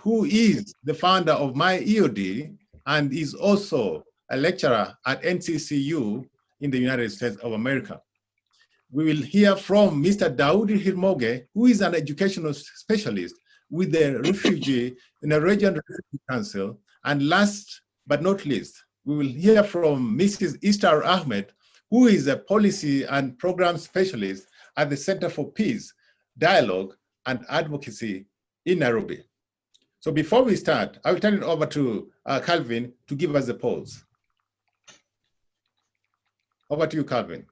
who is the founder of MyEOD and is also a lecturer at NCCU in the United States of America. We will hear from Mr. Daudi Hirmoge, who is an educational specialist with the Refugee in the Regional Refugee Council. And last but not least, we will hear from Mrs. Istar Ahmed, who is a policy and program specialist at the Center for Peace, Dialogue, and Advocacy in Nairobi. So before we start, I will turn it over to Calvin to give us the polls. Over to you, Calvin.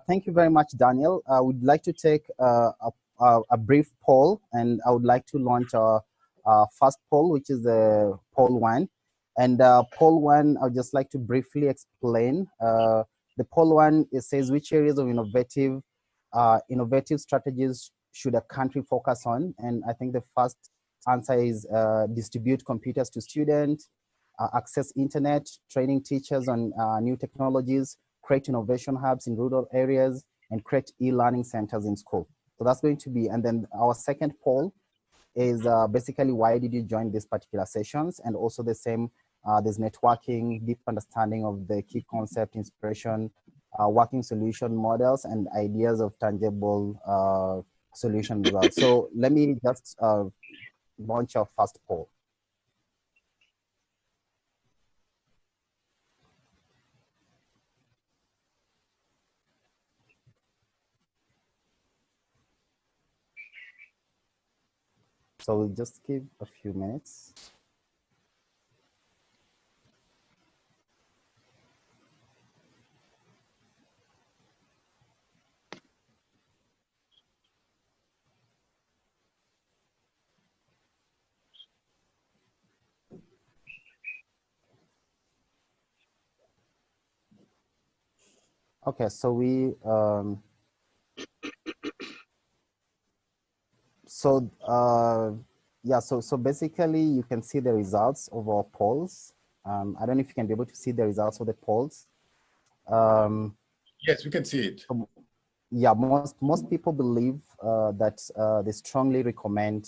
Thank you very much, Daniel. I would like to take a brief poll, and I would like to launch our first poll, which is the poll 1. And poll 1, I would just like to briefly explain. The poll 1, it says which areas of innovative strategies should a country focus on? And I think the first answer is distribute computers to students, access internet, training teachers on new technologies, create innovation hubs in rural areas, and create e-learning centers in school. So that's going to be, and then our second poll is basically why did you join these particular sessions? And also the same, there's networking, deep understanding of the key concept, inspiration, working solution models, and ideas of tangible solution results. So let me just launch our first poll. So we'll just give a few minutes. Okay, so we, yeah, so basically you can see the results of our polls. I don't know if you can be able to see the results of the polls. Yes, we can see it. Yeah, most people believe that they strongly recommend.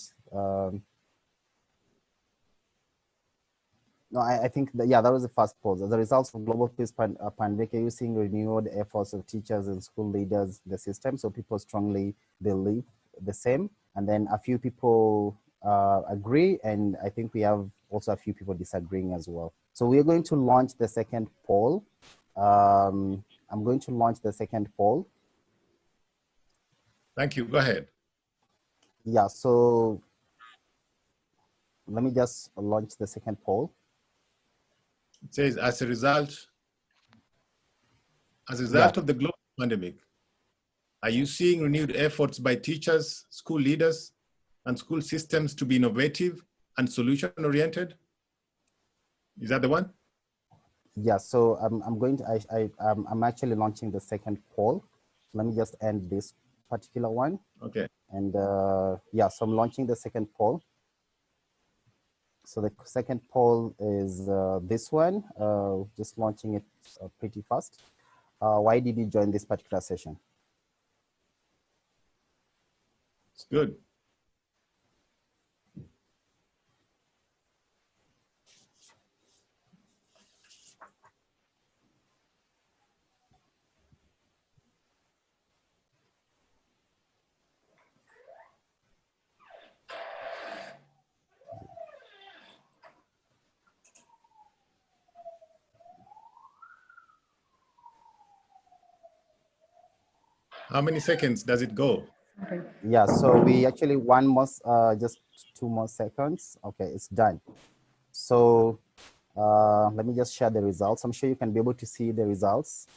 No, I think that, yeah, that was the first poll. As a result of global peace pandemic, you're seeing renewed efforts of teachers and school leaders in the system. So people strongly believe the same. And then a few people agree. And I think we have also a few people disagreeing as well. So we're going to launch the second poll. I'm going to launch the second poll. Thank you. Go ahead. Yeah, so let me just launch the second poll. It says, as a result of the global pandemic, are you seeing renewed efforts by teachers, school leaders, and school systems to be innovative and solution-oriented? Is that the one? Yeah, so I'm actually launching the second poll. Let me just end this particular one. Okay. And yeah, so I'm launching the second poll. So the second poll is this one, just launching it pretty fast. Why did you join this particular session? It's good. How many seconds does it go? Yeah, so we actually just 2 more seconds. Okay, it's done. So let me just share the results. I'm sure you can be able to see the results.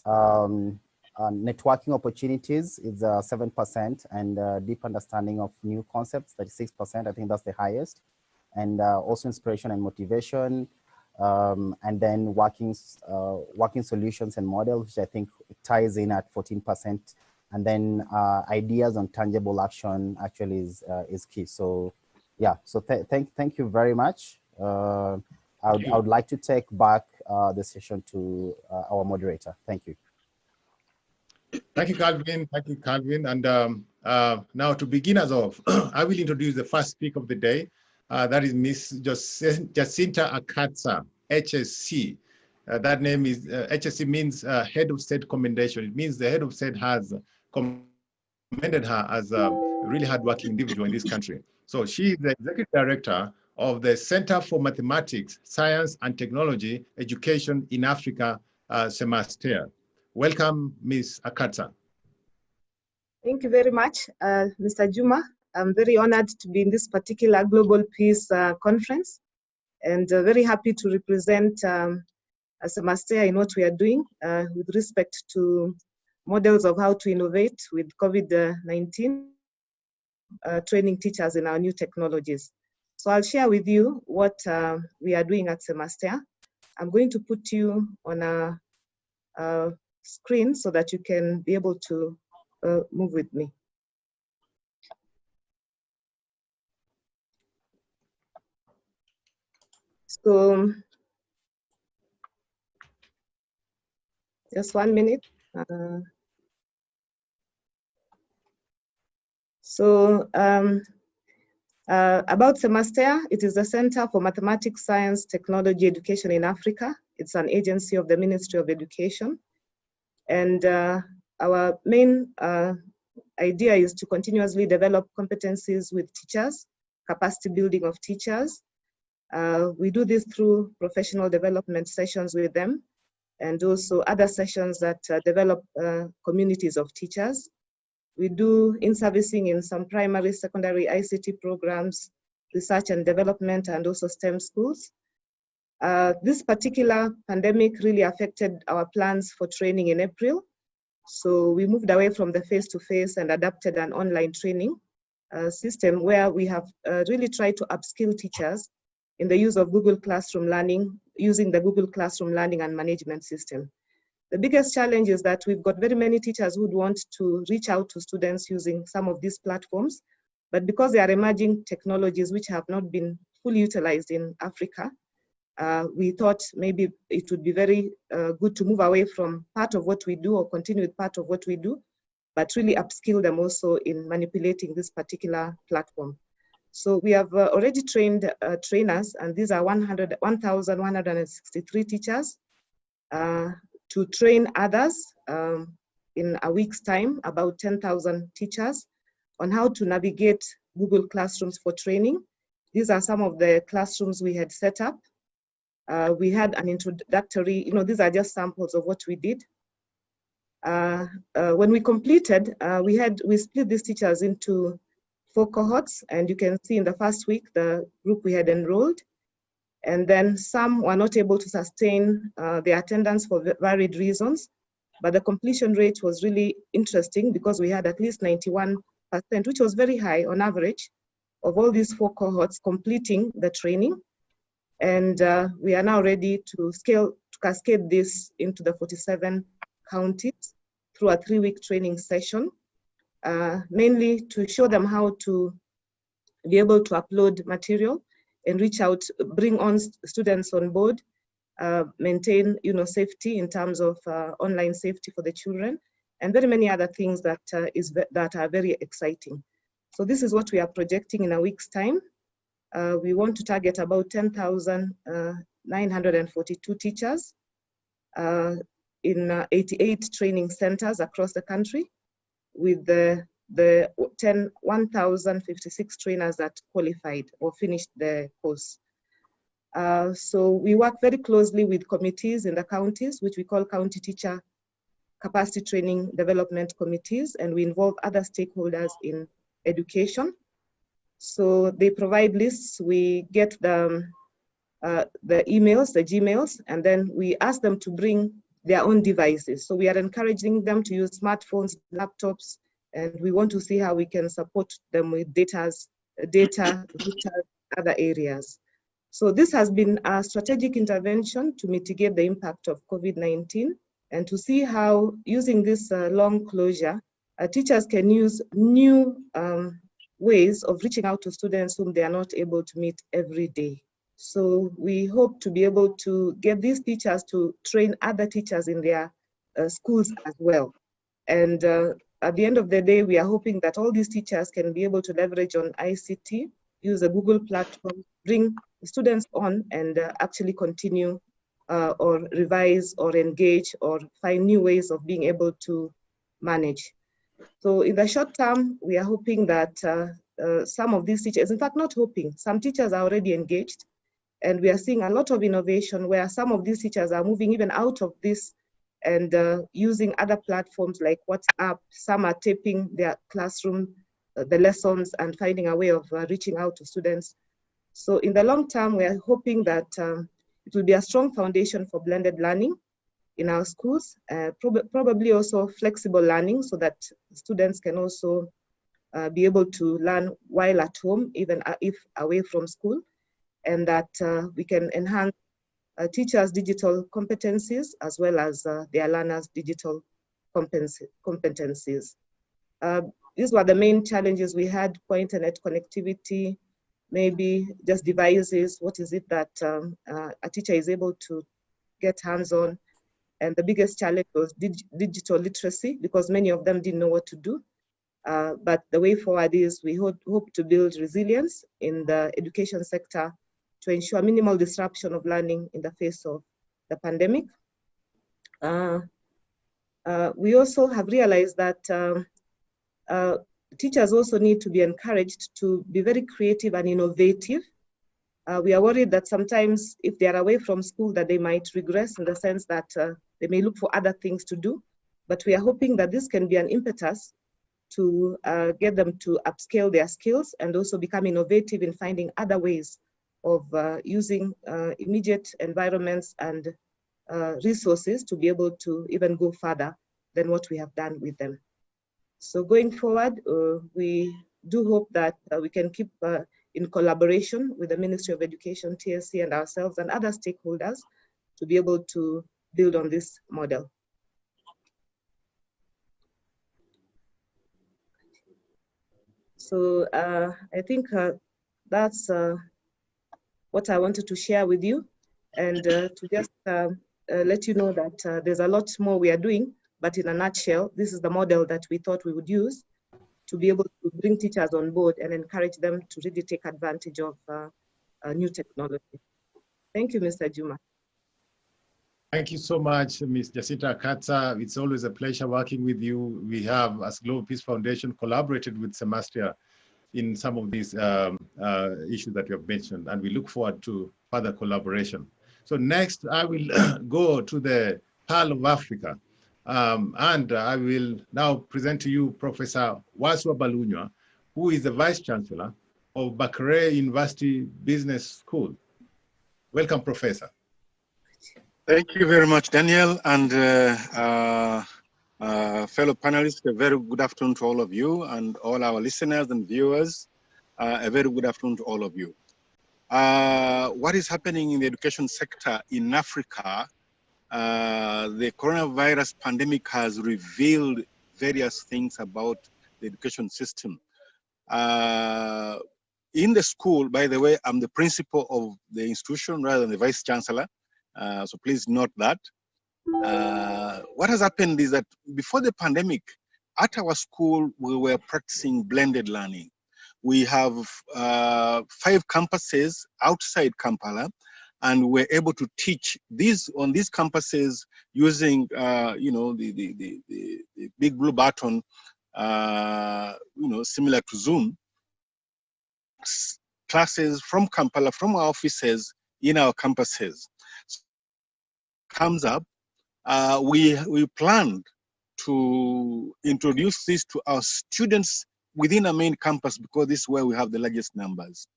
Networking opportunities is 7%, and deep understanding of new concepts, 36%. I think that's the highest. And also inspiration and motivation. And then working solutions and models, which I think ties in at 14%. And then ideas on tangible action actually is key. So yeah, so thank you very much. I would like to take back the session to our moderator. Thank you. Thank you, Calvin. Thank you, Calvin. And Now, to begin us off, I will introduce the first speaker of the day. That is Ms. Jacinta Akatsa, HSC. That name is, HSC means Head of State Commendation. It means the Head of State has commended her as a really hardworking individual in this country. So she is the Executive Director of the Center for Mathematics, Science and Technology Education in Africa, CEMASTEA. Welcome, Ms. Akatsa. Thank you very much, Mr. Juma. I'm very honored to be in this particular Global Peace Conference, and very happy to represent CEMASTEA in what we are doing with respect to models of how to innovate with COVID-19, training teachers in our new technologies. So I'll share with you what we are doing at CEMASTEA. I'm going to put you on a screen so that you can be able to move with me. So, just 1 minute. About CEMASTEA, it is the Center for Mathematics, Science, Technology, Education in Africa. It's an agency of the Ministry of Education. And our main idea is to continuously develop competencies with teachers, capacity building of teachers. We do this through professional development sessions with them, and also other sessions that develop communities of teachers. We do in-servicing in some primary, secondary ICT programs, research and development, and also STEM schools. This particular pandemic really affected our plans for training in April. So we moved away from the face-to-face and adapted an online training system where we have really tried to upskill teachers in the use of Google Classroom Learning, using the Google Classroom Learning and Management System. The biggest challenge is that we've got very many teachers who would want to reach out to students using some of these platforms, but because they are emerging technologies which have not been fully utilized in Africa, we thought maybe it would be very good to move away from part of what we do or continue with part of what we do, but really upskill them also in manipulating this particular platform. So we have already trained trainers, and these are 1,163 teachers to train others in a week's time, about 10,000 teachers, on how to navigate Google Classrooms for training. These are some of the classrooms we had set up. We had an introductory, these are just samples of what we did. When we completed, we split these teachers into 4 cohorts, and you can see in the first week, the group we had enrolled, and then some were not able to sustain their attendance for varied reasons, but the completion rate was really interesting because we had at least 91%, which was very high on average, of all these 4 cohorts completing the training. And we are now ready to cascade this into the 47 counties through a 3-week training session, mainly to show them how to be able to upload material and reach out, bring on students on board, maintain safety in terms of online safety for the children, and very many other things that are very exciting. So this is what we are projecting in a week's time. We want to target about 10,942 teachers in 88 training centers across the country, with the 1,056 trainers that qualified or finished the course. So we work very closely with committees in the counties, which we call county teacher capacity training development committees, and we involve other stakeholders in education. So they provide lists, we get the emails, the Gmails, and then we ask them to bring their own devices. So we are encouraging them to use smartphones, laptops, and we want to see how we can support them with data, other areas. So this has been a strategic intervention to mitigate the impact of COVID-19 and to see how, using this long closure, teachers can use new ways of reaching out to students whom they are not able to meet every day. So we hope to be able to get these teachers to train other teachers in their schools as well. And at the end of the day, we are hoping that all these teachers can be able to leverage on ICT, use a Google platform, bring students on and actually continue or revise or engage or find new ways of being able to manage. So in the short term, we are hoping that some of these teachers, in fact, not hoping, some teachers are already engaged, and we are seeing a lot of innovation where some of these teachers are moving even out of this and using other platforms like WhatsApp. Some are taping their classroom, the lessons, and finding a way of reaching out to students. So in the long term, we are hoping that it will be a strong foundation for blended learning in our schools, probably also flexible learning so that students can also be able to learn while at home, even if away from school, and that we can enhance teachers' digital competencies as well as their learners' digital competencies. These were the main challenges we had: poor internet connectivity, maybe just devices. What is it that a teacher is able to get hands-on? And the biggest challenge was digital literacy, because many of them didn't know what to do. But the way forward is we hope to build resilience in the education sector to ensure minimal disruption of learning in the face of the pandemic. We also have realized that teachers also need to be encouraged to be very creative and innovative. We are worried that sometimes if they are away from school that they might regress in the sense that they may look for other things to do. But we are hoping that this can be an impetus to get them to upscale their skills and also become innovative in finding other ways of using immediate environments and resources to be able to even go further than what we have done with them. So going forward, we do hope that we can keep in collaboration with the Ministry of Education, TSC, and ourselves and other stakeholders to be able to build on this model. So I think that's what I wanted to share with you, and to just let you know that there's a lot more we are doing, but in a nutshell, this is the model that we thought we would use to be able to bring teachers on board and encourage them to really take advantage of new technology. Thank you, Mr. Juma. Thank you so much, Ms. Jacinta Katsa. It's always a pleasure working with you. We have, as Global Peace Foundation, collaborated with Semastia in some of these issues that you have mentioned, and we look forward to further collaboration. So next, I will go to the Pearl of Africa, and I will now present to you Professor Waswa Balunywa, who is the Vice Chancellor of Makerere University Business School. Welcome, Professor. Thank you very much, Daniel, and fellow panelists. A very good afternoon to all of you and all our listeners and viewers. A very good afternoon to all of you. What is happening in the education sector in Africa? The coronavirus pandemic has revealed various things about the education system. In the school, by the way, I'm the principal of the institution rather than the vice chancellor. So please note that. What has happened is that before the pandemic, at our school, we were practicing blended learning. We have 5 campuses outside Kampala, and we're able to teach on these campuses using, you know, the big blue button, you know, similar to Zoom. Classes from Kampala, from our offices in our campuses. Comes up, we planned to introduce this to our students within our main campus because this is where we have the largest numbers.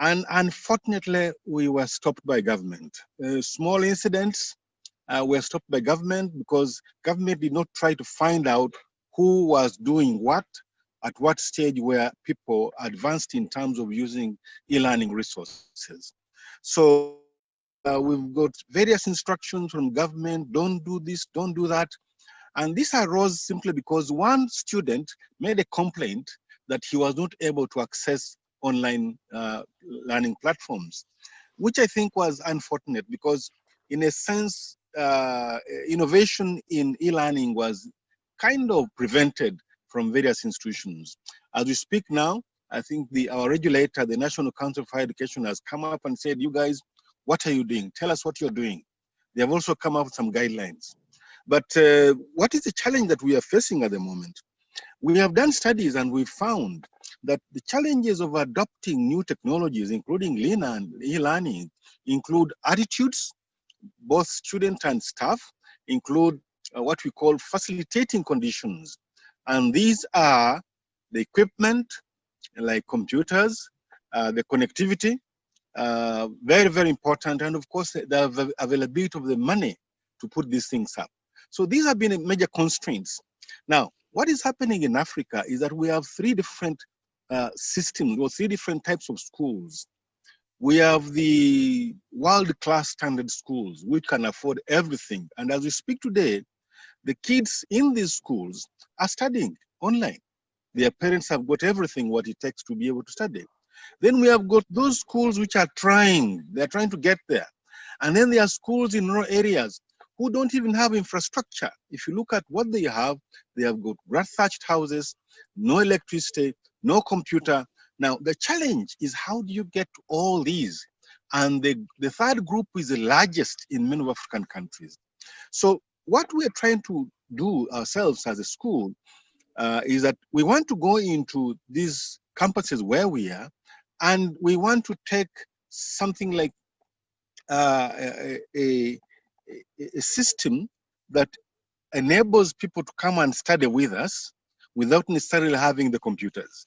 And unfortunately, we were stopped by government. Small incidents were stopped by government because government did not try to find out who was doing what, at what stage were people advanced in terms of using e-learning resources. So we've got various instructions from government, don't do this, don't do that. And this arose simply because one student made a complaint that he was not able to access online learning platforms, which I think was unfortunate because in a sense, innovation in e-learning was kind of prevented from various institutions. As we speak now, I think our regulator, the National Council for Higher Education, has come up and said, you guys, what are you doing? Tell us what you're doing. They have also come up with some guidelines. But what is the challenge that we are facing at the moment? We have done studies and we found that the challenges of adopting new technologies, including e-learning, include attitudes, both student and staff, include what we call facilitating conditions. And these are the equipment, like computers, the connectivity, very, very important. And of course, the availability of the money to put these things up. So these have been major constraints. Now, what is happening in Africa is that we have three different systems or three different types of schools. We have the world-class standard schools, which can afford everything. And as we speak today, the kids in these schools are studying online. Their parents have got everything what it takes to be able to study. Then we have got those schools which are they're trying to get there. And then there are schools in rural areas who don't even have infrastructure. If you look at what they have got grass-thatched houses, no electricity, no computer. Now, the challenge is how do you get to all these? And the third group is the largest in many African countries. So what we're trying to do ourselves as a school is that we want to go into these campuses where we are, and we want to take something like a system that enables people to come and study with us without necessarily having the computers.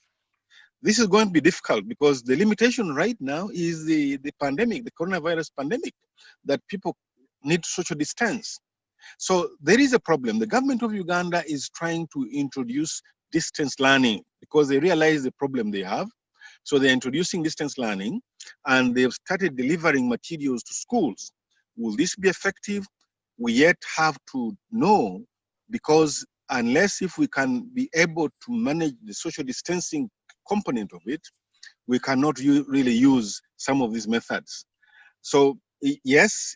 This is going to be difficult because the limitation right now is the pandemic, the coronavirus pandemic, that people need social distance. So there is a problem. The government of Uganda is trying to introduce distance learning because they realize the problem they have. So they're introducing distance learning and they've started delivering materials to schools. Will this be effective? We yet have to know, because unless if we can be able to manage the social distancing component of it, we cannot really use some of these methods. So yes,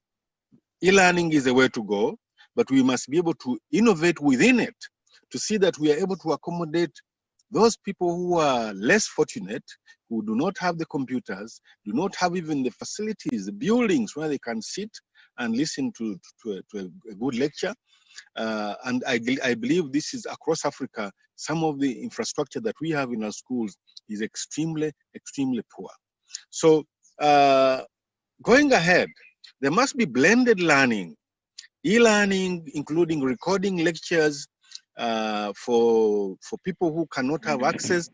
e-learning is the way to go, but we must be able to innovate within it to see that we are able to accommodate those people who are less fortunate, who do not have the computers, do not have even the facilities, the buildings where they can sit and listen to a good lecture. And I believe this is across Africa. Some of the infrastructure that we have in our schools is extremely, extremely poor. So going ahead, there must be blended learning, e-learning, including recording lectures for people who cannot have access,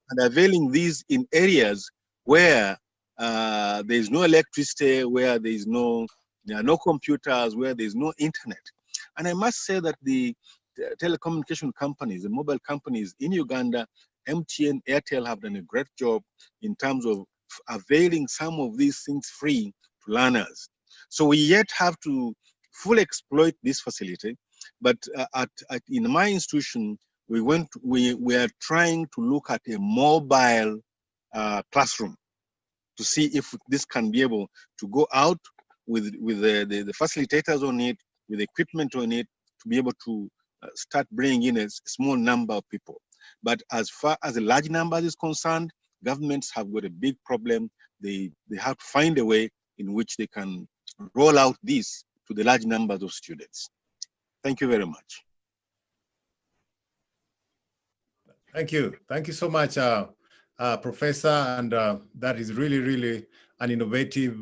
and availing these in areas where there is no electricity, where there are no computers, where there is no internet. And I must say that the telecommunication companies, the mobile companies in Uganda, MTN, Airtel have done a great job in terms of availing some of these things free to learners. So we yet have to fully exploit this facility. But in my institution, we are trying to look at a mobile classroom to see if this can be able to go out with the facilitators on it, with equipment on it, to be able to start bringing in a small number of people. But as far as a large number is concerned, governments have got a big problem. They have to find a way in which they can roll out this to the large numbers of students. Thank you very much. Thank you. Thank you so much, Professor. And that is really, really an innovative,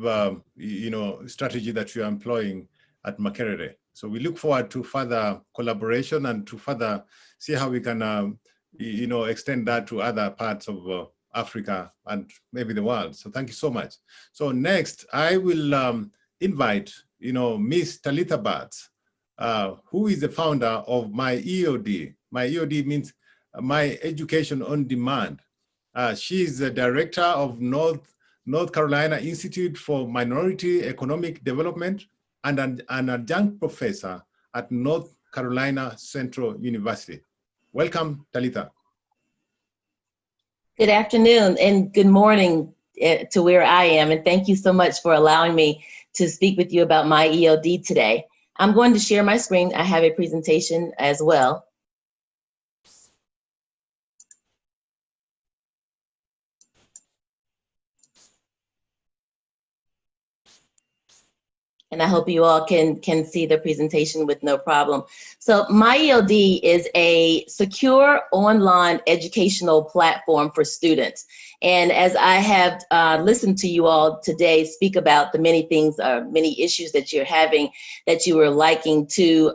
strategy that you are employing at Makerere. So we look forward to further collaboration and to further see how we can, extend that to other parts of Africa and maybe the world. So thank you so much. So next, I will invite, Miss Talitha Batts, who is the founder of My EOD. My EOD means My Education on Demand. She is the director of North Carolina Institute for Minority Economic Development and an adjunct professor at North Carolina Central University. Welcome, Talitha. Good afternoon and good morning to where I am, and thank you so much for allowing me to speak with you about My EOD today. I'm going to share my screen. I have a presentation as well. And I hope you all can see the presentation with no problem. So MyELD is a secure online educational platform for students. And as I have listened to you all today speak about the many things, many issues that you're having, that you are liking to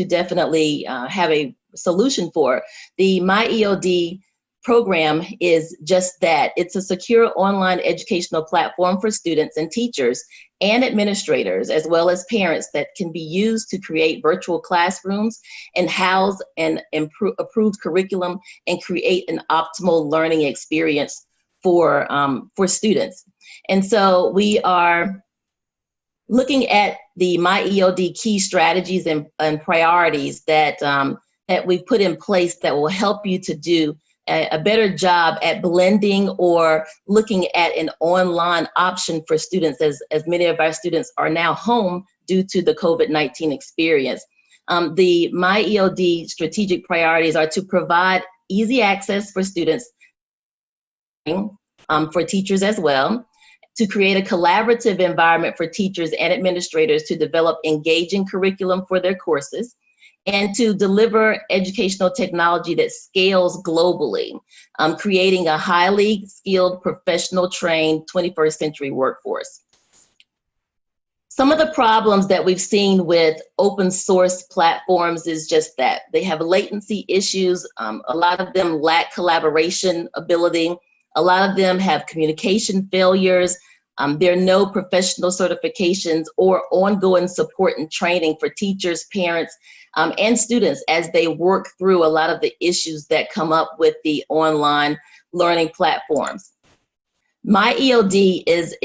definitely have a solution for, the MyELD program is just that. It's a secure online educational platform for students and teachers and administrators, as well as parents, that can be used to create virtual classrooms and house an approved curriculum and create an optimal learning experience for students. And so we are looking at the MyELD key strategies and priorities that we've put in place that will help you to do a better job at blending or looking at an online option for students, as many of our students are now home due to the COVID-19 experience. The MyELD strategic priorities are to provide easy access for students, for teachers as well, to create a collaborative environment for teachers and administrators to develop engaging curriculum for their courses, and to deliver educational technology that scales globally, creating a highly skilled, professional, trained 21st century workforce. Some of the problems that we've seen with open source platforms is just that. They have latency issues. A lot of them lack collaboration ability. A lot of them have communication failures. There are no professional certifications or ongoing support and training for teachers, parents, and students as they work through a lot of the issues that come up with the online learning platforms. MyELD is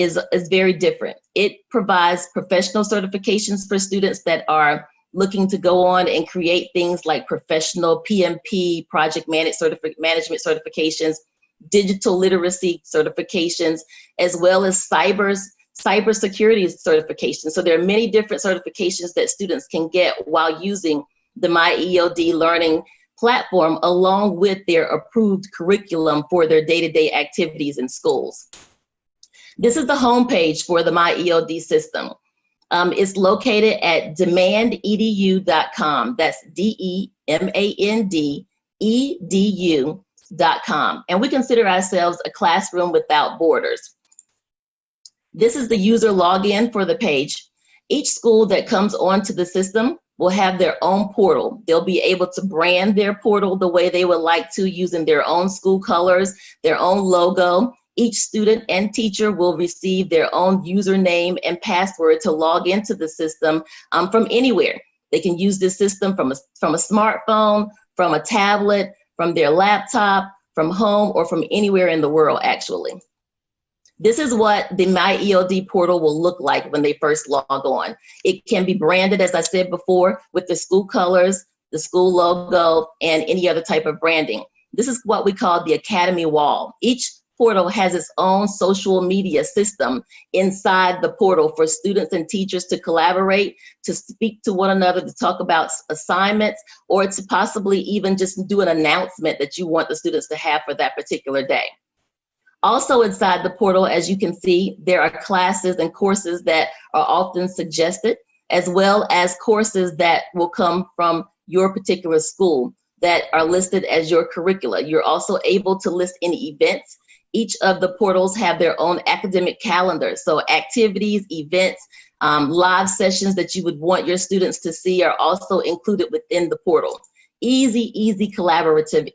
very different. It provides professional certifications for students that are looking to go on and create things like professional PMP, project management certifications, digital literacy certifications, as well as cybersecurity certifications. So there are many different certifications that students can get while using the MyELD learning platform, along with their approved curriculum for their day-to-day activities in schools. This is the homepage for the MyELD system. It's located at demandedu.com. That's DEMANDEDU.com. And we consider ourselves a classroom without borders. This is the user login for the page. Each school that comes onto the system will have their own portal. They'll be able to brand their portal the way they would like to, using their own school colors, their own logo. Each student and teacher will receive their own username and password to log into the system from anywhere. They can use this system from a smartphone, from a tablet, from their laptop, from home, or from anywhere in the world, actually. This is what the MyELD portal will look like when they first log on. It can be branded, as I said before, with the school colors, the school logo, and any other type of branding. This is what we call the Academy wall. Each portal has its own social media system inside the portal for students and teachers to collaborate, to speak to one another, to talk about assignments, or to possibly even just do an announcement that you want the students to have for that particular day. Also inside the portal, as you can see, there are classes and courses that are often suggested, as well as courses that will come from your particular school that are listed as your curricula. You're also able to list any events. Each of the portals have their own academic calendar. So activities, events, live sessions that you would want your students to see are also included within the portal. Easy collaborative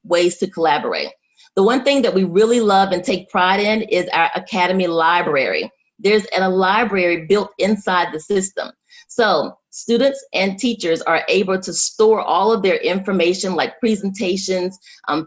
ways to collaborate. The one thing that we really love and take pride in is our Academy library. There's a library built inside the system. So students and teachers are able to store all of their information, like presentations,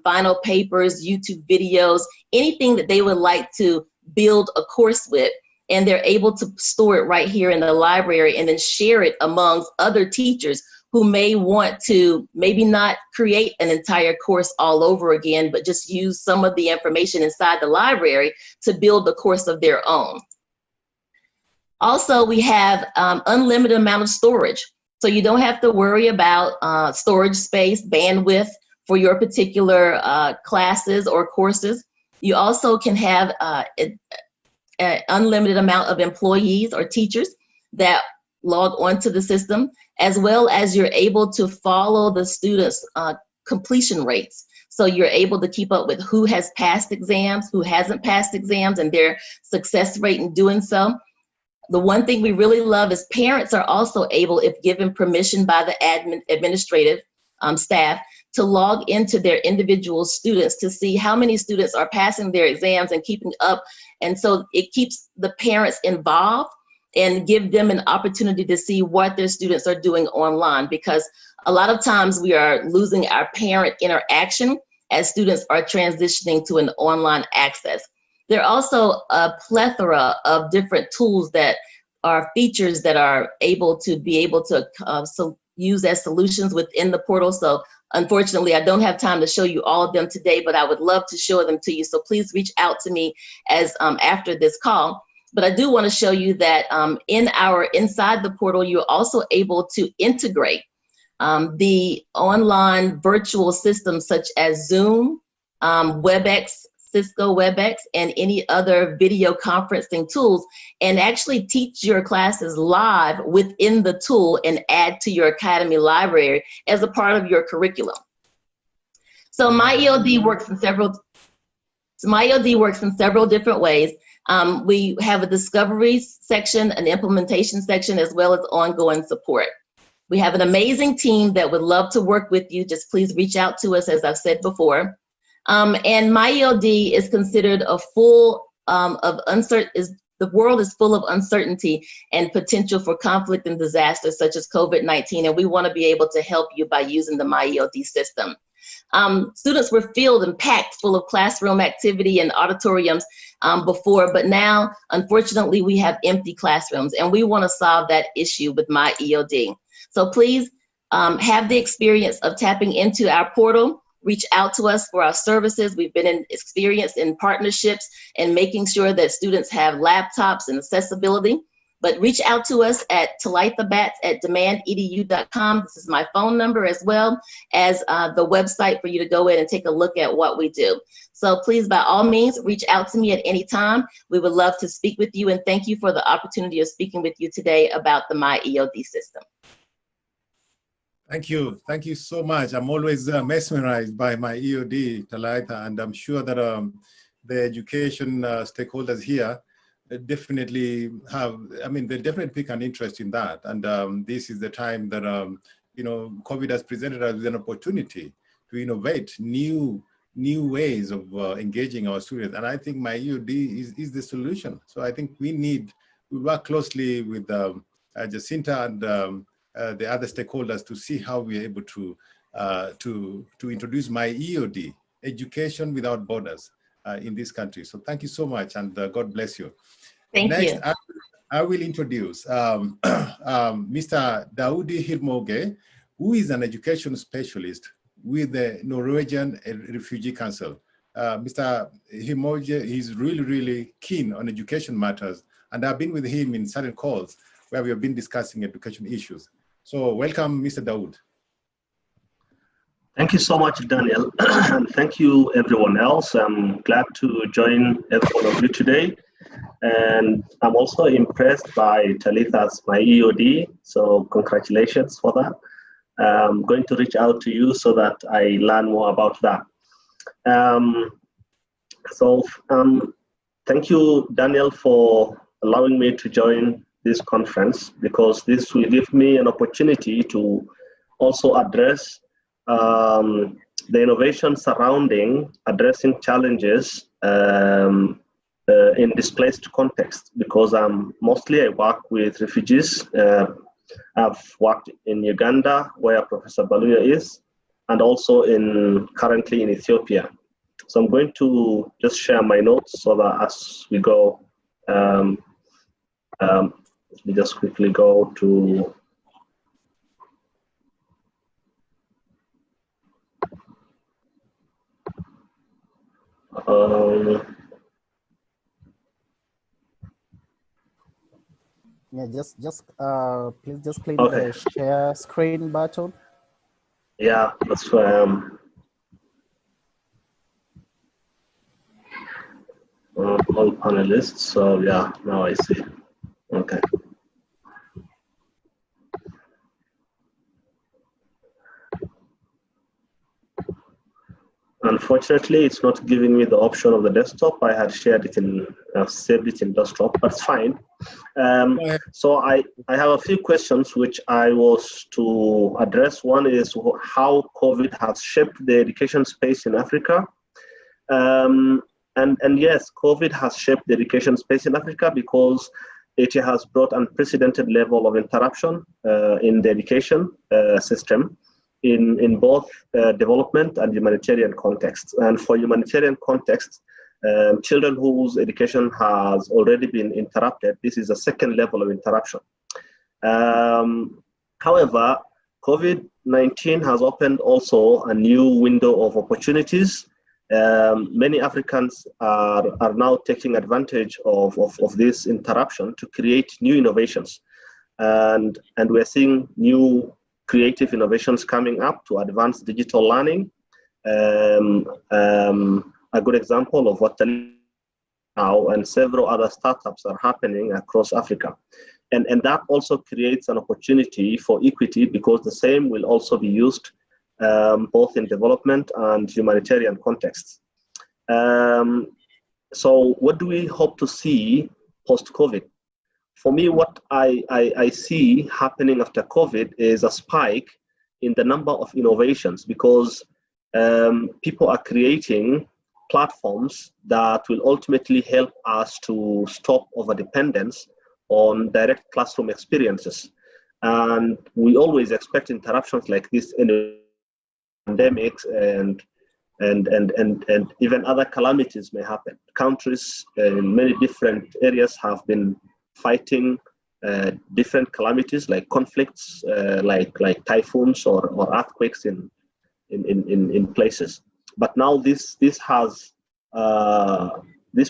final papers, YouTube videos, anything that they would like to build a course with. And they're able to store it right here in the library and then share it amongst other teachers who may want to maybe not create an entire course all over again, but just use some of the information inside the library to build a course of their own. Also, we have unlimited amount of storage. So you don't have to worry about storage space, bandwidth for your particular classes or courses. You also can have an unlimited amount of employees or teachers that log onto the system, as well as you're able to follow the students' completion rates. So you're able to keep up with who has passed exams, who hasn't passed exams, and their success rate in doing so. The one thing we really love is parents are also able, if given permission by the administrative staff, to log into their individual students to see how many students are passing their exams and keeping up. And so it keeps the parents involved and give them an opportunity to see what their students are doing online, because a lot of times we are losing our parent interaction as students are transitioning to an online access. There are also a plethora of different tools that are features that are able to use as solutions within the portal. So unfortunately, I don't have time to show you all of them today, but I would love to show them to you. So please reach out to me as after this call. But I do want to show you that inside the portal, you're also able to integrate the online virtual systems such as Zoom, WebEx, Cisco WebEx, and any other video conferencing tools, and actually teach your classes live within the tool and add to your Academy library as a part of your curriculum. So MyEOD works in several different ways. We have a discovery section, an implementation section, as well as ongoing support. We have an amazing team that would love to work with you. Just please reach out to us, as I've said before. And MyEOD is considered a full the world is full of uncertainty and potential for conflict and disaster such as COVID-19, and we want to be able to help you by using the MyEOD system. Students were filled and packed full of classroom activity and auditoriums before, but now, unfortunately, we have empty classrooms, and we want to solve that issue with MyEOD. So please have the experience of tapping into our portal. Reach out to us for our services. We've been experienced in partnerships and making sure that students have laptops and accessibility. But reach out to us at talithabats@demandedu.com. This is my phone number, as well as the website for you to go in and take a look at what we do. So please, by all means, reach out to me at any time. We would love to speak with you, and thank you for the opportunity of speaking with you today about the MyEOD system. Thank you. Thank you so much. I'm always mesmerized by MyEOD, Talitha, and I'm sure that the education stakeholders here definitely they definitely pick an interest in that. And this is the time that, COVID has presented us with an opportunity to innovate new ways of engaging our students. And I think MyEOD is the solution. So I think we work closely with Jacinta and the other stakeholders to see how we're able to introduce MyEOD, education without borders, in this country. So thank you so much, and God bless you. Thank you. Next, I will introduce Mr. Daudi Hirmoge, who is an education specialist with the Norwegian Refugee Council. Mr. Hirmoge is really, really keen on education matters, and I've been with him in certain calls where we have been discussing education issues. So welcome, Mr. Daoud. Thank you so much, Daniel, and thank you everyone else. I'm glad to join every one of you today. And I'm also impressed by Talitha's MyEOD, so congratulations for that. I'm going to reach out to you so that I learn more about that. Thank you, Daniel, for allowing me to join this conference, because this will give me an opportunity to also address the innovation surrounding addressing challenges in displaced context, because mostly I work with refugees. I've worked in Uganda, where Professor Baluya is, and also currently in Ethiopia. So I'm going to just share my notes so that as we go, let me just quickly go to yeah, please just click the share screen button. Yeah, that's where I am. panelists. So yeah, now I see. Okay. Unfortunately, it's not giving me the option of the desktop. I had shared it in, saved it in desktop, but it's fine. So I have a few questions which I was to address. One is how COVID has shaped the education space in Africa. And yes, COVID has shaped the education space in Africa because it has brought unprecedented level of interruption in the education system in both development and humanitarian contexts. And for humanitarian contexts, children whose education has already been interrupted, this is a second level of interruption. However, COVID-19 has opened also a new window of opportunities. Many Africans are now taking advantage of this interruption to create new innovations. And we're seeing new creative innovations coming up to advance digital learning. A good example of what now and several other startups are happening across Africa. And that also creates an opportunity for equity because the same will also be used both in development and humanitarian contexts. So what do we hope to see post-COVID? For me, what I see happening after COVID is a spike in the number of innovations because people are creating platforms that will ultimately help us to stop overdependence on direct classroom experiences. And we always expect interruptions like this in pandemics and even other calamities may happen. Countries in many different areas have been fighting different calamities like conflicts, like typhoons or earthquakes in places. But now this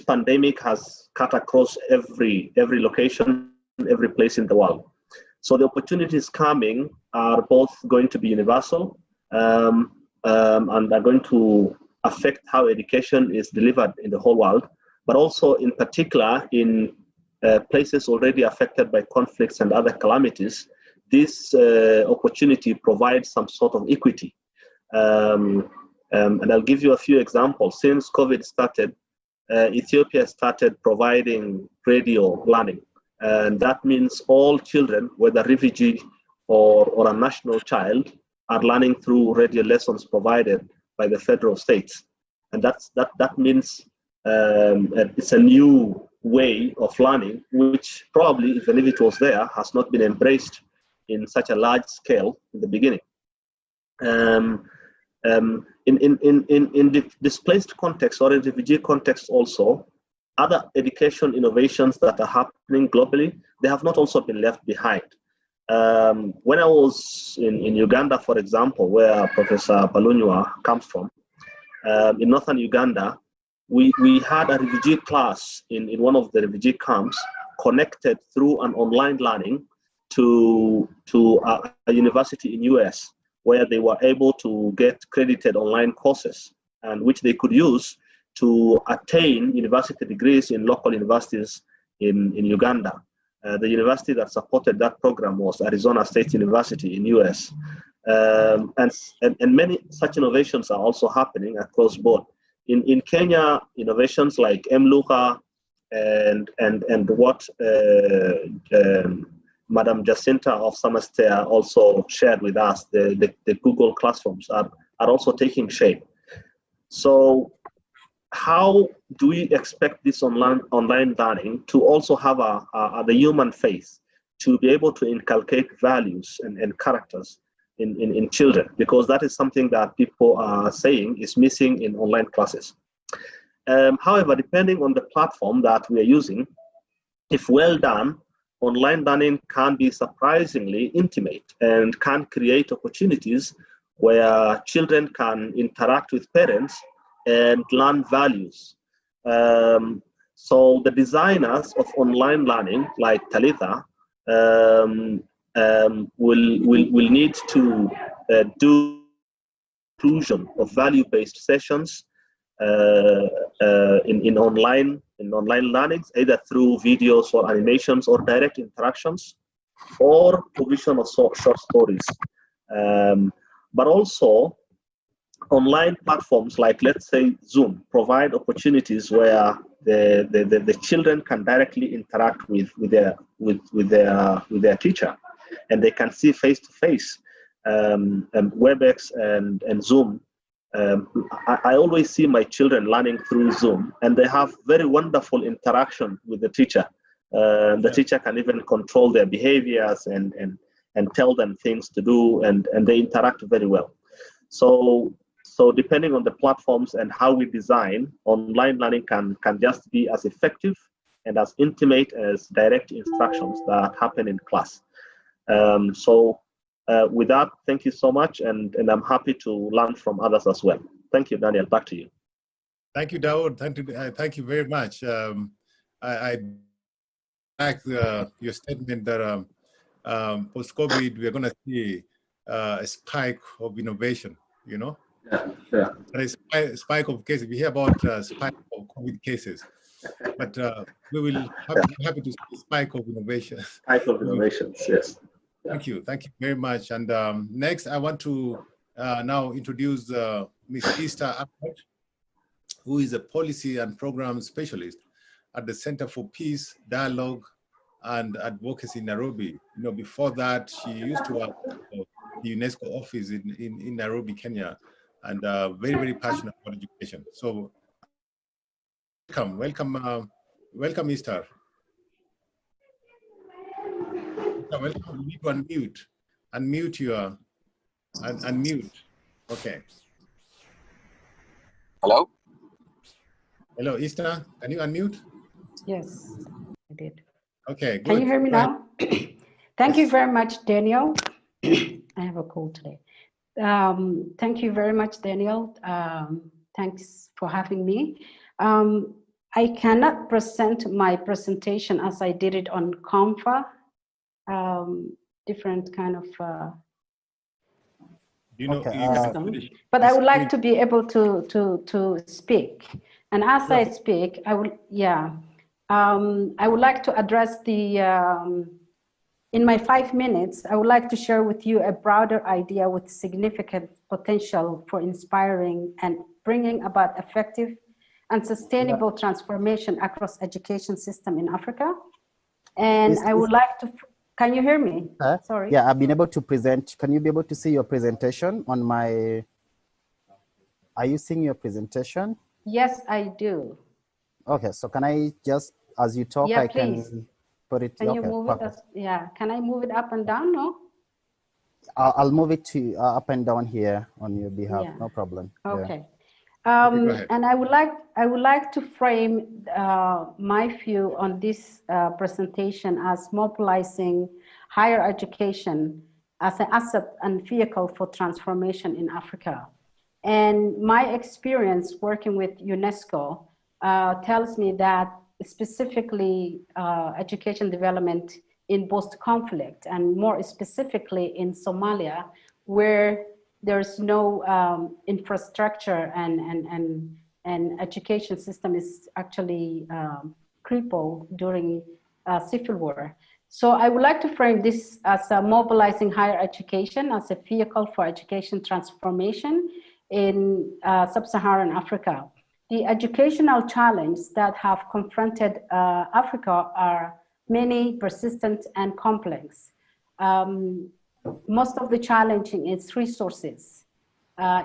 pandemic has cut across every location, every place in the world. So the opportunities coming are both going to be universal and are going to affect how education is delivered in the whole world, but also in particular in places already affected by conflicts and other calamities. This opportunity provides some sort of equity. And I'll give you a few examples. Since COVID started, Ethiopia started providing radio learning. And that means all children, whether refugee or a national child, are learning through radio lessons provided by the federal states. And that means it's a new way of learning, which probably, even if it was there, has not been embraced in such a large scale in the beginning. In the displaced context or in refugee context also, other education innovations that are happening globally, they have not also been left behind. When I was in Uganda, for example, where Professor Balunywa comes from, in northern Uganda, we had a refugee class in one of the refugee camps connected through an online learning to a university in US, where they were able to get credited online courses and which they could use to attain university degrees in local universities in Uganda. The university that supported that program was Arizona State University in US. And many such innovations are also happening across board. In Kenya, innovations like mLugha and what Madam Jacinta of Samastea also shared with us, the Google Classrooms are also taking shape. So how do we expect this online learning to also have the human face, to be able to inculcate values and characters in children? Because that is something that people are saying is missing in online classes. However, depending on the platform that we are using, if well done, online learning can be surprisingly intimate and can create opportunities where children can interact with parents and learn values. So the designers of online learning, like Talitha, will need to do inclusion of value-based sessions in online in online learning, either through videos or animations or direct interactions, or provision of short stories. But also, online platforms like, let's say, Zoom provide opportunities where the children can directly interact with their teacher, and they can see face to face. WebEx and Zoom. I always see my children learning through Zoom, and they have very wonderful interaction with the teacher. The teacher can even control their behaviors and tell them things to do, and they interact very well. So depending on the platforms and how we design, online learning can just be as effective and as intimate as direct instructions that happen in class. With that, thank you so much, and I'm happy to learn from others as well. Thank you, Daniel. Back to you. Thank you, Dawood. Thank you very much. I like your statement that post-COVID, we're going to see a spike of innovation, you know? Yeah. A spike of cases. We hear about spike of COVID cases, but we will be happy to see a spike of innovation. Spike of innovations, yes. Thank you very much. And next, I want to now introduce Ms. Esther Ahmed, who is a policy and program specialist at the Center for Peace, Dialogue, and Advocacy in Nairobi. You know, before that, she used to work for the UNESCO office in Nairobi, Kenya, and very, very passionate about education. So, welcome, Esther. Welcome. You need to unmute. Okay. Hello? Hello, Esther. Can you unmute? Yes, I did. Okay, good. Can you hear me now? Thank you very much, Daniel. I have a cold today. Thank you very much, Daniel. Thanks for having me. I cannot present my presentation as I did it on Canva. Different kind of you know, okay, but I would like to be able to speak, and as I speak, I would like to address the in my 5 minutes, I would like to share with you a broader idea with significant potential for inspiring and bringing about effective and sustainable transformation across education system in Africa. And I would like to. Can you hear me? Sorry. Yeah, I've been able to present. Can you be able to see your presentation on my? Are you seeing your presentation? Yes, I do. Okay, so can I just, as you talk, I please. can put it. Can you move it? Can I move it up and down? No. I'll move it to up and down here on your behalf. Yeah. No problem. Okay. Yeah. And I would like to frame my view on this presentation as mobilizing higher education as an asset and vehicle for transformation in Africa. And my experience working with UNESCO tells me that specifically education development in post-conflict, and more specifically in Somalia, where there's no infrastructure and education system is actually crippled during civil war. So I would like to frame this as a mobilizing higher education as a vehicle for education transformation in sub-Saharan Africa. The educational challenges that have confronted Africa are many, persistent, and complex. Most of the challenging is resources,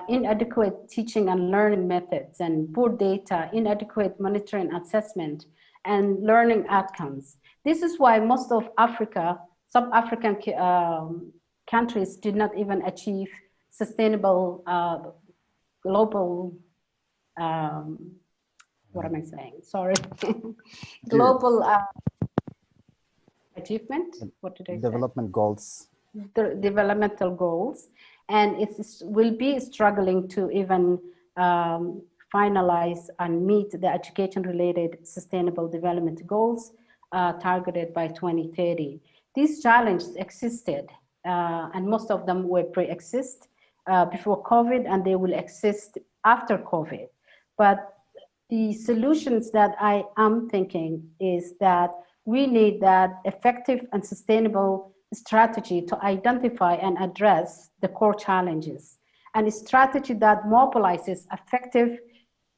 inadequate teaching and learning methods, and poor data, inadequate monitoring assessment, and learning outcomes. This is why most of Africa, sub-African countries did not even achieve sustainable global, what am I saying? Sorry. Global achievement, what did I say? Development goals. The developmental goals, and it will be struggling to even finalize and meet the education-related sustainable development goals targeted by 2030. These challenges existed, and most of them were pre-exist before COVID, and they will exist after COVID. But the solutions that I am thinking is that we need that effective and sustainable strategy to identify and address the core challenges, and a strategy that mobilizes effective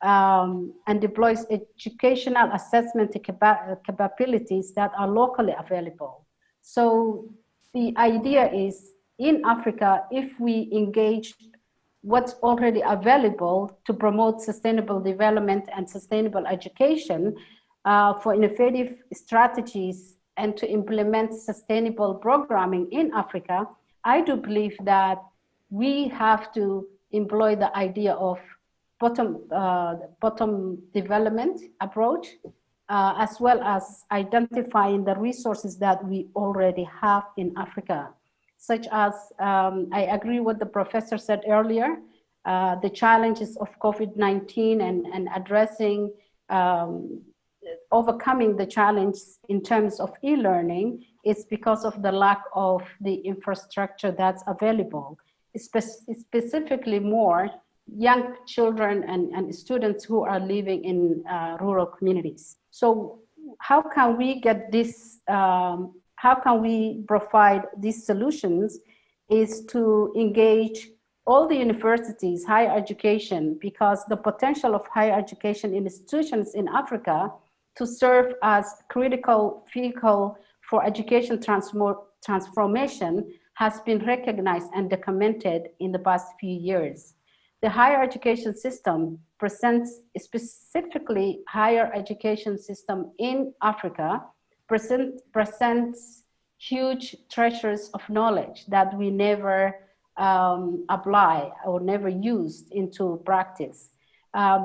and deploys educational assessment capabilities that are locally available. So the idea is, in Africa, if we engage what's already available to promote sustainable development and sustainable education for innovative strategies and to implement sustainable programming in Africa, I do believe that we have to employ the idea of bottom development approach, as well as identifying the resources that we already have in Africa, such as, I agree with the professor said earlier, the challenges of COVID-19 and addressing, overcoming the challenge in terms of e-learning is because of the lack of the infrastructure that's available, specifically more young children and students who are living in rural communities. So how can we get this, how can we provide these solutions is to engage all the universities, higher education, because the potential of higher education institutions in Africa to serve as critical vehicle for education transformation has been recognized and documented in the past few years. The higher education system presents, specifically higher education system in Africa, presents huge treasures of knowledge that we never apply or never used into practice.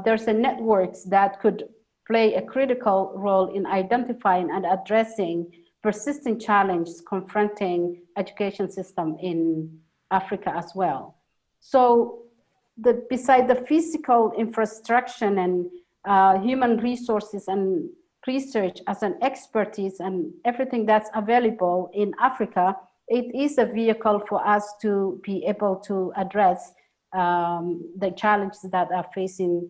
There's a networks that could play a critical role in identifying and addressing persistent challenges confronting education system in Africa as well. So beside the physical infrastructure and human resources and research as an expertise and everything that's available in Africa, it is a vehicle for us to be able to address the challenges that are facing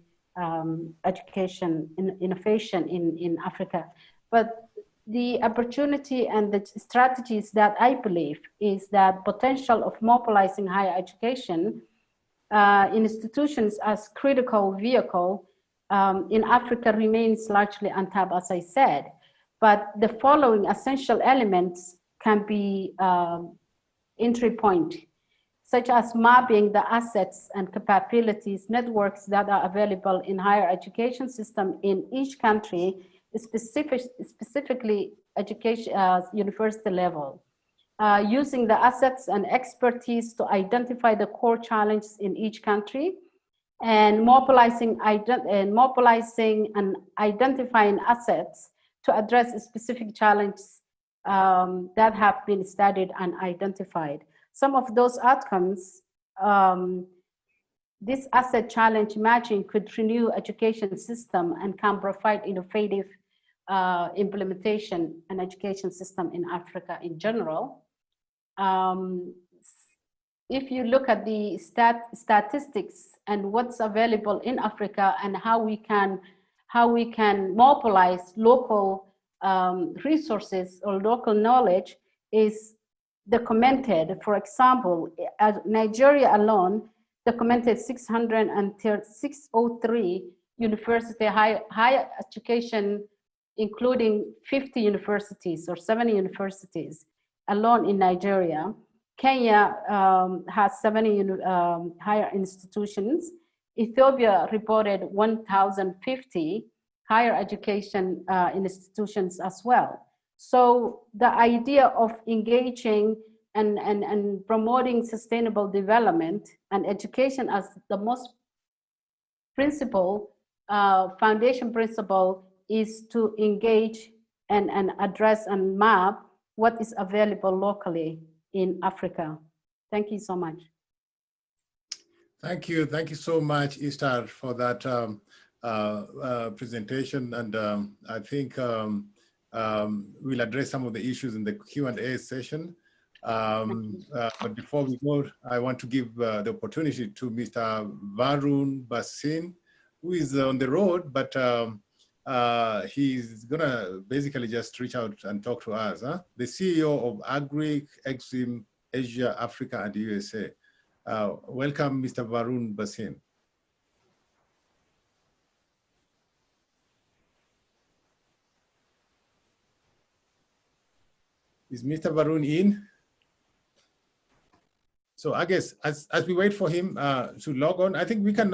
education and innovation in Africa. But the opportunity and the strategies that I believe is that potential of mobilizing higher education institutions as critical vehicle in Africa remains largely untapped, as I said. But the following essential elements can be entry point, such as mapping the assets and capabilities, networks that are available in higher education system in each country, specifically education, university level. Using the assets and expertise to identify the core challenges in each country, and mobilizing and identifying assets to address specific challenges that have been studied and identified. Some of those outcomes, this asset challenge matching could renew education system and can provide innovative implementation and education system in Africa in general. If you look at the statistics and what's available in Africa and how we can mobilize local resources or local knowledge is documented. For example, Nigeria alone documented 603 university higher education, including 50 universities or 70 universities alone in Nigeria. Kenya has 70 higher institutions. Ethiopia reported 1,050 higher education institutions as well. So the idea of engaging and promoting sustainable development and education as the most principle, foundation principle is to engage and address and map what is available locally in Africa. Thank you so much. Thank you so much, Esther, for that presentation. And I think we'll address some of the issues in the Q&A session. But before we go, I want to give the opportunity to Mr. Varun Bhasin, who is on the road, but he's gonna basically just reach out and talk to us. The CEO of Agric Exim Asia, Africa, and USA. Welcome, Mr. Varun Bhasin. Is Mr. Varun in? So I guess as we wait for him to log on, I think we can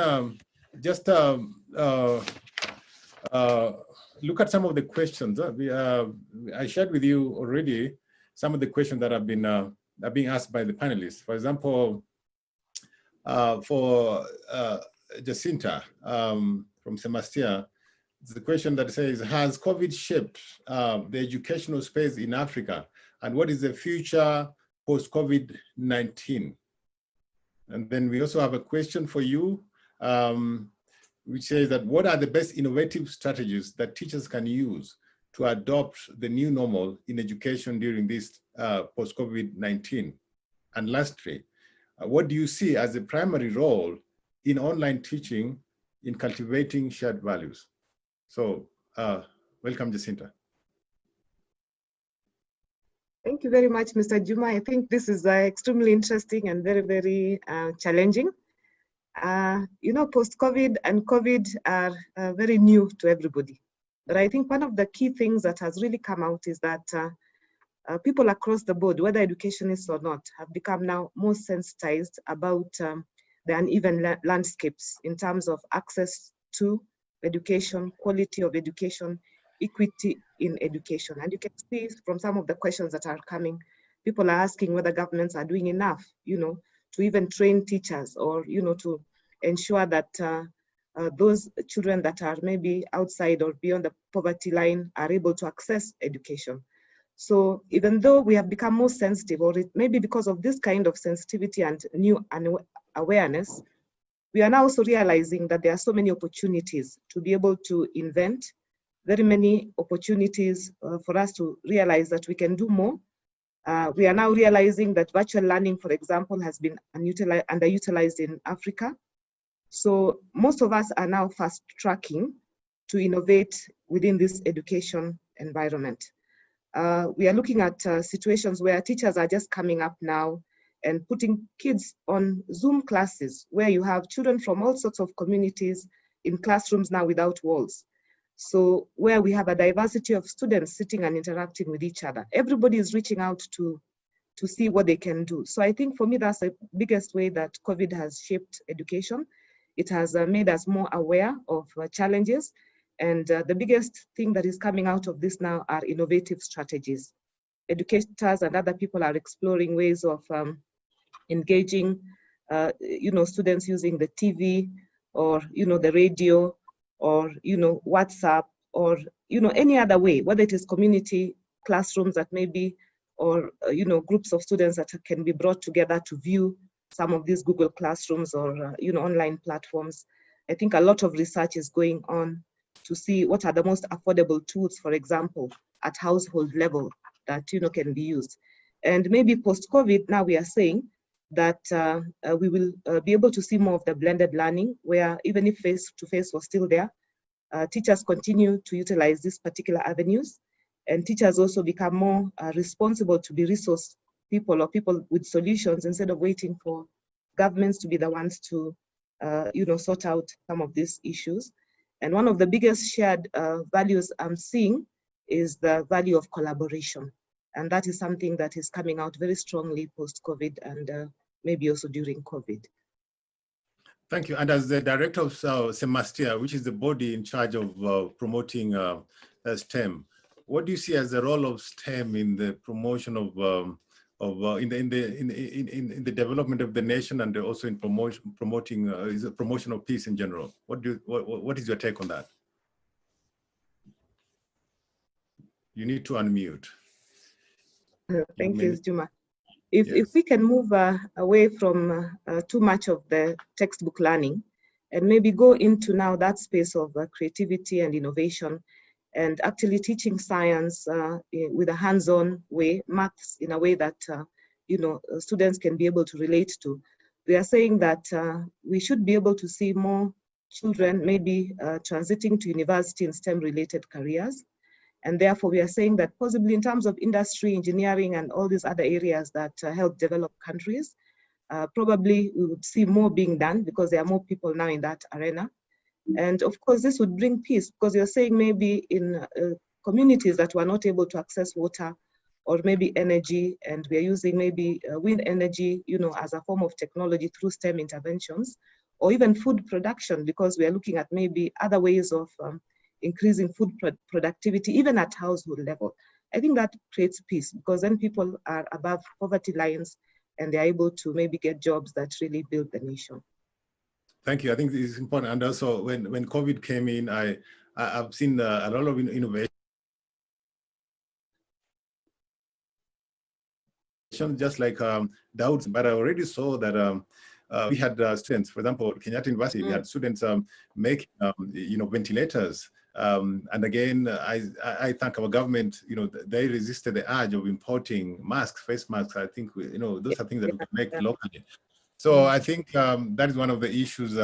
just look at some of the questions. I shared with you already some of the questions that have been are being asked by the panelists. For example, for Jacinta from Semastia, it's the question that says, has COVID shaped the educational space in Africa? And what is the future post-COVID-19? And then we also have a question for you, which says that what are the best innovative strategies that teachers can use to adopt the new normal in education during this post-COVID-19? And lastly, what do you see as the primary role in online teaching in cultivating shared values? So welcome, Jacinta. Thank you very much, Mr. Juma. I think this is extremely interesting and very, very challenging. You know, post-COVID and COVID are very new to everybody. But I think one of the key things that has really come out is that people across the board, whether educationists or not, have become now more sensitized about the uneven landscapes in terms of access to education, quality of education, equity in education. And you can see from some of the questions that are coming, people are asking whether governments are doing enough, you know, to even train teachers or, you know, to ensure that those children that are maybe outside or beyond the poverty line are able to access education. So even though we have become more sensitive, or it may be because of this kind of sensitivity and new awareness, we are now also realizing that there are so many opportunities to be able to invent, very many opportunities for us to realize that we can do more. We are now realizing that virtual learning, for example, has been underutilized in Africa. So most of us are now fast tracking to innovate within this education environment. We are looking at situations where teachers are just coming up now and putting kids on Zoom classes where you have children from all sorts of communities in classrooms now without walls. So where we have a diversity of students sitting and interacting with each other. Everybody is reaching out to see what they can do. So I think for me, that's the biggest way that COVID has shaped education. It has made us more aware of challenges. And the biggest thing that is coming out of this now are innovative strategies. Educators and other people are exploring ways of engaging, you know, students using the TV or, you know, the radio, or, you know, WhatsApp, or, you know, any other way, whether it is community classrooms that may be, or, you know, groups of students that can be brought together to view some of these Google Classrooms or, you know, online platforms. I think a lot of research is going on to see what are the most affordable tools, for example, at household level that, you know, can be used. And maybe post-COVID, now we are saying that we will be able to see more of the blended learning, where even if face-to-face was still there, teachers continue to utilize these particular avenues, and teachers also become more responsible to be resource people or people with solutions instead of waiting for governments to be the ones to, you know, sort out some of these issues. And one of the biggest shared values I'm seeing is the value of collaboration. And that is something that is coming out very strongly post-COVID and maybe also during COVID. Thank you. And as the director of Semastia, which is the body in charge of promoting STEM, what do you see as the role of STEM in the promotion of in the development of the nation, and also in promoting of peace in general? What is your take on that? You need to unmute. Thank you, Juma. If we can move away from too much of the textbook learning and maybe go into now that space of creativity and innovation, and actually teaching science with a hands-on way, maths in a way that you know, students can be able to relate to. We are saying that we should be able to see more children maybe transiting to university in STEM-related careers. And therefore, we are saying that possibly in terms of industry, engineering, and all these other areas that help develop countries, probably we would see more being done because there are more people now in that arena. And of course, this would bring peace because you're saying maybe in communities that were not able to access water or maybe energy, and we're using maybe wind energy, as a form of technology through STEM interventions, or even food production, because we are looking at maybe other ways of increasing food productivity, even at household level. I think that creates peace because then people are above poverty lines and they're able to maybe get jobs that really build the nation. Thank you. I think this is important. And also when COVID came in, I've seen a lot of innovation, just like Dawood, but I already saw that we had students, for example, Kenyatta University, we had students making, ventilators. And again, I thank our government, they resisted the urge of importing masks, face masks. I think, those are things that we can make locally. So I think that is one of the issues,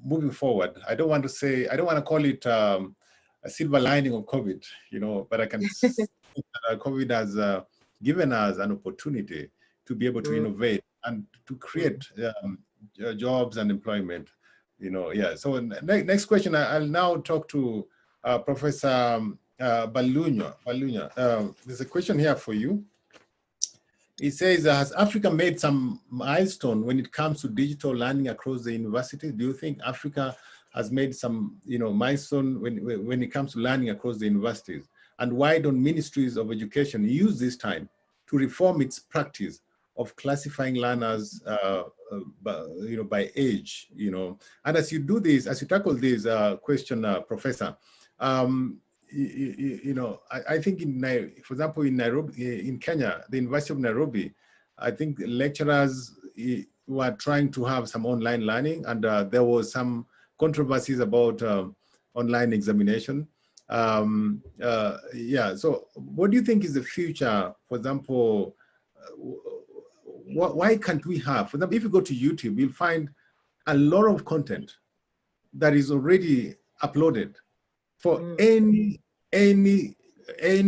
moving forward. I don't want to call it a silver lining of COVID, but I can say that COVID has given us an opportunity to be able to innovate and to create jobs and employment. Yeah. So next question, I'll now talk to Professor Balunya. There's a question here for you. It says, has Africa made some milestone when it comes to digital learning across the universities? Do you think Africa has made some, milestone when it comes to learning across the universities? And why don't ministries of education use this time to reform its practice of classifying learners, by age, And as you do this, as you tackle this question, Professor, I think for example, in Nairobi, in Kenya, the University of Nairobi, I think lecturers were trying to have some online learning, and there was some controversies about online examination. Yeah, so what do you think is the future? For example, why can't we have, for example, if you go to YouTube, you'll find a lot of content that is already uploaded for any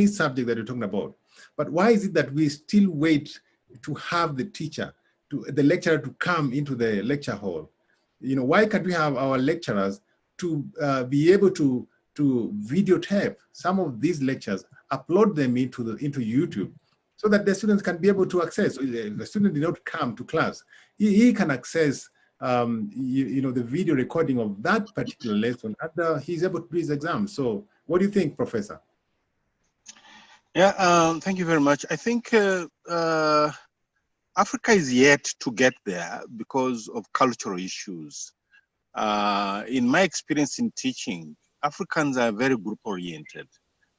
subject that you're talking about. But why is it that we still wait to have the lecturer to come into the lecture hall? Why can't we have our lecturers to be able to videotape some of these lectures, upload them into YouTube, so that the students can be able to access? If the student did not come to class, he can access the video recording of that particular lesson, and he's able to do his exam. So what do you think, Professor? Yeah, thank you very much. I think Africa is yet to get there because of cultural issues. In my experience in teaching, Africans are very group-oriented.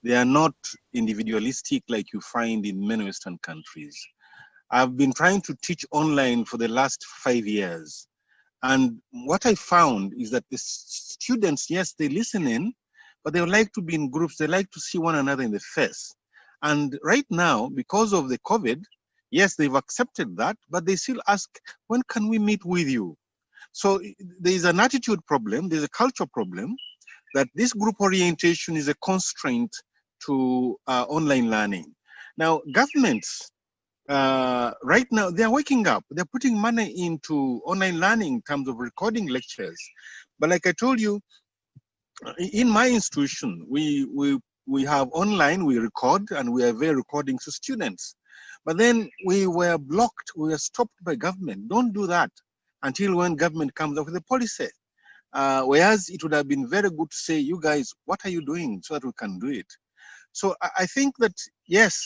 They are not individualistic like you find in many Western countries. I've been trying to teach online for the last 5 years. And what I found is that the students, yes, they listen in, but they would like to be in groups. They like to see one another in the face. And right now, because of the COVID, yes, they've accepted that, but they still ask, when can we meet with you? So there is an attitude problem, there's a culture problem, that this group orientation is a constraint to online learning. Now, governments, right now, they're waking up. They're putting money into online learning in terms of recording lectures. But like I told you, in my institution, we have online, we record, and we are very recording to students. But then we were blocked, we were stopped by government. Don't do that until when government comes up with a policy. Whereas it would have been very good to say, you guys, what are you doing so that we can do it? So I think that, yes,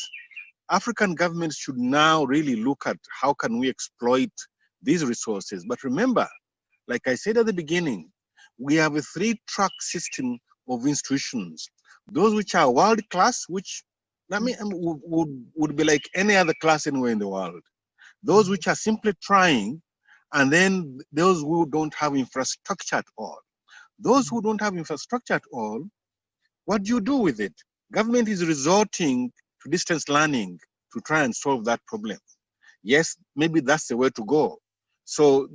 African governments should now really look at how can we exploit these resources. But remember, like I said at the beginning, we have a 3-track system of institutions. Those which are world-class, which would be like any other class anywhere in the world. Those which are simply trying, and then those who don't have infrastructure at all. Those who don't have infrastructure at all, what do you do with it? Government is resorting to distance learning to try and solve that problem. Yes, maybe that's the way to go. So,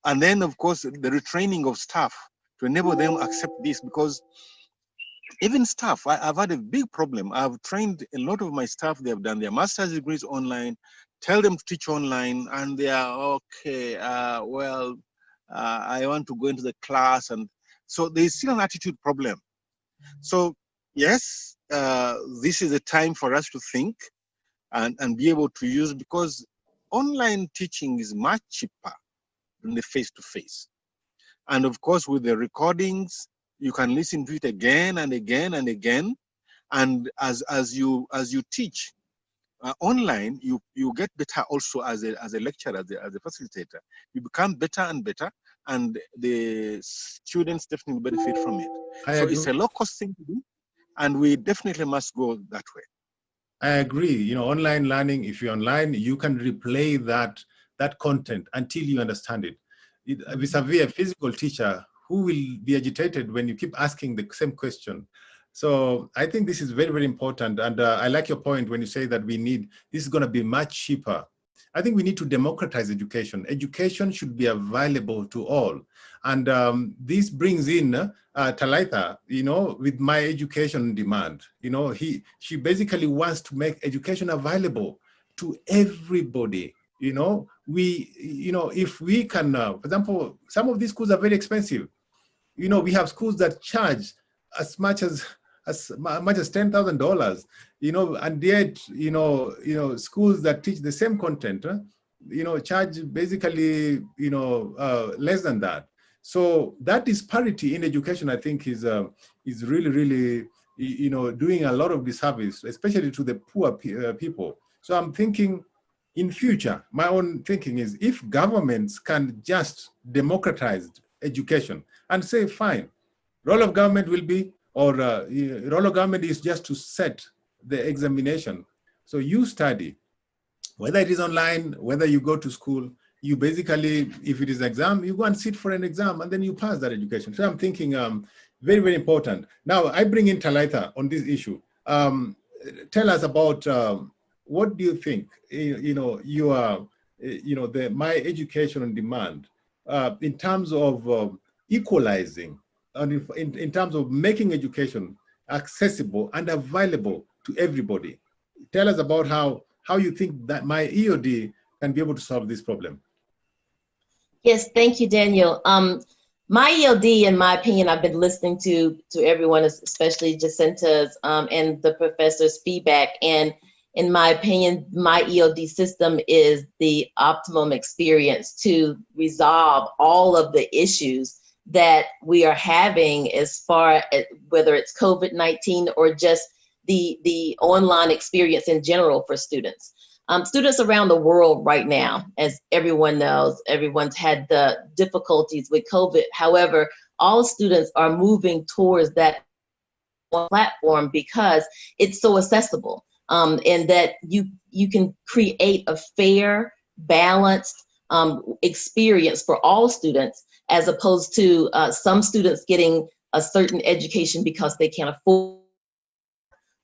and then of course, the retraining of staff to enable them accept this, because even staff, I've had a big problem. I've trained a lot of my staff. They have done their master's degrees online, tell them to teach online, and they are, okay, I want to go into the class. And so there's still an attitude problem. So yes, this is a time for us to think and be able to use, because online teaching is much cheaper than the face-to-face. And of course, with the recordings, you can listen to it again and again and again. And as you teach online, you get better also as a lecturer, as a facilitator. You become better and better, and the students definitely benefit from it. So it's a low-cost thing to do, and we definitely must go that way. I agree. You know, online learning, if you're online, you can replay that content until you understand it. Vis-a-vis a physical teacher who will be agitated when you keep asking the same question. So I think this is very, very important. And I like your point when you say that this is going to be much cheaper. I think we need to democratize education. Education should be available to all. And this brings in Talitha, you know, with My Education on Demand. You know, she basically wants to make education available to everybody. You know, if we can, for example, some of these schools are very expensive. You know, we have schools that charge as much as $10,000. You know, and yet, you know, schools that teach the same content, you know, charge basically, you know, less than that. So that disparity in education, I think, is really, really, you know, doing a lot of disservice, especially to the poor people. So I'm thinking, in future, my own thinking is, if governments can just democratize education and say, fine, role of government will be, or role of government is just to set the examination. So you study, whether it is online, whether you go to school, you basically, if it is exam, you go and sit for an exam and then you pass that education. So I'm thinking very, very important. Now I bring in Talitha on this issue. Tell us about, what do you think, you know, the My Education on Demand, in terms of equalizing, and in terms of making education accessible and available to everybody. Tell us about how you think that My EOD can be able to solve this problem. Yes, thank you, Daniel. My EOD, in my opinion, I've been listening to everyone, especially Jacinta's and the professor's feedback. And in my opinion, My EOD system is the optimum experience to resolve all of the issues that we are having, as far as whether it's COVID-19 or just the online experience in general for students. Students around the world right now, as everyone knows, everyone's had the difficulties with COVID. However, all students are moving towards that platform because it's so accessible, and that you can create a fair, balanced experience for all students, as opposed to some students getting a certain education because they can't afford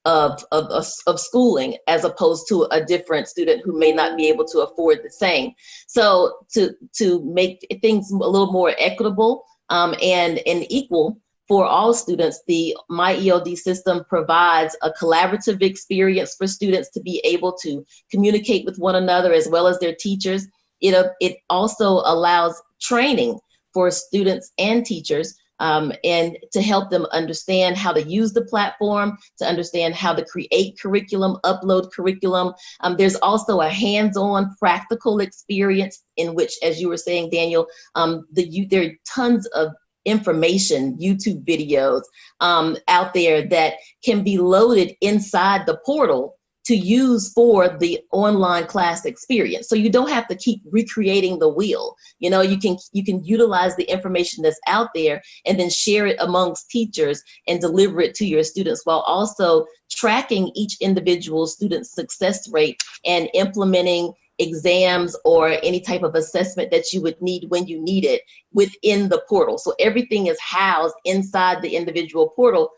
of schooling, as opposed to a different student who may not be able to afford the same. So to make things a little more equitable and equal for all students, the My EOD system provides a collaborative experience for students to be able to communicate with one another as well as their teachers. It also allows training for students and teachers, and to help them understand how to use the platform, to understand how to create curriculum, upload curriculum. There's also a hands-on practical experience in which, as you were saying, Daniel, there are tons of information, YouTube videos out there that can be loaded inside the portal to use for the online class experience. So you don't have to keep recreating the wheel. You know, you can utilize the information that's out there and then share it amongst teachers and deliver it to your students, while also tracking each individual student's success rate and implementing exams or any type of assessment that you would need when you need it within the portal. So everything is housed inside the individual portal,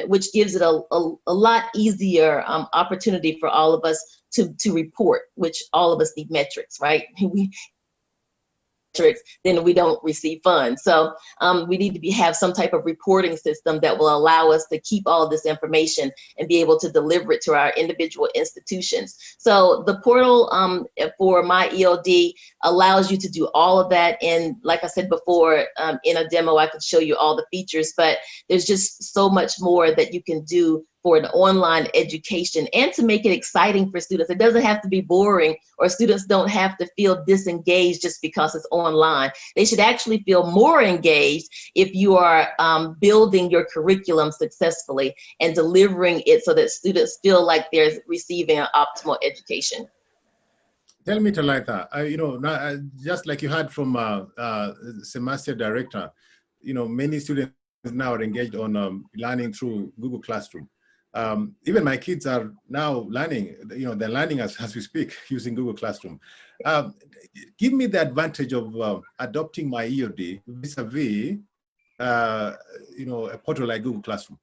which gives it a lot easier opportunity for all of us to report, which all of us need metrics, right? then we don't receive funds. So we need to have some type of reporting system that will allow us to keep all of this information and be able to deliver it to our individual institutions. So the portal for MyEOD allows you to do all of that. And like I said before, in a demo, I could show you all the features, but there's just so much more that you can do for an online education and to make it exciting for students. It doesn't have to be boring, or students don't have to feel disengaged just because it's online. They should actually feel more engaged if you are building your curriculum successfully and delivering it so that students feel like they're receiving an optimal education. Tell me, Talitha, just like you heard from semester director, many students now are engaged on learning through Google Classroom. Even my kids are now learning, they're learning as we speak using Google Classroom. Give me the advantage of adopting MyEOD vis-a-vis, a portal like Google Classroom.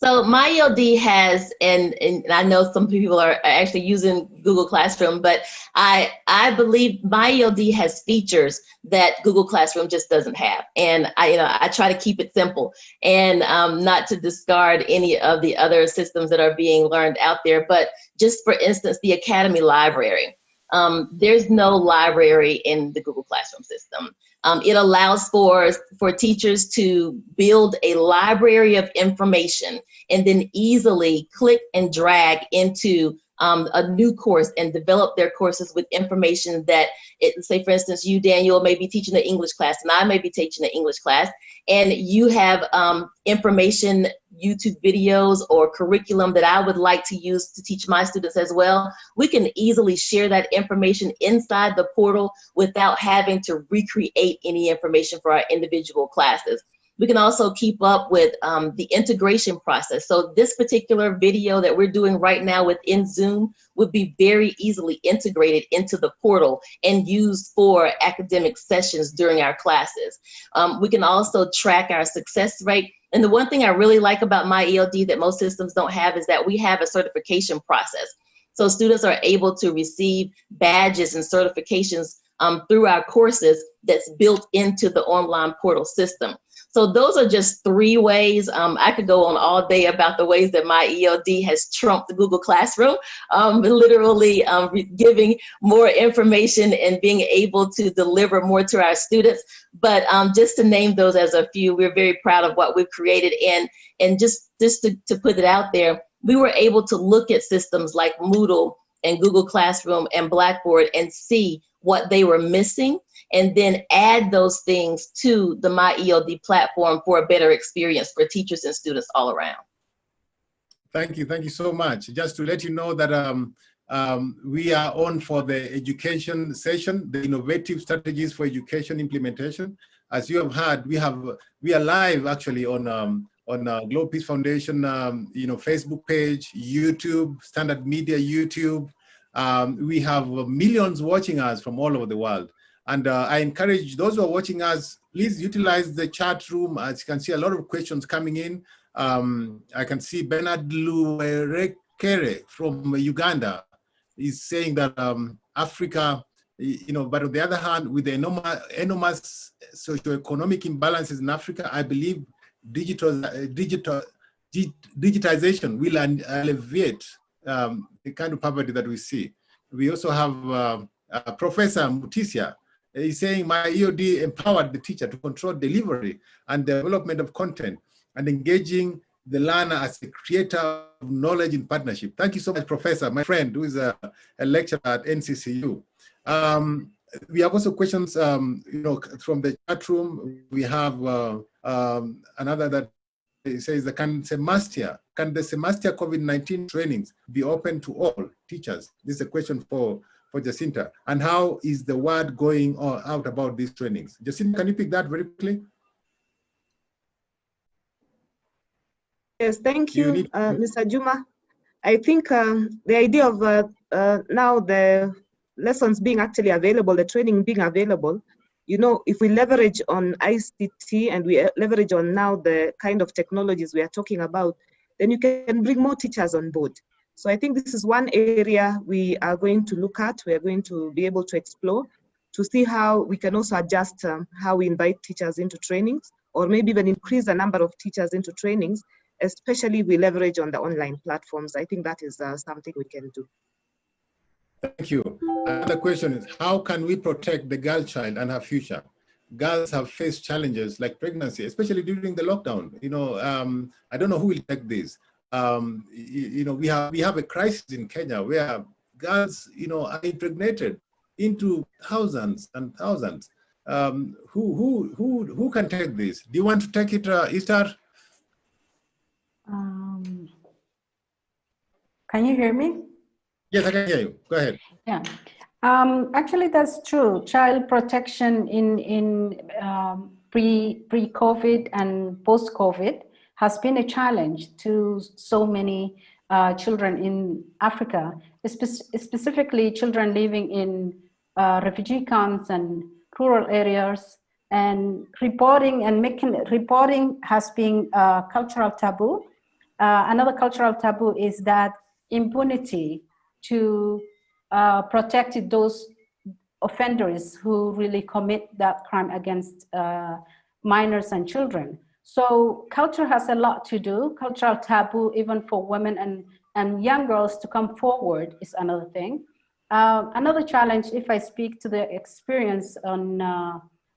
So MyEOD has, and I know some people are actually using Google Classroom, but I believe MyEOD has features that Google Classroom just doesn't have. And I try to keep it simple and not to discard any of the other systems that are being learned out there. But just for instance, the Academy Library. There's no library in the Google Classroom system. It allows for teachers to build a library of information and then easily click and drag into a new course and develop their courses with information that, say for instance, you, Daniel, may be teaching an English class and I may be teaching an English class, and you have information, YouTube videos or curriculum that I would like to use to teach my students as well. We can easily share that information inside the portal without having to recreate any information for our individual classes. We can also keep up with the integration process. So this particular video that we're doing right now within Zoom would be very easily integrated into the portal and used for academic sessions during our classes. We can also track our success rate. And the one thing I really like about MyEOD that most systems don't have is that we have a certification process. So students are able to receive badges and certifications through our courses that's built into the online portal system. So those are just 3 ways. I could go on all day about the ways that MyEOD has trumped the Google Classroom, literally giving more information and being able to deliver more to our students. But just to name those as a few, we're very proud of what we've created. And just to put it out there, we were able to look at systems like Moodle and Google Classroom and Blackboard and see what they were missing, and then add those things to the MyEOD platform for a better experience for teachers and students all around. Thank you so much. Just to let you know that we are on for the education session, the innovative strategies for education implementation. As you have heard, we are live actually on Global Peace Foundation, Facebook page, YouTube, Standard Media YouTube. We have millions watching us from all over the world. And I encourage those who are watching us, please utilize the chat room. As you can see, a lot of questions coming in. I can see Bernard Luerekere from Uganda is saying that Africa, but on the other hand, with the enormous socioeconomic imbalances in Africa, I believe digitization will alleviate the kind of poverty that we see. We also have Professor Mutisia. He's saying MyEOD empowered the teacher to control delivery and development of content and engaging the learner as a creator of knowledge in partnership. Thank you so much, Professor, my friend, who is a lecturer at NCCU. We have also questions, from the chat room. We have another that says, can the semester COVID-19 trainings be open to all teachers? This is a question for Jacinta. And how is the word going out about these trainings? Jacinta, can you pick that very quickly? Yes, thank you, Mr. Juma. I think the idea of now the lessons being actually available, the training being available, if we leverage on ICT and we leverage on now the kind of technologies we are talking about, then you can bring more teachers on board. So I think this is one area we are going to look at, we are going to be able to explore. to see how we can also adjust how we invite teachers into trainings, or maybe even increase the number of teachers into trainings, especially if we leverage on the online platforms. I think that is something we can do. Thank you. Another question is, how can we protect the girl child and her future? Girls have faced challenges like pregnancy, especially during the lockdown. You know, I don't know who will take this. You know, we have a crisis in Kenya where girls, you know, are impregnated into thousands and thousands. Who can take this? Do you want to take it, Ishtar? Can you hear me? Yes, I can hear you. Go ahead. Yeah. Actually, that's true. Child protection in pre-COVID and post-COVID has been a challenge to so many children in Africa, specifically children living in refugee camps and rural areas. And reporting has been a cultural taboo. Another cultural taboo is that impunity to protect those offenders who really commit that crime against minors and children. So culture has a lot to do. Cultural taboo, even for women and young girls to come forward, is another thing. Another challenge, if I speak to the experience on,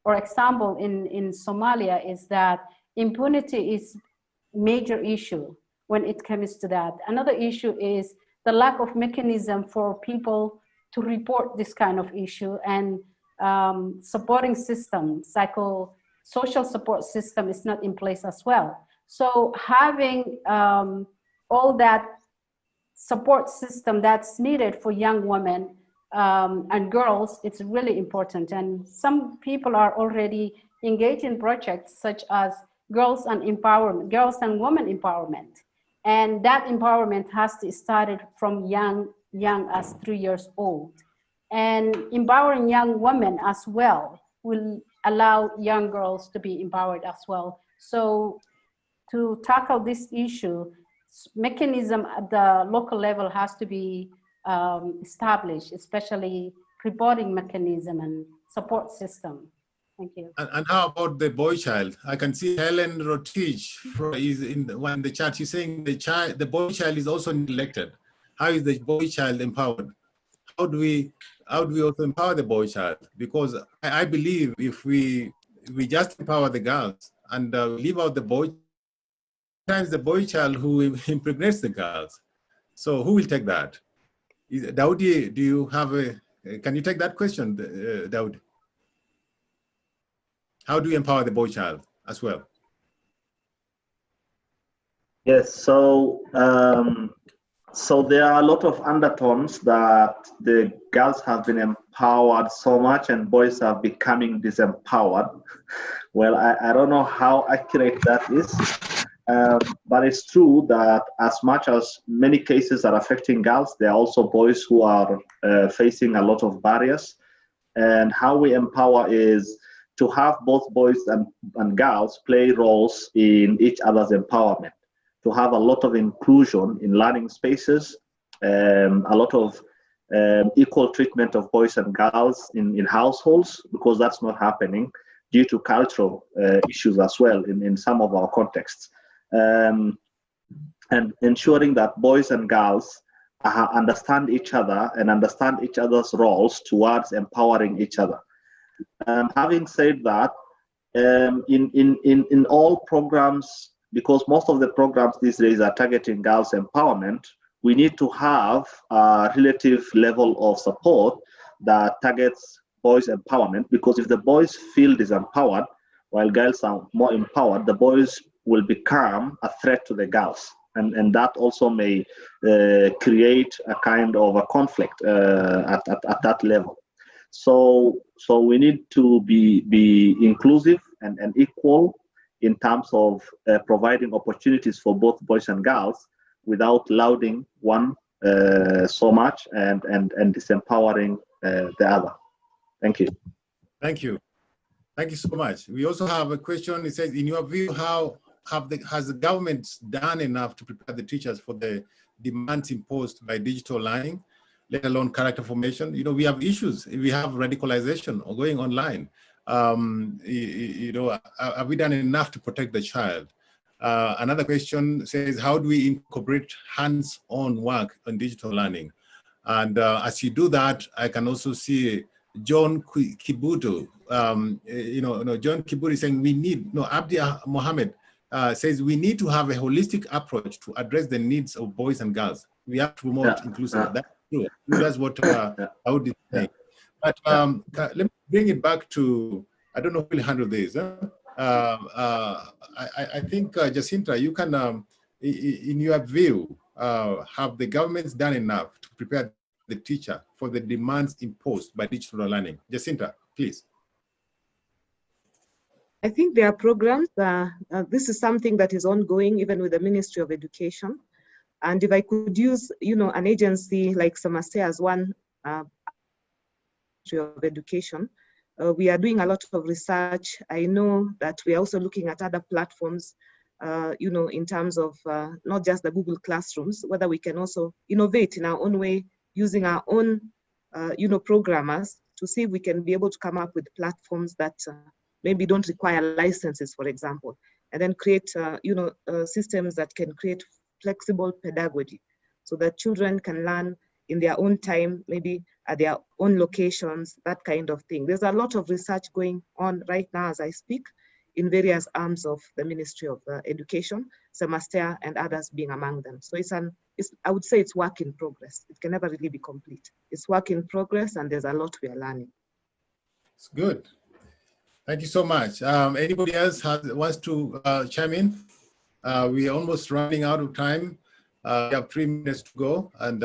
or example in Somalia, is that impunity is a major issue when it comes to that. Another issue is the lack of mechanism for people to report this kind of issue, and supporting system, social support system is not in place as well. So having all that support system that's needed for young women and girls, it's really important. And some people are already engaged in projects such as girls and women empowerment. And that empowerment has to start from young as 3 years old. And empowering young women as well will allow young girls to be empowered as well. So to tackle this issue, mechanism at the local level has to be established, especially reporting mechanism and support system. Thank you. And how about the boy child? I can see Helen Rotich is in the chat. She's saying the boy child is also neglected. How is the boy child empowered? How do we also empower the boy child? Because I believe if we just empower the girls and leave out the boy, sometimes the boy child who impregnates the girls. So who will take that? Daudi, do you have can you take that question, Daudi? How do you empower the boy child as well? Yes, so there are a lot of undertones that the girls have been empowered so much and boys are becoming disempowered. Well, I don't know how accurate that is, but it's true that as much as many cases are affecting girls, there are also boys who are facing a lot of barriers. And how we empower is to have both boys and girls play roles in each other's empowerment, to have a lot of inclusion in learning spaces, a lot of equal treatment of boys and girls in households, because that's not happening due to cultural issues as well in some of our contexts. And ensuring that boys and girls understand each other and understand each other's roles towards empowering each other. Having said that, in all programs, because most of the programs these days are targeting girls' empowerment, we need to have a relative level of support that targets boys' empowerment, because if the boys feel disempowered while girls are more empowered, the boys will become a threat to the girls. And that also may create a kind of a conflict at that level. So we need to be inclusive and equal in terms of providing opportunities for both boys and girls without lauding one so much and disempowering the other. Thank you. Thank you. Thank you so much. We also have a question. It says, in your view, how has the government done enough to prepare the teachers for the demands imposed by digital learning? let alone character formation. You know, we have issues. We have radicalization or going online. You know, have we done enough to protect the child? Another question says, how do we incorporate hands-on work on digital learning? And as you do that, I can also see John Kibuto. John Kibuto is saying we need, Abdi Mohammed says we need to have a holistic approach to address the needs of boys and girls. We have to promote inclusive. That's true. That's what I would say. But let me bring it back to, I don't know who will handle this. I think, Jacinta, you can, in your view, have the governments done enough to prepare the teacher for the demands imposed by digital learning? Jacinta, please. I think there are programs. This is something that is ongoing even with the Ministry of Education. And if I could use, an agency like Samastea as one Ministry of Education, we are doing a lot of research. I know that we are also looking at other platforms, in terms of not just the Google Classrooms, whether we can also innovate in our own way, using our own, programmers to see if we can be able to come up with platforms that maybe don't require licenses, for example, and then create, systems that can create flexible pedagogy so that children can learn in their own time, maybe at their own locations, that kind of thing. There's a lot of research going on right now as I speak in various arms of the Ministry of Education, Samastea and others being among them. So I would say it's work in progress. It can never really be complete. It's work in progress and there's a lot we are learning. It's good. Thank you so much. Anybody else wants to chime in? We are almost running out of time. We have 3 minutes to go, and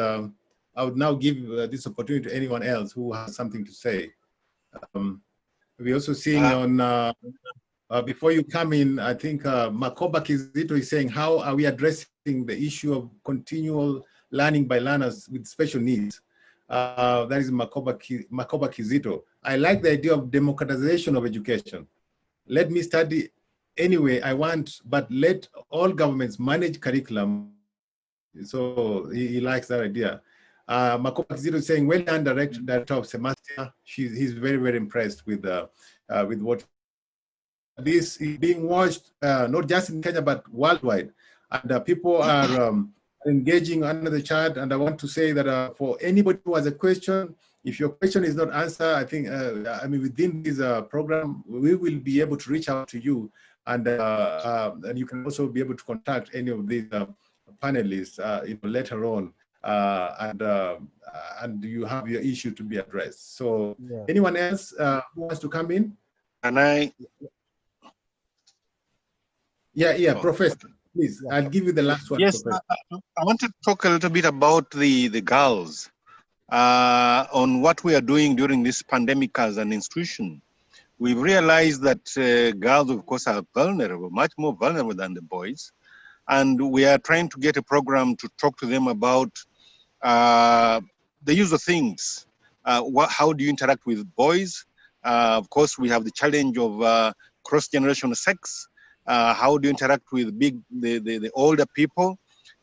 I would now give this opportunity to anyone else who has something to say. We're also seeing on, before you come in, I think Makoba Kizito is saying, how are we addressing the issue of continual learning by learners with special needs? That is Makoba Kizito. I like the idea of democratization of education. Let me study anyway I want, but let all governments manage curriculum. So he likes that idea. Makoba Kizito is saying, well done, Director of Samastea. He's very, very impressed with what this is being watched, not just in Kenya, but worldwide. And people are engaging under the chat. And I want to say that for anybody who has a question, if your question is not answered, I think, within this program, we will be able to reach out to you. And you can also be able to contact any of these panelists later on. And you have your issue to be addressed. So anyone else who wants to come in? And I... Yeah, Professor, please. I'll give you the last one. Yes, I want to talk a little bit about the girls on what we are doing during this pandemic as an institution. We've realized that girls, of course, are vulnerable, much more vulnerable than the boys. And we are trying to get a program to talk to them about the use of things. How do you interact with boys? Of course, we have the challenge of cross-generational sex. How do you interact with the older people?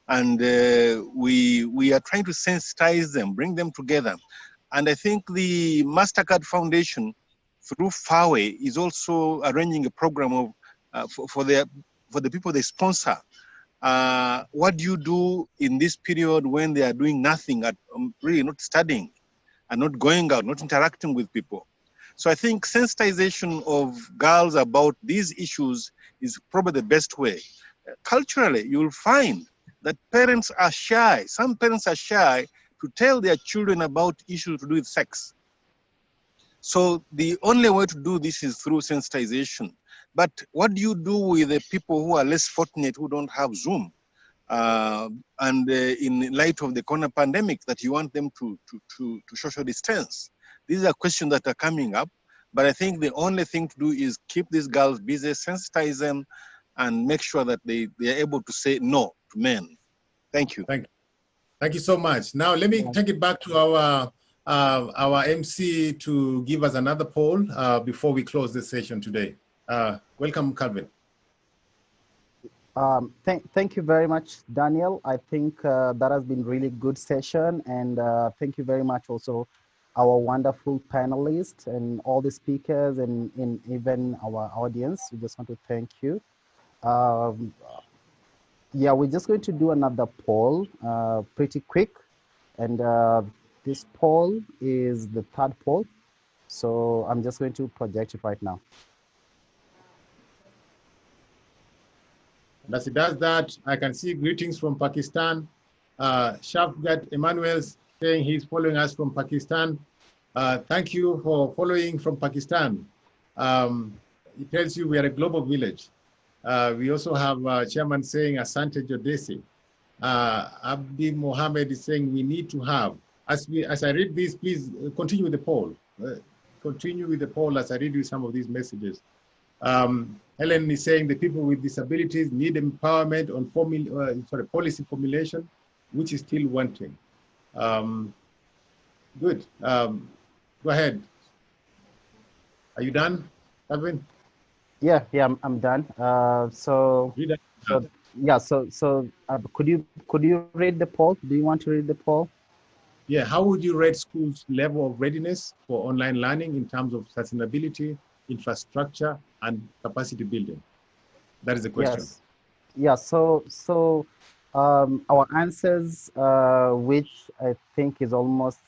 And we are trying to sensitize them, bring them together. And I think the MasterCard Foundation, through FAWE, is also arranging a program of for the people they sponsor. What do you do in this period when they are doing nothing, really not studying, and not going out, not interacting with people? So I think sensitization of girls about these issues is probably the best way. Culturally, you'll find that parents are shy. Some parents are shy to tell their children about issues to do with sex. So the only way to do this is through sensitization. But what do you do with the people who are less fortunate, who don't have Zoom? And in light of the corona pandemic, that you want them to social distance? These are questions that are coming up. But I think the only thing to do is keep these girls busy, sensitize them, and make sure that they are able to say no to men. Thank you. Thank you so much. Now let me take it back to our MC to give us another poll before we close this session today. Welcome, Calvin. Thank you very much, Daniel. I think that has been really good session, and thank you very much also our wonderful panelists and all the speakers and even our audience. We just want to thank you. Yeah, we're just going to do another poll pretty quick. And this poll is the third poll. So I'm just going to project it right now. And as it does that, I can see greetings from Pakistan. Shafgat Emmanuel saying he's following us from Pakistan. Thank you for following from Pakistan. It tells you we are a global village. We also have Chairman saying Asante Jodesi. Abdi Mohammed is saying we need to have, as I read this, please continue with the poll. Continue with the poll as I read you some of these messages. Helen is saying the people with disabilities need empowerment on policy formulation, which is still wanting. Good. Go ahead. Are you done, Calvin? Yeah, I'm done. Could you read the poll? Do you want to read the poll? Yeah. How would you rate schools' level of readiness for online learning in terms of sustainability, infrastructure, and capacity building? That is the question. Yes. Yeah. So our answers, which I think is almost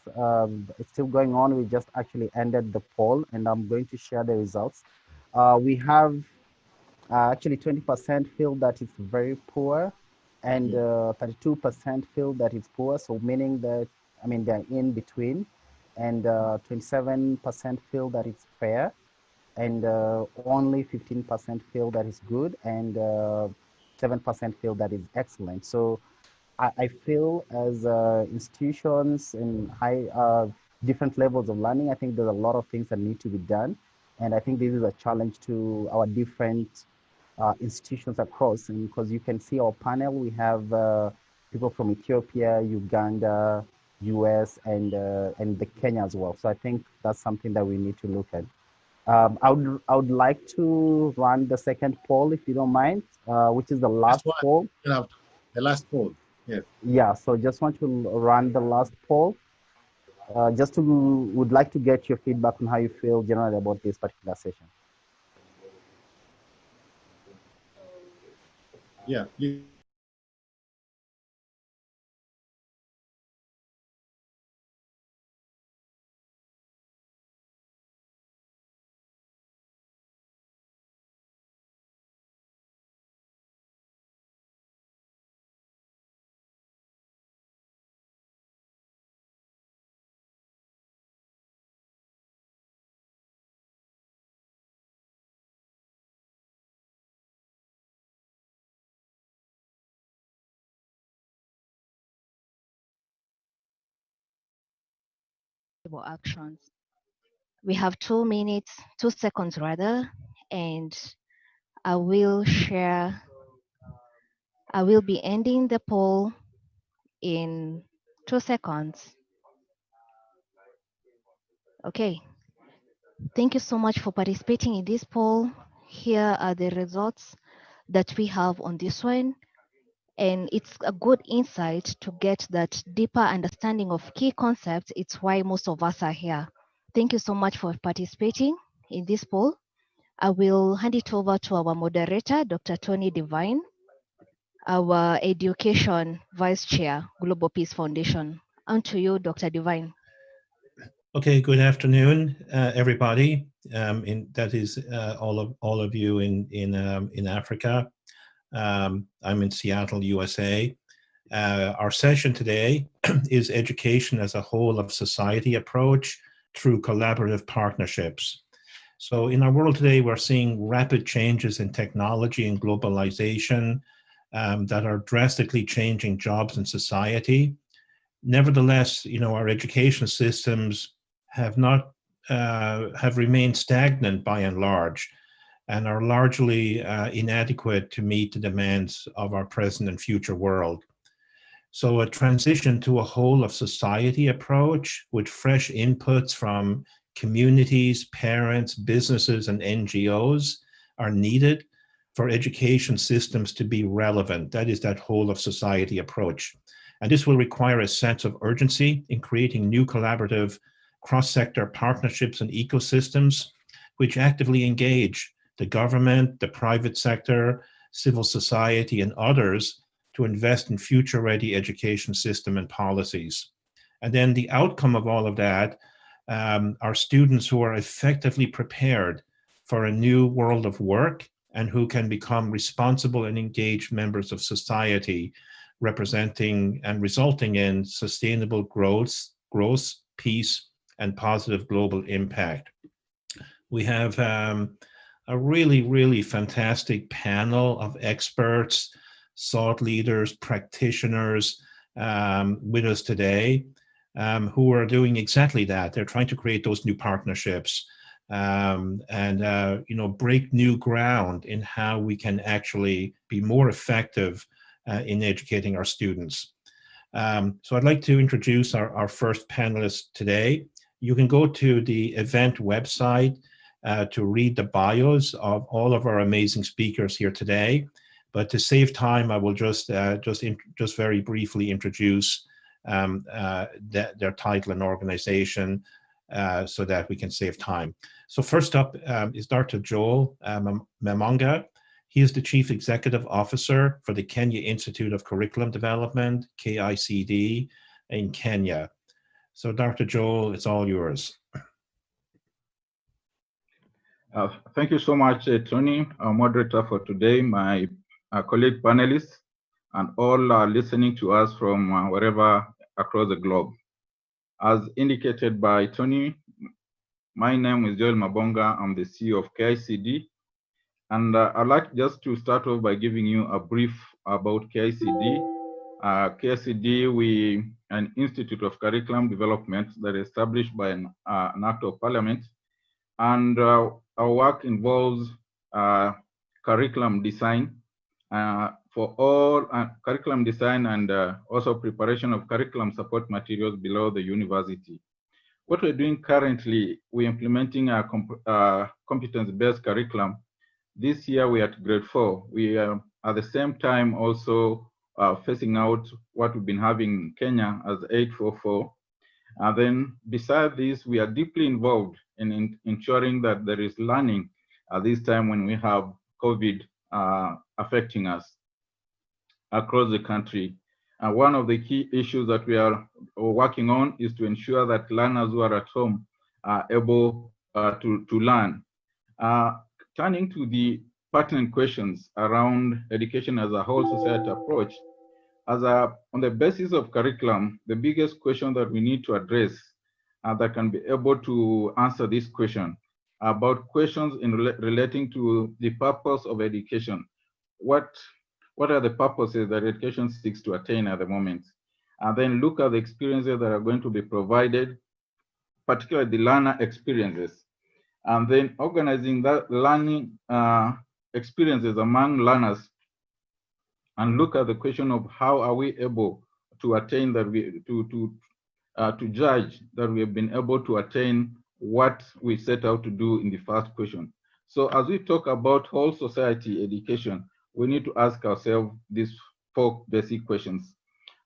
it's still going on. We just actually ended the poll, and I'm going to share the results. We have actually 20% feel that it's very poor, and 32% feel that it's poor. So meaning that, I mean, they're in between, and 27% feel that it's fair, and only 15% feel that it's good, and 7% feel that it's excellent. So I feel as institutions in different levels of learning, I think there's a lot of things that need to be done. And I think this is a challenge to our different institutions across. And because you can see our panel, we have people from Ethiopia, Uganda, US, and the Kenya as well. So I think that's something that we need to look at. I would like to run the second poll, if you don't mind, which is the last poll. The last poll, yes. Yeah, so just want to run the last poll. Would like to get your feedback on how you feel generally about this particular session. Yeah, please. Actions. We have 2 minutes, 2 seconds rather, and I will be ending the poll in 2 seconds. Okay. Thank you so much for participating in this poll. Here are the results that we have on this one. And it's a good insight to get that deeper understanding of key concepts. It's why most of us are here. Thank you so much for participating in this poll. I will hand it over to our moderator, Dr. Tony Divine, our Education Vice Chair, Global Peace Foundation. On to you, Dr. Divine. Okay, good afternoon, everybody. That is all of you in Africa. I'm in Seattle, USA. Our session today is Education as a Whole of Society Approach through Collaborative Partnerships. So in our world today, we're seeing rapid changes in technology and globalization that are drastically changing jobs and society. Nevertheless, our education systems have remained stagnant by and large, and are largely inadequate to meet the demands of our present and future world. So a transition to a whole of society approach with fresh inputs from communities, parents, businesses, and NGOs are needed for education systems to be relevant. That is that whole of society approach. And this will require a sense of urgency in creating new collaborative cross-sector partnerships and ecosystems which actively engage the government, the private sector, civil society, and others to invest in future-ready education system and policies. And then the outcome of all of that are students who are effectively prepared for a new world of work and who can become responsible and engaged members of society, representing and resulting in sustainable growth, peace, and positive global impact. We have a really, really fantastic panel of experts, thought leaders, practitioners with us today who are doing exactly that. They're trying to create those new partnerships and you know, break new ground in how we can actually be more effective in educating our students. So I'd like to introduce our first panelist today. You can go to the event website to read the bios of all of our amazing speakers here today. But to save time, I will just very briefly introduce their title and organization so that we can save time. So first up is Dr. Joel Mamonga. He is the Chief Executive Officer for the Kenya Institute of Curriculum Development, KICD, in Kenya. So Dr. Joel, it's all yours. Thank you so much, Tony, our moderator for today, my colleague panelists, and all listening to us from wherever across the globe. As indicated by Tony, my name is Joel Mabonga. I'm the CEO of KICD. And I'd like just to start off by giving you a brief about KICD. KICD, we an Institute of Curriculum Development that is established by an Act of Parliament. And our work involves curriculum design for all curriculum design and also preparation of curriculum support materials below the university. What we're doing currently, we're implementing a competence-based curriculum. This year we are at grade 4. We are at the same time also facing out what we've been having in Kenya as 844. And then besides this, we are deeply involved in ensuring that there is learning at this time when we have COVID affecting us across the country. One of the key issues that we are working on is to ensure that learners who are at home are able to learn. Turning to the pertinent questions around education as a whole society approach, on the basis of curriculum, the biggest question that we need to address that can be able to answer this question about questions relating to the purpose of education. What are the purposes that education seeks to attain at the moment? And then look at the experiences that are going to be provided, particularly the learner experiences. And then organizing that learning experiences among learners and look at the question of how are we able to attain that to judge that we have been able to attain what we set out to do in the first question. So as we talk about whole society education, we need to ask ourselves these 4 basic questions.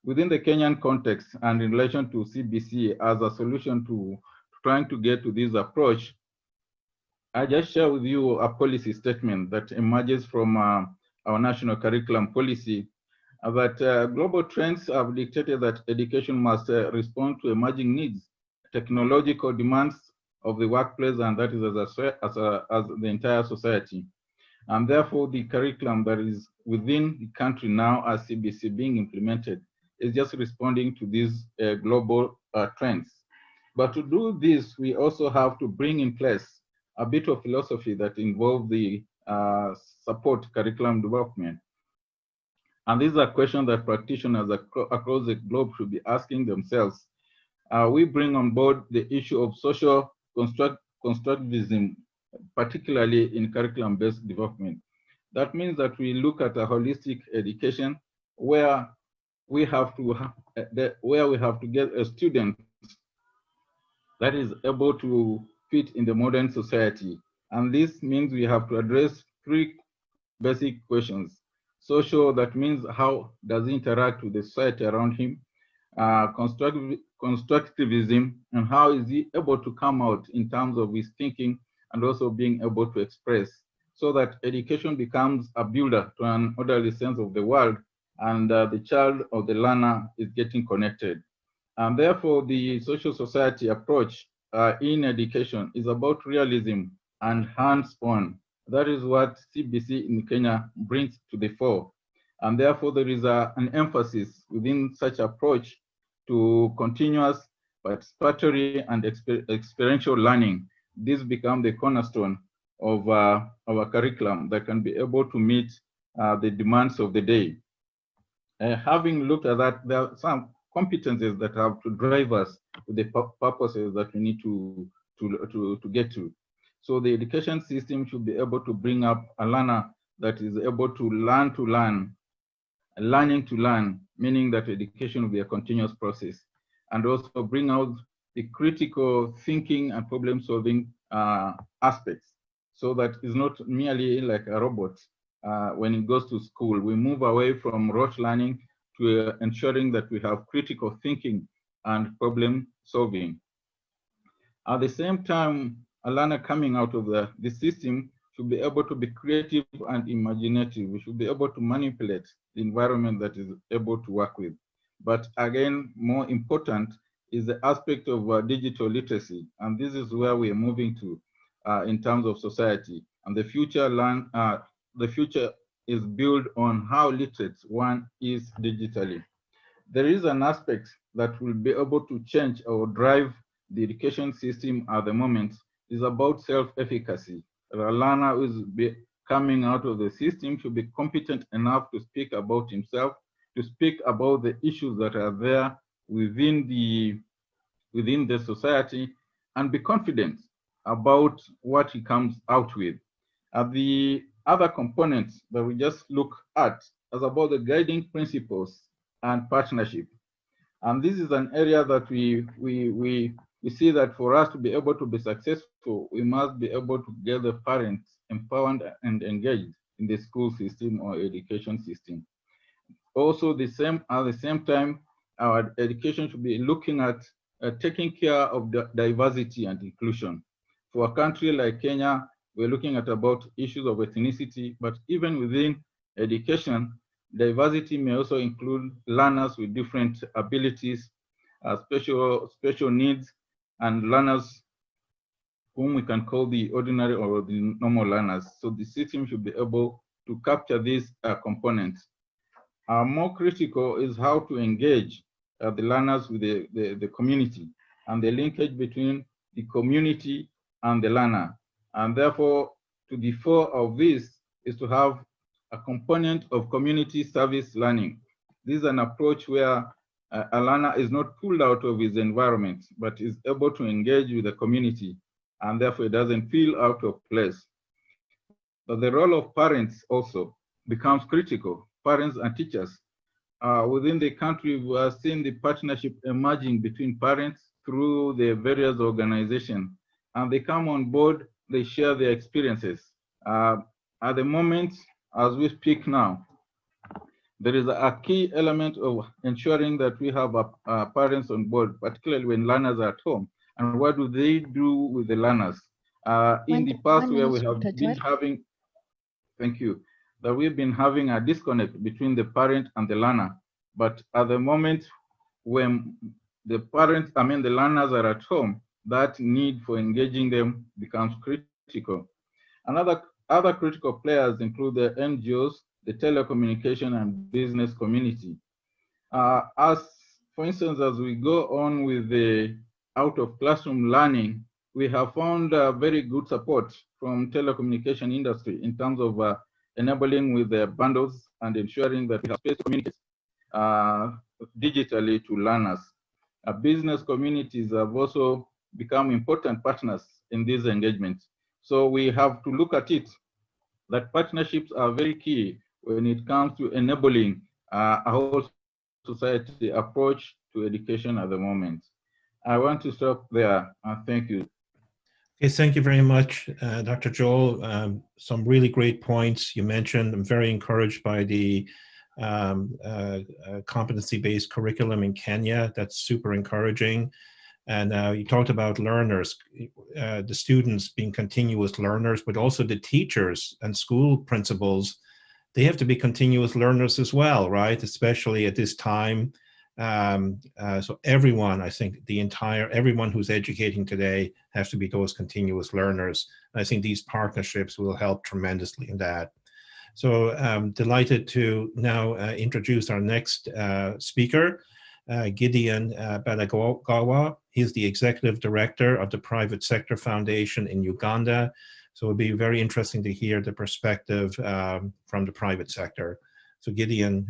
Within the Kenyan context and in relation to CBC as a solution to trying to get to this approach, I just share with you a policy statement that emerges from our national curriculum policy that global trends have dictated that education must respond to emerging needs, technological demands of the workplace, and that is as the entire society. And therefore, the curriculum that is within the country now as CBC being implemented is just responding to these global trends. But to do this, we also have to bring in place a bit of philosophy that involves the support curriculum development. And these are questions that practitioners across the globe should be asking themselves. We bring on board the issue of social constructivism, particularly in curriculum-based development. That means that we look at a holistic education where we have to get a student that is able to fit in the modern society. And this means we have to address 3 basic questions. Social, that means how does he interact with the society around him. Constructivism, and how is he able to come out in terms of his thinking and also being able to express, so that education becomes a builder to an orderly sense of the world, and the child or the learner is getting connected. And therefore, the social society approach in education is about realism and hands-on. That is what CBC in Kenya brings to the fore. And therefore, there is an emphasis within such approach to continuous participatory and experiential learning. This become the cornerstone of our curriculum that can be able to meet the demands of the day. Having looked at that, there are some competencies that have to drive us to the purposes that we need to get to. So the education system should be able to bring up a learner that is able to learn, learning to learn, meaning that education will be a continuous process, and also bring out the critical thinking and problem solving aspects, so that it's not merely like a robot. When it goes to school, we move away from rote learning to ensuring that we have critical thinking and problem solving. At the same time, a learner coming out of the system should be able to be creative and imaginative. We should be able to manipulate the environment that is able to work with. But again, more important is the aspect of digital literacy. And this is where we are moving to in terms of society. And the future is built on how literate one is digitally. There is an aspect that will be able to change or drive the education system at the moment, is about self-efficacy. A learner who is coming out of the system should be competent enough to speak about himself, to speak about the issues that are there within the society, and be confident about what he comes out with. The other components that we just look at is about the guiding principles and partnership. And this is an area that we see that for us to be able to be successful, we must be able to get the parents empowered and engaged in the school system or education system. Also, at the same time, our education should be looking at taking care of the diversity and inclusion. For a country like Kenya, we're looking at about issues of ethnicity, but even within education, diversity may also include learners with different abilities, special needs, and learners whom we can call the ordinary or the normal learners. So the system should be able to capture these components. More critical is how to engage the learners with the community, and the linkage between the community and the learner. And therefore, to the fore of this is to have a component of community service learning. This is an approach where a learner is not pulled out of his environment, but is able to engage with the community, and therefore it doesn't feel out of place. But the role of parents also becomes critical, parents and teachers. Within the country, we are seeing the partnership emerging between parents through the various organizations, and they come on board, they share their experiences. At the moment, as we speak now, there is a key element of ensuring that we have parents on board, particularly when learners are at home. And what do they do with the learners? In the past, where we have been having, thank you, that we've been having a disconnect between the parent and the learner. But at the moment when the learners are at home, that need for engaging them becomes critical. Other critical players include the NGOs, the telecommunication and business community. For instance, as we go on with the out of classroom learning, we have found very good support from telecommunication industry in terms of enabling with the bundles and ensuring that we have space to communicate digitally to learners. Business communities have also become important partners in this engagement. So we have to look at it, that partnerships are very key when it comes to enabling a whole society approach to education at the moment. I want to stop there. Thank you. Okay, thank you very much, Dr. Joel. Some really great points you mentioned. I'm very encouraged by the competency-based curriculum in Kenya. That's super encouraging. And you talked about learners, the students being continuous learners, but also the teachers and school principals. They have to be continuous learners as well, right? Especially at this time. So everyone, I think everyone who's educating today has to be those continuous learners. And I think these partnerships will help tremendously in that. So I'm delighted to now introduce our next speaker, Gideon Badagawa. He's the Executive Director of the Private Sector Foundation in Uganda. So it'll be very interesting to hear the perspective from the private sector. So Gideon,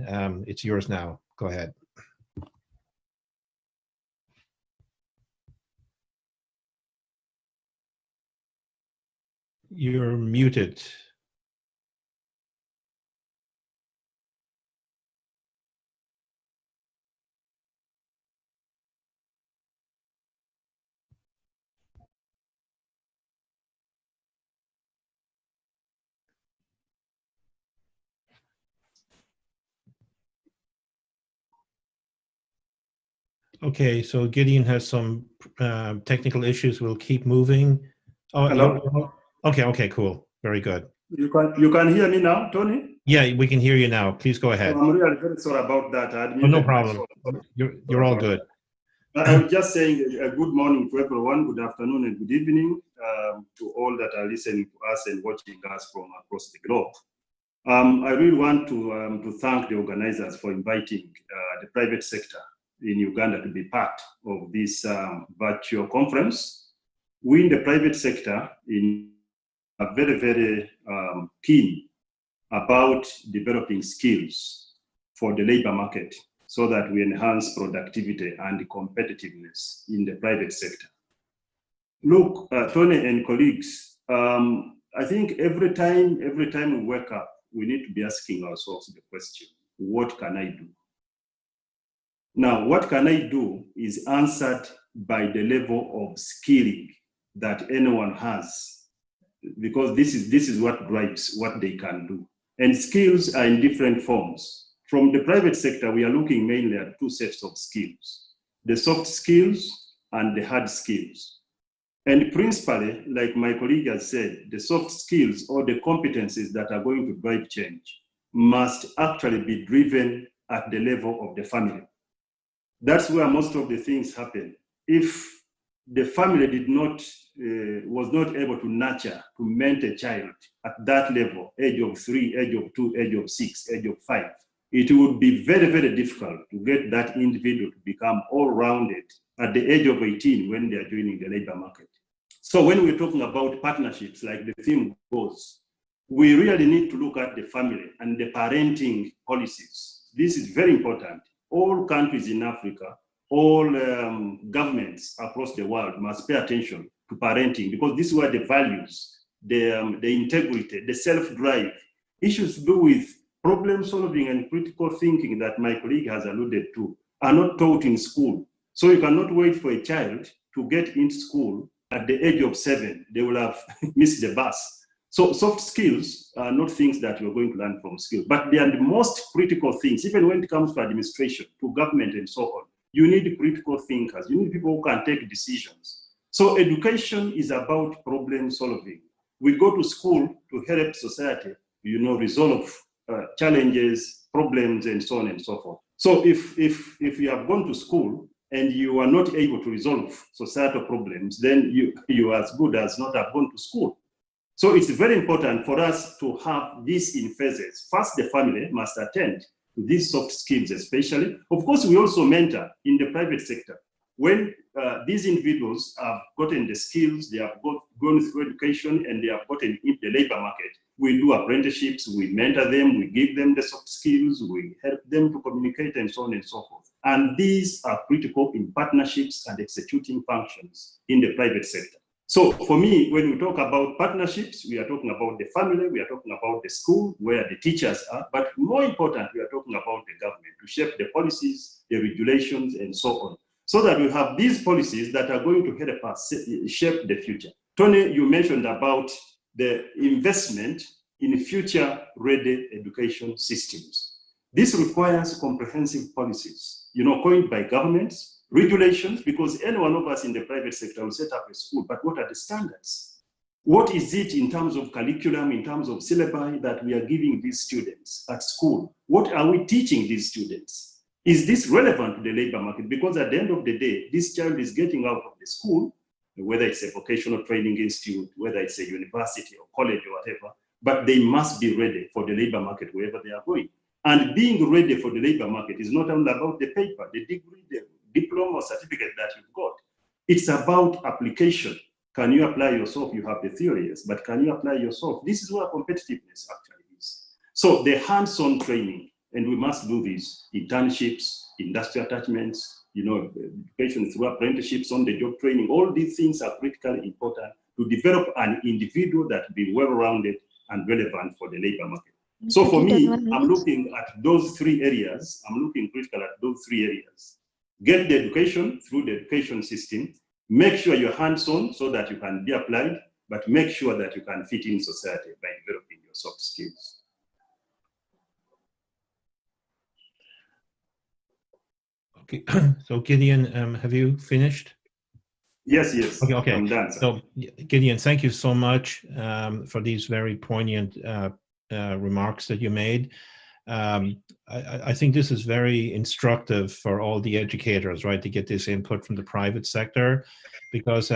it's yours now. Go ahead. You're muted. Okay, so Gideon has some technical issues. We'll keep moving. Oh, hello. Okay, cool. Very good. You can hear me now, Tony? Yeah, we can hear you now. Please go ahead. I'm really very sorry about that. No problem. You're all good. I was just saying a good morning to everyone, good afternoon and good evening to all that are listening to us and watching us from across the globe. I really want to thank the organizers for inviting the private sector in Uganda to be part of this virtual conference. We in the private sector are very, very keen about developing skills for the labor market so that we enhance productivity and competitiveness in the private sector. Look, Tony and colleagues, I think every time we wake up, we need to be asking ourselves the question, what can I do? Now, what can I do is answered by the level of skilling that anyone has, because this is what drives what they can do. And skills are in different forms. From the private sector, we are looking mainly at two sets of skills, the soft skills and the hard skills. And principally, like my colleague has said, the soft skills or the competencies that are going to drive change must actually be driven at the level of the family. That's where most of the things happen. If the family was not able to nurture, to mentor a child at that level, age of 3, age of 2, age of 6, age of 5, it would be very, very difficult to get that individual to become all-rounded at the age of 18 when they are joining the labor market. So when we're talking about partnerships, like the theme goes, we really need to look at the family and the parenting policies. This is very important. All countries in Africa, all governments across the world must pay attention to parenting, because this is where the values, the integrity, the self-drive, issues to do with problem solving and critical thinking that my colleague has alluded to are not taught in school. So you cannot wait for a child to get into school at the age of 7. They will have missed the bus. So soft skills are not things that you're going to learn from school, but they are the most critical things, even when it comes to administration, to government and so on. You need critical thinkers. You need people who can take decisions. So education is about problem solving. We go to school to help society, resolve challenges, problems, and so on and so forth. So if you have gone to school and you are not able to resolve societal problems, then you are as good as not have gone to school. So it's very important for us to have this in phases. First, the family must attend to these soft skills especially. Of course, we also mentor in the private sector. When these individuals have gotten the skills, they have gone through education, and they have gotten in the labor market, we do apprenticeships, we mentor them, we give them the soft skills, we help them to communicate, and so on and so forth. And these are critical in partnerships and executing functions in the private sector. So for me, when we talk about partnerships, we are talking about the family, we are talking about the school where the teachers are, but more important, we are talking about the government to shape the policies, the regulations, and so on, so that we have these policies that are going to help us shape the future. Tony, you mentioned about the investment in future-ready education systems. This requires comprehensive policies, coined by governments, regulations, because any one of us in the private sector will set up a school, but what are the standards? What is it in terms of curriculum, in terms of syllabi that we are giving these students at school? What are we teaching these students? Is this relevant to the labor market? Because at the end of the day, this child is getting out of the school, whether it's a vocational training institute, whether it's a university or college or whatever, but they must be ready for the labor market wherever they are going. And being ready for the labor market is not only about the paper, the degree, the diploma or certificate that you've got. It's about application. Can you apply yourself? You have the theories, but can you apply yourself? This is where competitiveness actually is. So the hands-on training, and we must do this, internships, industry attachments, education through apprenticeships, on-the-job training, all these things are critically important to develop an individual that will be well-rounded and relevant for the labor market. So for me, I'm looking at those three areas. I'm looking critical at those three areas. Get the education through the education system. Make sure you're hands-on so that you can be applied, but make sure that you can fit in society by developing your soft skills. Okay, so Gideon, have you finished? Yes. Okay. I'm done, sir. So Gideon, thank you so much for these very poignant remarks that you made. I think this is very instructive for all the educators, right, to get this input from the private sector, because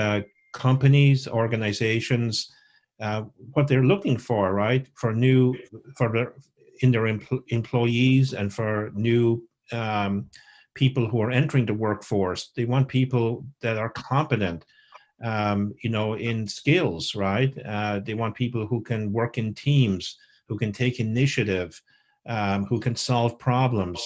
companies, organizations, what they're looking for, right, in their employees and for new people who are entering the workforce, they want people that are competent, in skills, right? They want people who can work in teams, who can take initiative, who can solve problems.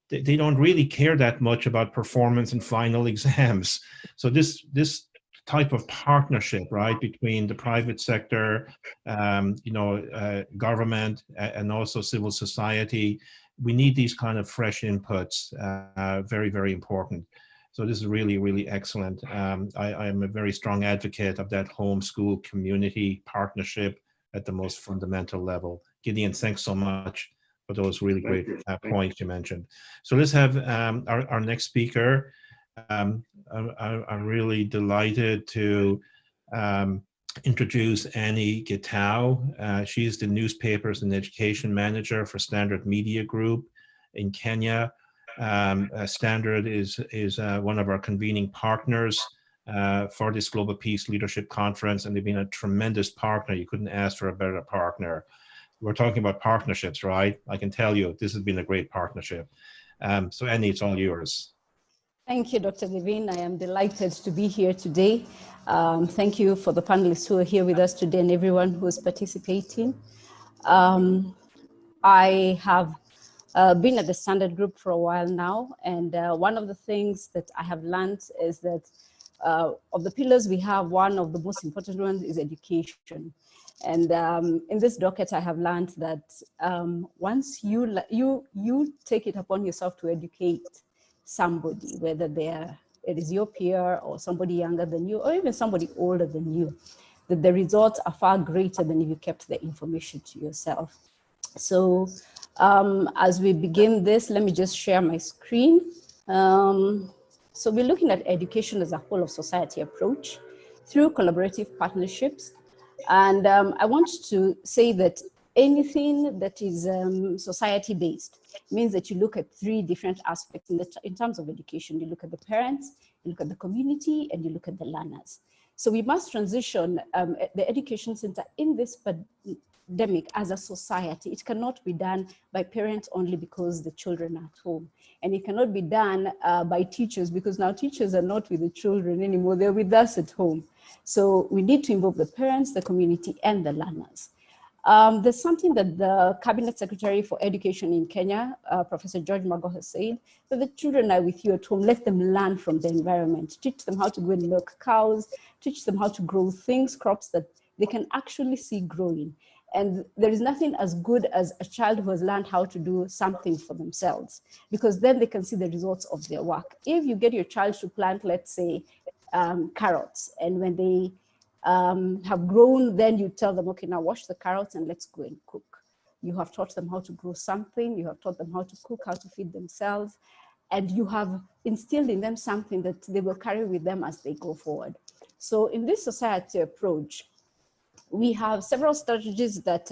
They don't really care that much about performance and final exams. So this type of partnership, right, between the private sector, government, and also civil society, we need these kind of fresh inputs, very, very important. So this is really, really excellent. I am a very strong advocate of that homeschool community partnership at the most fundamental level. Gideon, thanks so much for those really great points you mentioned. So let's have our next speaker. I'm really delighted to introduce Annie Gitau. She is the Newspapers and Education Manager for Standard Media Group in Kenya. Standard is one of our convening partners for this Global Peace Leadership Conference, and they've been a tremendous partner. You couldn't ask for a better partner. We're talking about partnerships, right? I can tell you this has been a great partnership. So Annie, it's all yours. Thank you, Dr. Levine. I am delighted to be here today. Thank you for the panelists who are here with us today and everyone who is participating. I have been at the Standard Group for a while now, and one of the things that I have learned is that of the pillars we have, one of the most important ones is education. And in this docket, I have learned that once you take it upon yourself to educate somebody, whether it is your peer or somebody younger than you, or even somebody older than you, that the results are far greater than if you kept the information to yourself. So as we begin this, let me just share my screen. So we're looking at education as a whole of society approach through collaborative partnerships. And I want to say that anything that is society-based means that you look at three different aspects in terms of education. You look at the parents, you look at the community, and you look at the learners. So we must transition the education center in this pandemic as a society. It cannot be done by parents only because the children are at home. And it cannot be done by teachers because now teachers are not with the children anymore, they're with us at home. So we need to involve the parents, the community, and the learners. There's something that the Cabinet Secretary for Education in Kenya, Professor George Mago, has said, that the children are with you at home, let them learn from the environment, teach them how to go and milk cows, teach them how to grow things, crops that they can actually see growing. And there is nothing as good as a child who has learned how to do something for themselves, because then they can see the results of their work. If you get your child to plant, let's say, carrots, and when they have grown, then you tell them, okay, now wash the carrots and let's go and cook. You have taught them how to grow something, you have taught them how to cook, how to feed themselves, and you have instilled in them something that they will carry with them as they go forward. So in this society approach, we have several strategies that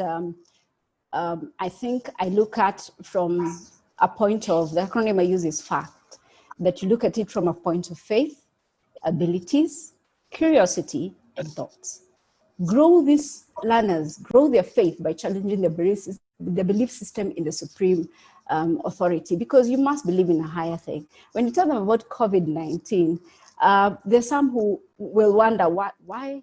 I think I look at from a point of, the acronym I use is FACT, that you look at it from a point of faith, abilities, curiosity, and thoughts. Grow these learners, grow their faith by challenging the belief system in the supreme authority, because you must believe in a higher thing. When you tell them about COVID-19, there's some who will wonder, why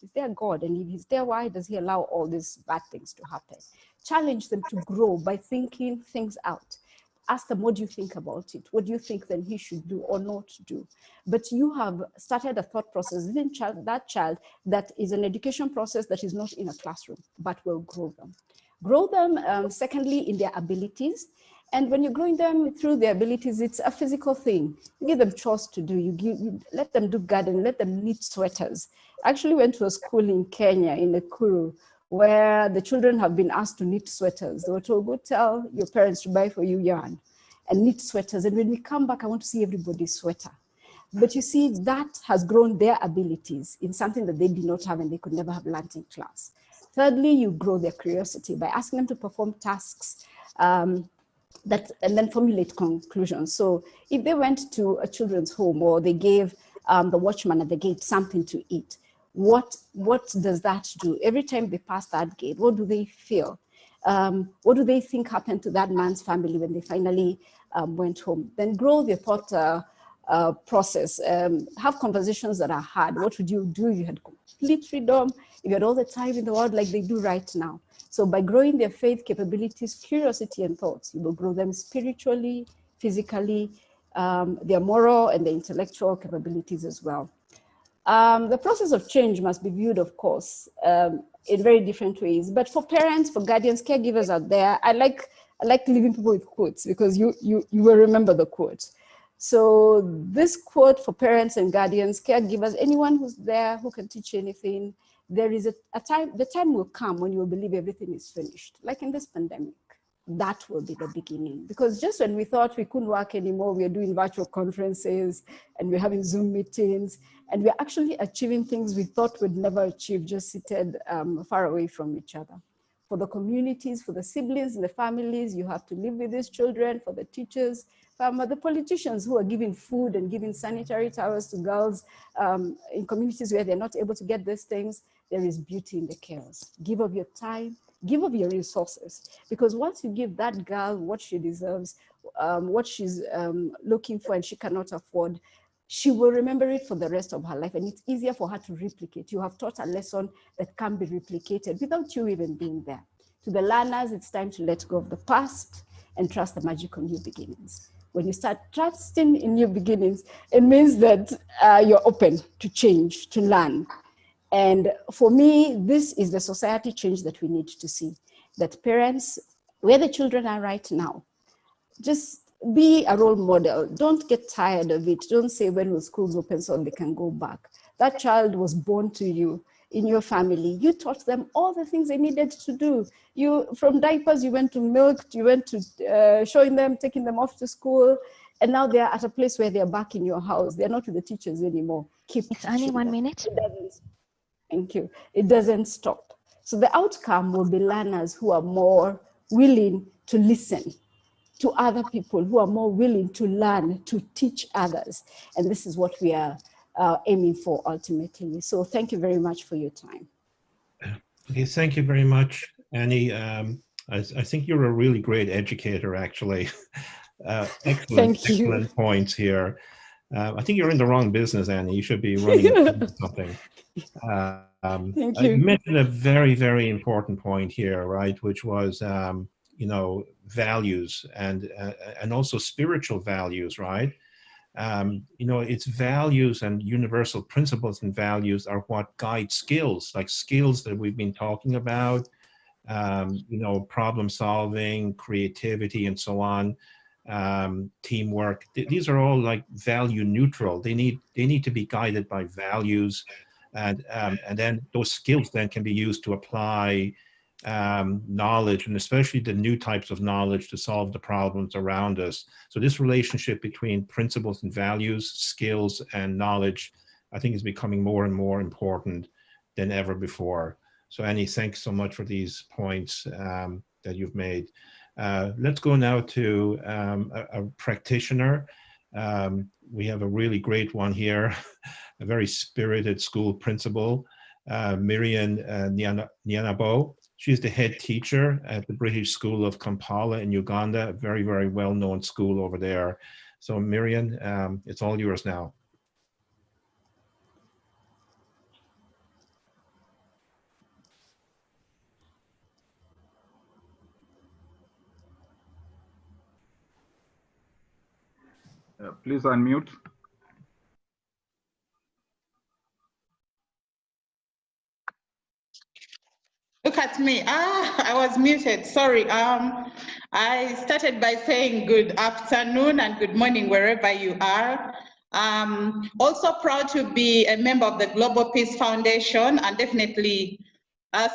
is there God? And if he's there, why does he allow all these bad things to happen? Challenge them to grow by thinking things out. Ask them, what do you think about it? What do you think then he should do or not do? But you have started a thought process within that child that is an education process that is not in a classroom, but will grow them. Grow them, secondly, in their abilities. And when you're growing them through their abilities, it's a physical thing. You give them chores to do. You let them do garden, let them knit sweaters. I actually went to a school in Kenya, in Nakuru, where the children have been asked to knit sweaters. They were told, go tell your parents to buy for you yarn and knit sweaters. And when we come back, I want to see everybody's sweater. But you see, that has grown their abilities in something that they did not have and they could never have learned in class. Thirdly, you grow their curiosity by asking them to perform tasks and then formulate conclusions. So if they went to a children's home or they gave the watchman at the gate something to eat, what does that do? Every time they pass that gate, what do they feel? What do they think happened to that man's family when they finally went home? Then grow their thought process. Have conversations that are hard. What would you do if you had complete freedom, if you had all the time in the world like they do right now? So by growing their faith, capabilities, curiosity, and thoughts, you will grow them spiritually, physically, their moral and their intellectual capabilities as well. The process of change must be viewed, of course, in very different ways. But for parents, for guardians, caregivers out there, I like leaving people with quotes because you will remember the quote. So this quote for parents and guardians, caregivers, anyone who's there who can teach anything, there is a time, the time will come when you will believe everything is finished, like in this pandemic. That will be the beginning. Because just when we thought we couldn't work anymore, we are doing virtual conferences and we're having Zoom meetings, and we're actually achieving things we thought we'd never achieve, just seated far away from each other. For the communities, for the siblings and the families, you have to live with these children, for the teachers, the politicians who are giving food and giving sanitary towels to girls in communities where they're not able to get these things, there is beauty in the chaos. Give of your time, give of your resources, because once you give that girl what she deserves, what she's looking for and she cannot afford, she will remember it for the rest of her life, and it's easier for her to replicate. You have taught a lesson that can be replicated without you even being there. To the learners, it's time to let go of the past and trust the magic of new beginnings. When you start trusting in new beginnings, it means that you're open to change, to learn. And for me, this is the society change that we need to see. That parents, where the children are right now, just be a role model. Don't get tired of it. Don't say when will schools open so they can go back. That child was born to you in your family. You taught them all the things they needed to do. You, from diapers, you went to milk, you went to showing them, taking them off to school, and now they're at a place where they're back in your house. They're not with the teachers anymore. Keep it's only 1 minute. Thank you. It doesn't stop. So the outcome will be learners who are more willing to listen to other people, who are more willing to learn, to teach others. And this is what we are aiming for ultimately. So thank you very much for your time. Okay, thank you very much, Annie. I think you're a really great educator, actually. Excellent points here. I think you're in the wrong business, Annie. You should be running something. Thank you. You mentioned a very, very important point here, right? Which was, you know, values and also spiritual values, right? You know, it's values and universal principles and values are what guide skills, like skills that we've been talking about, you know, problem solving, creativity, and so on, teamwork. These are all like value neutral. They need to be guided by values And then those skills then can be used to apply knowledge, and especially the new types of knowledge, to solve the problems around us. So this relationship between principles and values, skills and knowledge, I think is becoming more and more important than ever before. So Annie, thanks so much for these points that you've made. Let's go now to a practitioner. We have a really great one here, a very spirited school principal, Miriam Nyanabo. She's the head teacher at the British School of Kampala in Uganda, a very, very well-known school over there. So Miriam, it's all yours now. Please unmute. Look at me. I was muted. Sorry. I started by saying good afternoon and good morning wherever you are. Also proud to be a member of the Global Peace Foundation, and definitely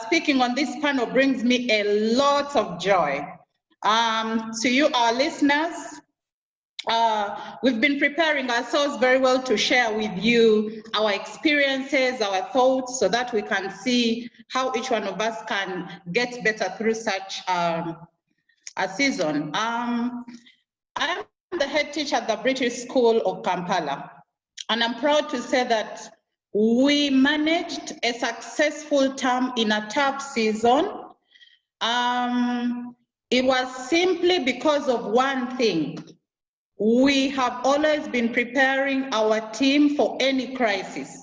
speaking on this panel brings me a lot of joy. To you, our listeners, we've been preparing ourselves very well to share with you our experiences, our thoughts, so that we can see how each one of us can get better through such a season. I'm the head teacher at the British School of Kampala, and I'm proud to say that we managed a successful term in a tough season. It was simply because of one thing. We have always been preparing our team for any crisis.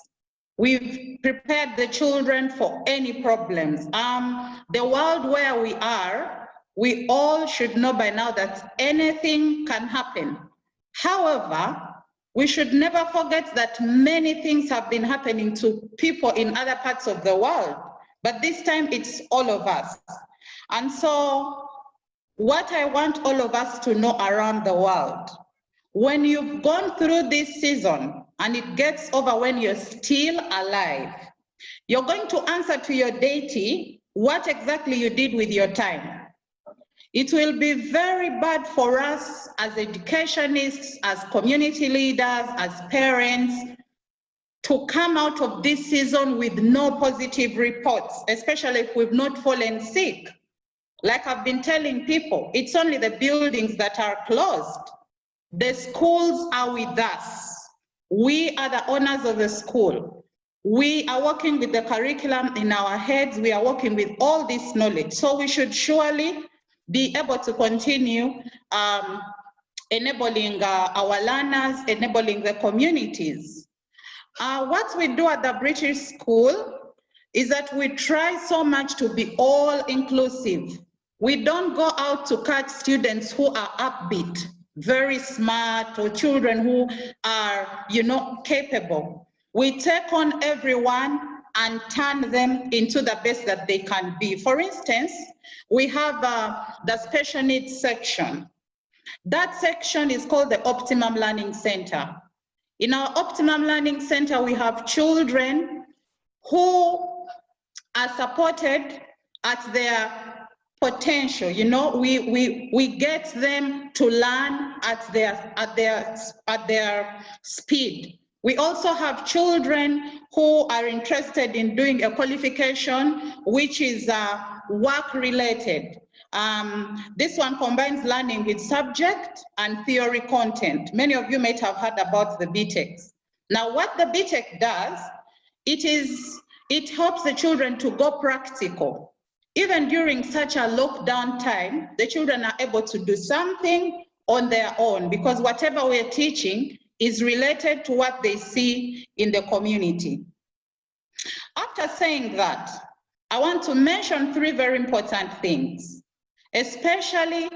We've prepared the children for any problems. The world where we are, we all should know by now that anything can happen. However, we should never forget that many things have been happening to people in other parts of the world, but this time it's all of us. And so what I want all of us to know around the world, when you've gone through this season and it gets over when you're still alive, you're going to answer to your deity what exactly you did with your time. It will be very bad for us as educationists, as community leaders, as parents, to come out of this season with no positive reports, especially if we've not fallen sick. Like I've been telling people, it's only the buildings that are closed. The schools are with us. We are the owners of the school. We are working with the curriculum in our heads. We are working with all this knowledge. So we should surely be able to continue enabling our learners, enabling the communities. What we do at the British School is that we try so much to be all inclusive. We don't go out to catch students who are upbeat, very smart, or children who are, capable. We take on everyone and turn them into the best that they can be. For instance, we have the special needs section. That section is called the Optimum Learning Center. In our Optimum Learning Center, we have children who are supported at their potential. We get them to learn at their speed. We also have children who are interested in doing a qualification which is work related. This one combines learning with subject and theory content. Many of you might have heard about the BTECs. Now, what the BTEC does, it helps the children to go practical. Even during such a lockdown time, the children are able to do something on their own because whatever we're teaching is related to what they see in the community. After saying that, I want to mention three very important things, especially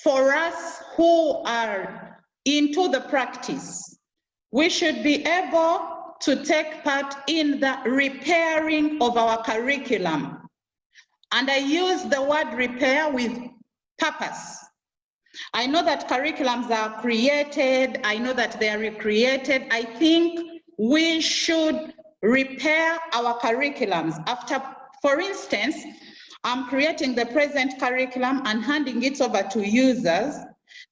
for us who are into the practice. We should be able to take part in the repairing of our curriculum. And I use the word repair with purpose. I know that curriculums are created. I know that they are recreated. I think we should repair our curriculums after, for instance, I'm creating the present curriculum and handing it over to users.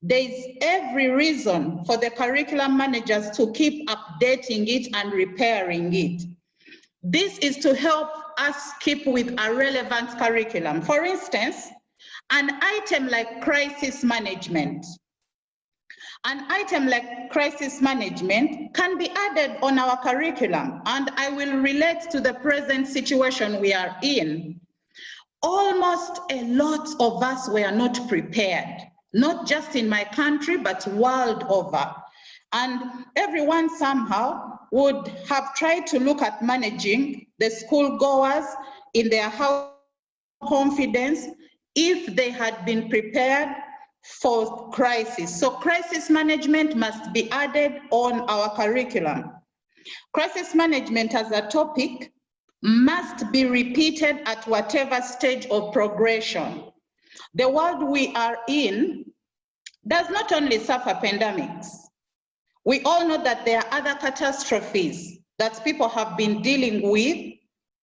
There's every reason for the curriculum managers to keep updating it and repairing it. This is to help us keep with a relevant curriculum. For instance, an item like crisis management. An item like crisis management can be added on our curriculum, and I will relate to the present situation we are in. Almost a lot of us were not prepared, not just in my country, but world over. And everyone somehow would have tried to look at managing the schoolgoers in their house confidence if they had been prepared for crisis. So crisis management must be added on our curriculum. Crisis management as a topic must be repeated at whatever stage of progression. The world we are in does not only suffer pandemics. We all know that there are other catastrophes that people have been dealing with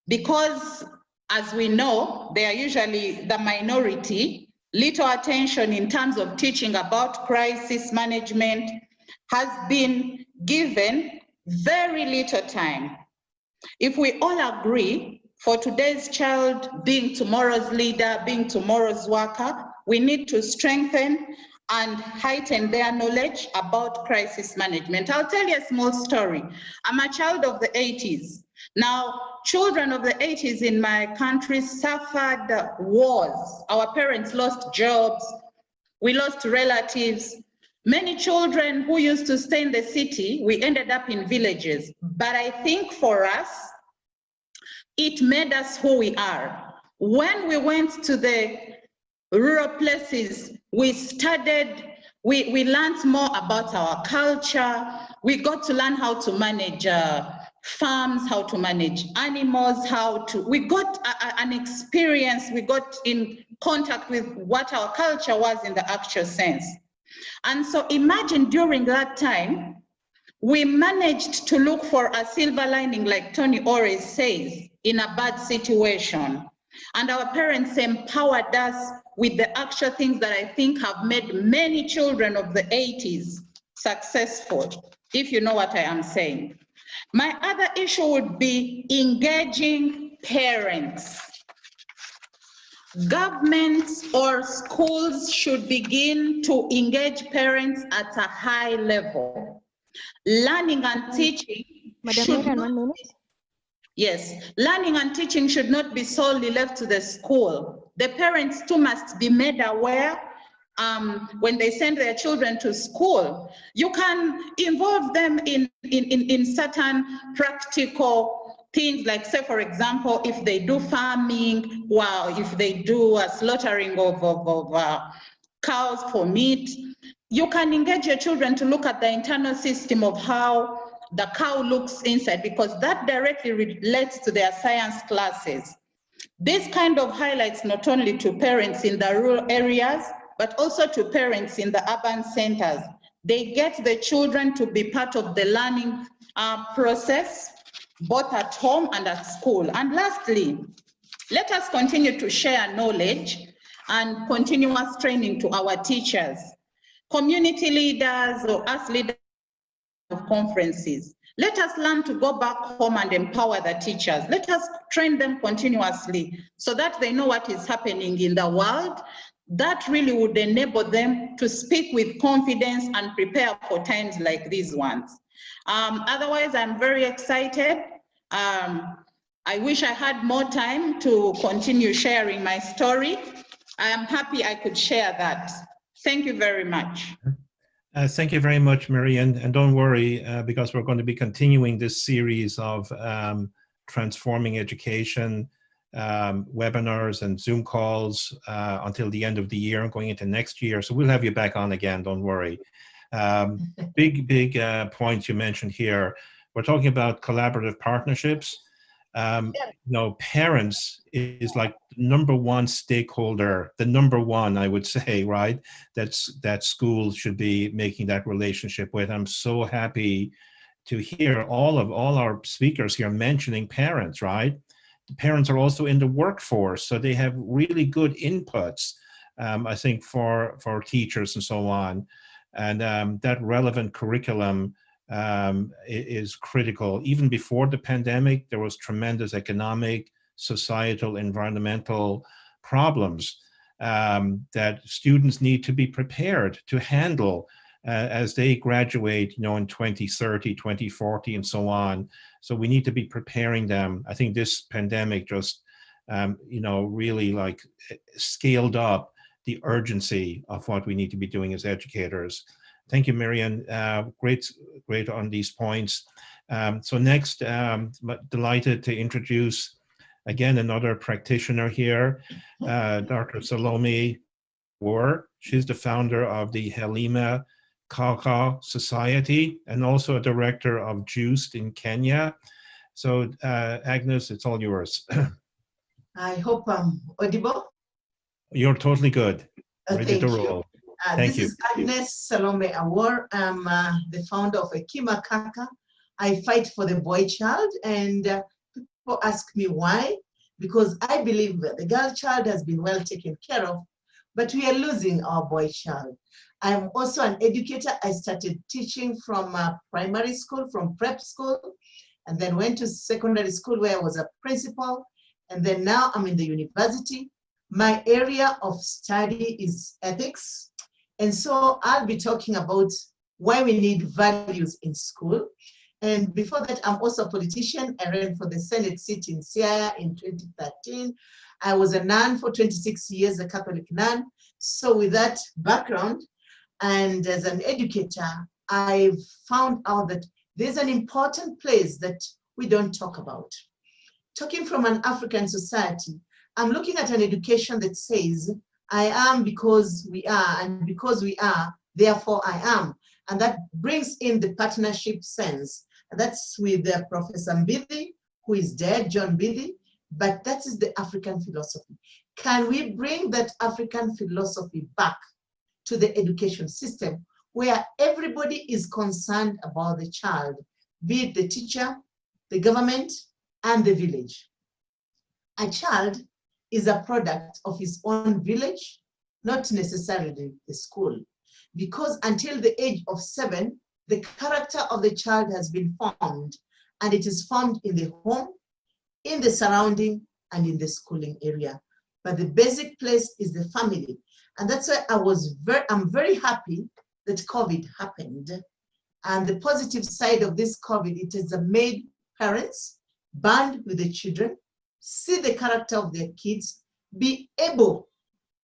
because, as we know, they are usually the minority. Little attention in terms of teaching about crisis management has been given, very little time. If we all agree, for today's child being tomorrow's leader, being tomorrow's worker, we need to strengthen and heighten their knowledge about crisis management. I'll tell you a small story. I'm a child of the 80s. Now, children of the 80s in my country suffered wars. Our parents lost jobs. We lost relatives. Many children who used to stay in the city, we ended up in villages. But I think for us, it made us who we are. When we went to the rural places, we studied, we learned more about our culture. We got to learn how to manage farms, how to manage animals, we got an experience, we got in contact with what our culture was in the actual sense. And so imagine during that time, we managed to look for a silver lining, like Tony always says, in a bad situation. And our parents empowered us with the actual things that I think have made many children of the 80s successful, if you know what I am saying. My other issue would be engaging parents. Governments or schools should begin to engage parents at a high level. Learning and teaching learning and teaching should not be solely left to the school. The parents too must be made aware when they send their children to school. You can involve them in certain practical things, like, say, for example, if they do farming, if they do a slaughtering of cows for meat, you can engage your children to look at the internal system of how the cow looks inside, because that directly relates to their science classes. This kind of highlights not only to parents in the rural areas, but also to parents in the urban centers. They get the children to be part of the learning process, both at home and at school. And lastly, let us continue to share knowledge and continuous training to our teachers, community leaders, or us leaders of conferences. Let us learn to go back home and empower the teachers. Let us train them continuously so that they know what is happening in the world. That really would enable them to speak with confidence and prepare for times like these ones. Otherwise, I'm very excited. I wish I had more time to continue sharing my story. I am happy I could share that. Thank you very much. Thank you very much, Marian. And don't worry, because we're going to be continuing this series of transforming education webinars and Zoom calls until the end of the year and going into next year. So we'll have you back on again, don't worry. Big points you mentioned here. We're talking about collaborative partnerships. You know, parents is like the #1 stakeholder, the #1, I would say, right? That schools should be making that relationship with. I'm so happy to hear all our speakers here mentioning parents, right? The parents are also in the workforce, so they have really good inputs, I think, for teachers and so on. And that relevant curriculum is critical. Even before the pandemic, there was tremendous economic, societal, environmental problems that students need to be prepared to handle as they graduate, you know, in 2030, 2040, and so on. So we need to be preparing them. I think this pandemic just, you know, really like scaled up the urgency of what we need to be doing as educators. Thank you, Marian. Great on these points. So next, delighted to introduce again another practitioner here, Dr. Salome War. She's the founder of the Halima Kaka Society and also a director of JUICed in Kenya. So Agnes, it's all yours. I hope I'm audible. You're totally good. Ready to roll. Thank you. This is Agnes Salome Awor. I'm the founder of Halima Kaka. I fight for the boy child, and people ask me why. Because I believe that the girl child has been well taken care of, but we are losing our boy child. I'm also an educator. I started teaching from primary school, from prep school, and then went to secondary school where I was a principal, and then now I'm in the university. My area of study is ethics, and so I'll be talking about why we need values in school. And before that, I'm also a politician. I ran for the Senate seat in Siaya in 2013. I was a nun for 26 years, a Catholic nun. So with that background, and as an educator, I've found out that there's an important place that we don't talk about. Talking from an African society, I'm looking at an education that says, I am because we are, and because we are, therefore I am. And that brings in the partnership sense. And that's with Professor Mbidi, who is dead, John Mbidi, but that is the African philosophy. Can we bring that African philosophy back to the education system where everybody is concerned about the child, be it the teacher, the government, and the village? A child is a product of his own village, not necessarily the school, because until the age of 7, the character of the child has been formed, and it is formed in the home, in the surrounding, and in the schooling area. But the basic place is the family. And that's why I'm very happy that COVID happened. And the positive side of this COVID, it has made parents bond with the children, see the character of their kids, be able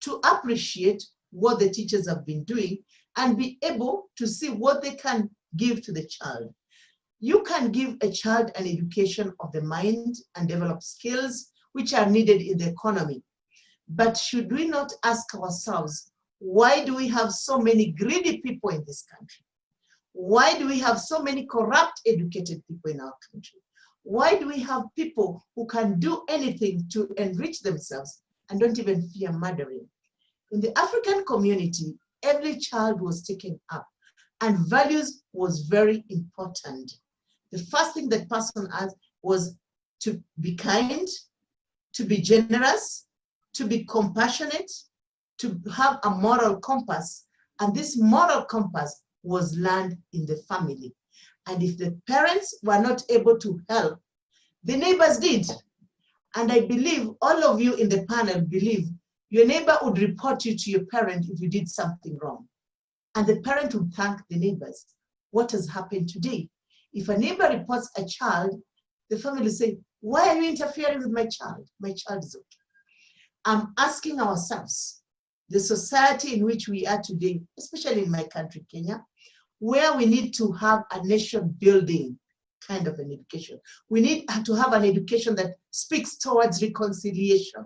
to appreciate what the teachers have been doing, and be able to see what they can give to the child. You can give a child an education of the mind and develop skills which are needed in the economy. But should we not ask ourselves, why do we have so many greedy people in this country? Why do we have so many corrupt educated people in our country? Why do we have people who can do anything to enrich themselves and don't even fear murdering? In the African community, every child was taken up, and values was very important. The first thing that person asked was to be kind, to be generous, to be compassionate, to have a moral compass. And this moral compass was learned in the family. And if the parents were not able to help, the neighbors did. And I believe all of you in the panel believe your neighbor would report you to your parent if you did something wrong. And the parent would thank the neighbors. What has happened today? If a neighbor reports a child, the family say, why are you interfering with my child? My child is okay. I'm asking ourselves, the society in which we are today, especially in my country, Kenya, where we need to have a nation building kind of an education. We need to have an education that speaks towards reconciliation.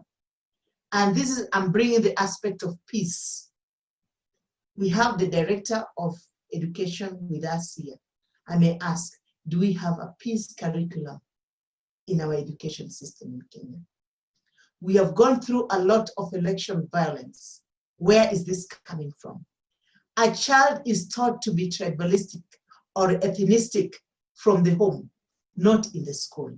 And this is, I'm bringing the aspect of peace. We have the director of education with us here. I may ask, do we have a peace curriculum in our education system in Kenya? We have gone through a lot of election violence. Where is this coming from? A child is taught to be tribalistic or ethnistic from the home, not in the school.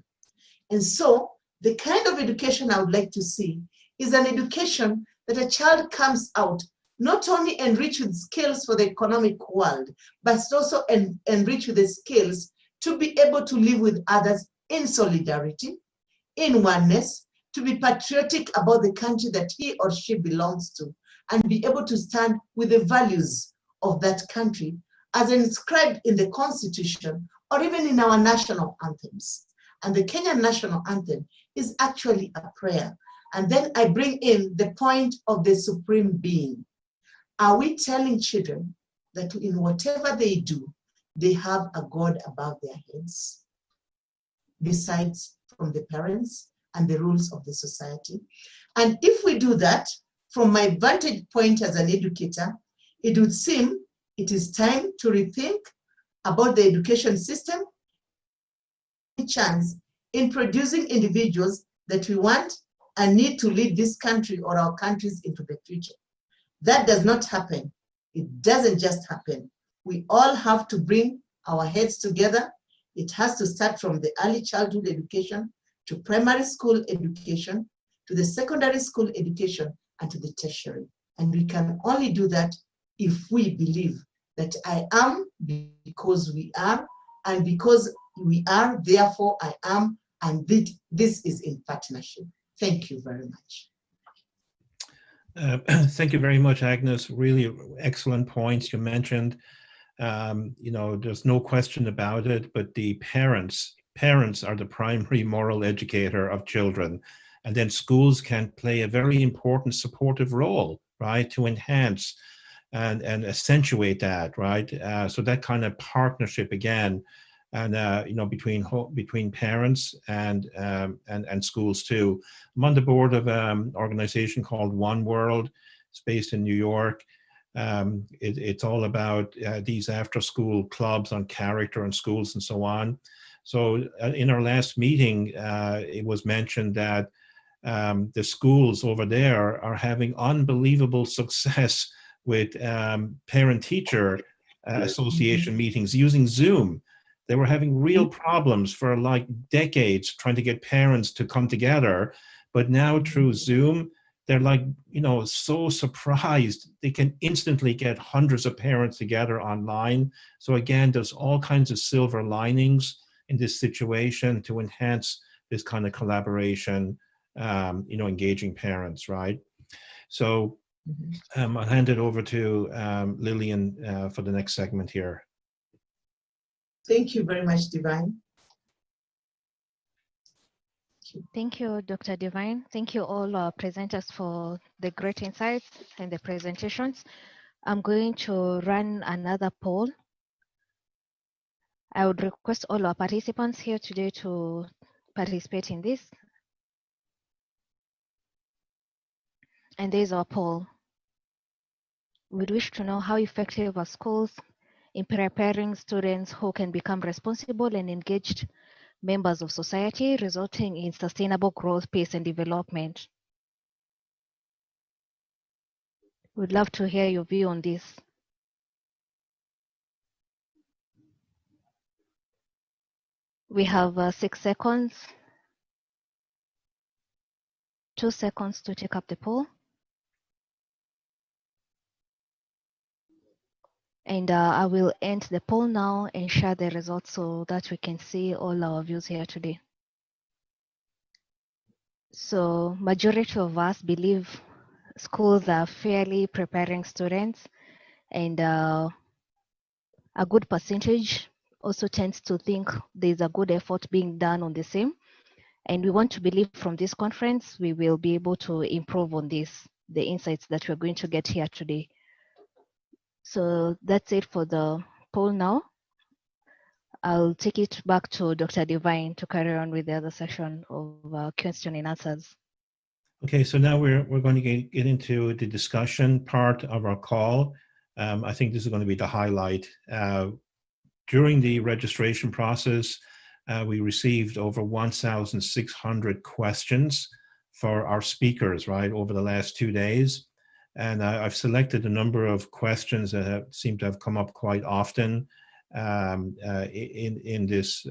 And so the kind of education I would like to see is an education that a child comes out not only enriched with skills for the economic world, but also enriched with the skills to be able to live with others in solidarity, in oneness, to be patriotic about the country that he or she belongs to, and be able to stand with the values of that country as inscribed in the Constitution or even in our national anthems. And the Kenyan national anthem is actually a prayer. And then I bring in the point of the supreme being. Are we telling children that in whatever they do, they have a God above their heads, besides from the parents and the rules of the society? And if we do that, from my vantage point as an educator, it would seem it is time to rethink about the education system, chance in producing individuals that we want and need to lead this country or our countries into the future. That does not happen. It doesn't just happen. We all have to bring our heads together. It has to start from the early childhood education to primary school education, to the secondary school education, and to the tertiary. And we can only do that if we believe that I am because we are, and because we are, therefore I am, and this is in partnership. Thank you very much. Thank you very much, Agnes. Really excellent points you mentioned. You know, there's no question about it, but the parents are the primary moral educator of children. And then schools can play a very important supportive role, right, to enhance and accentuate that, right? So that kind of partnership again, and you know, between parents and schools too. I'm on the board of an organization called One World. It's based in New York. It's all about these after-school clubs on character and schools and so on. So in our last meeting, it was mentioned that the schools over there are having unbelievable success with parent-teacher association meetings using Zoom. They were having real problems for like decades trying to get parents to come together, but now through Zoom, they're like, you know, so surprised. They can instantly get hundreds of parents together online. So again, there's all kinds of silver linings in this situation to enhance this kind of collaboration, you know, engaging parents, right? So I'll hand it over to Lillian for the next segment here. Thank you very much, Divine. Thank you, Dr. Divine. Thank you all our presenters for the great insights and the presentations. I'm going to run another poll. I would request all our participants here today to participate in this. And there's our poll. We'd wish to know how effective are schools in preparing students who can become responsible and engaged members of society, resulting in sustainable growth, peace, and development. We'd love to hear your view on this. We have 6 seconds, 2 seconds to take up the poll. And I will end the poll now and share the results so that we can see all our views here today. So majority of us believe schools are fairly preparing students, and a good percentage also tends to think there's a good effort being done on the same. And we want to believe from this conference, we will be able to improve on this, the insights that we're going to get here today. So that's it for the poll now. I'll take it back to Dr. Divine to carry on with the other session of question and answers. Okay, so now we're going to get into the discussion part of our call. I think this is going to be the highlight. During the registration process, we received over 1,600 questions for our speakers, right, over the last 2 days. And I've selected a number of questions that seem to have come up quite often. in this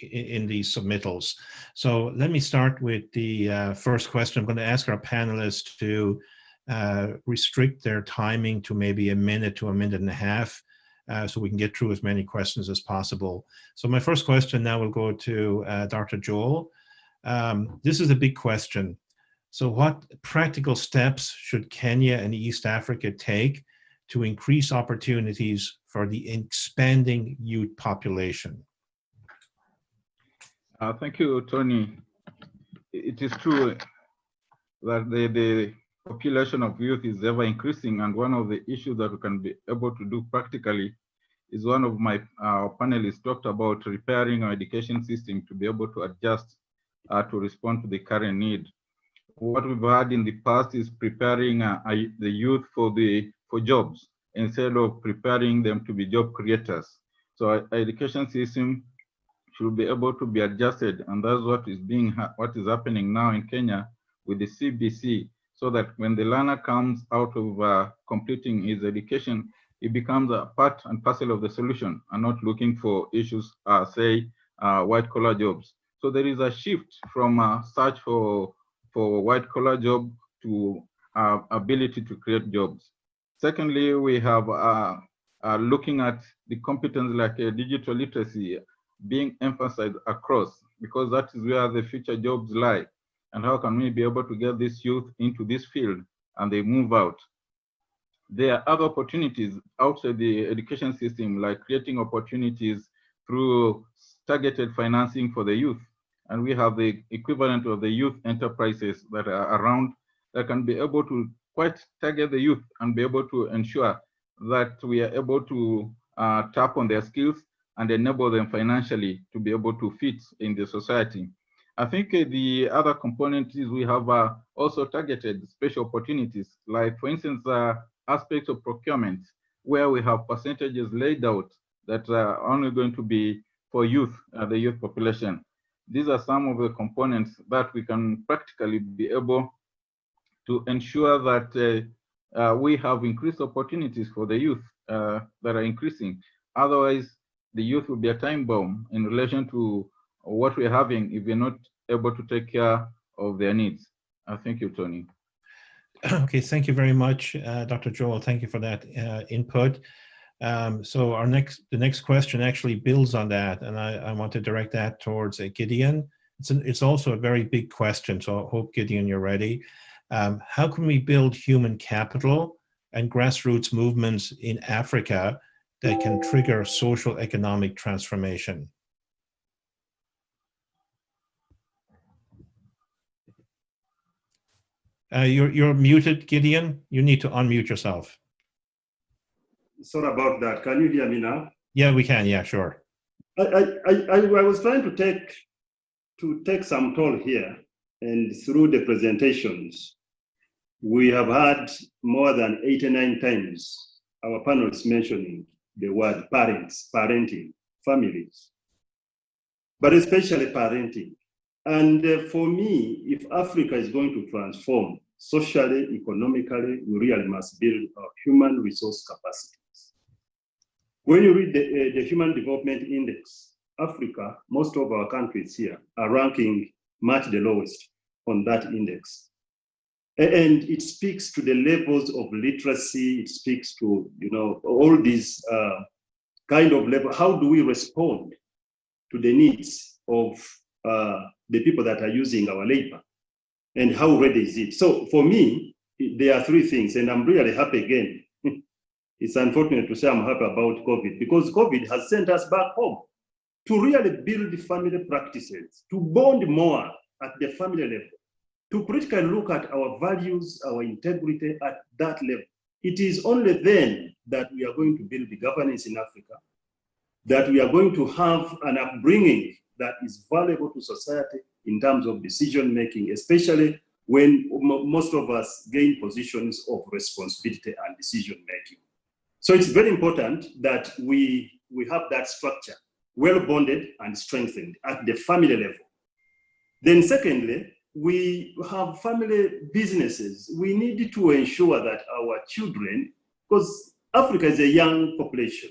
in these submittals. So let me start with the first question. I'm going to ask our panelists to restrict their timing to maybe a minute to a minute and a half, so we can get through as many questions as possible. So my first question now will go to Dr. Joel. This is a big question. So what practical steps should Kenya and East Africa take to increase opportunities for the expanding youth population? Thank you, Tony. It is true that the population of youth is ever increasing, and one of the issues that we can be able to do practically is one of my panelists talked about repairing our education system to be able to adjust to respond to the current need. What we've had in the past is preparing the youth for jobs instead of preparing them to be job creators. So our education system should be able to be adjusted, and that's what is happening now in Kenya with the CBC, so that when the learner comes out of completing his education, it becomes a part and parcel of the solution and not looking for issues, say, white-collar jobs. So there is a shift from search for white-collar job to ability to create jobs. Secondly, we have looking at the competence like digital literacy being emphasized across, because that is where the future jobs lie. And how can we be able to get this youth into this field and they move out? There are other opportunities outside the education system, like creating opportunities through targeted financing for the youth. And we have the equivalent of the youth enterprises that are around that can be able to quite target the youth and be able to ensure that we are able to tap on their skills and enable them financially to be able to fit in the society. I think the other component is we have also targeted special opportunities, like for instance, aspects of procurement, where we have percentages laid out that are only going to be for youth, the youth population. These are some of the components that we can practically be able to ensure that we have increased opportunities for the youth that are increasing. Otherwise, the youth will be a time bomb in relation to what we're having if we're not able to take care of their needs. Thank you, Tony. Okay, thank you very much, Dr. Joel. Thank you for that input. So the next question actually builds on that, and I want to direct that towards Gideon. It's also a very big question, so I hope, Gideon, you're ready. How can we build human capital and grassroots movements in Africa that can trigger social economic transformation? You're muted, Gideon. You need to unmute yourself. Sorry about that. Can you hear me now? Yeah, we can. Yeah, sure. I was trying to take some toll here, and through the presentations, we have had more than 89 times our panelists mentioning the word parents, parenting, families, but especially parenting. And for me, if Africa is going to transform socially, economically, we really must build our human resource capacities. When you read the Human Development Index, Africa, most of our countries here are ranking much the lowest on that index. And it speaks to the levels of literacy, it speaks to, all these kind of level. How do we respond to the needs of the people that are using our labor? And how ready is it? So for me, there are three things, and I'm really happy again. It's unfortunate to say I'm happy about COVID, because COVID has sent us back home to really build family practices, to bond more at the family level, to critically look at our values, our integrity at that level. It is only then that we are going to build the governance in Africa, that we are going to have an upbringing that is valuable to society in terms of decision making, especially when most of us gain positions of responsibility and decision making. So it's very important that we have that structure well bonded and strengthened at the family level. Then secondly, we have family businesses. We need to ensure that our children, because Africa is a young population,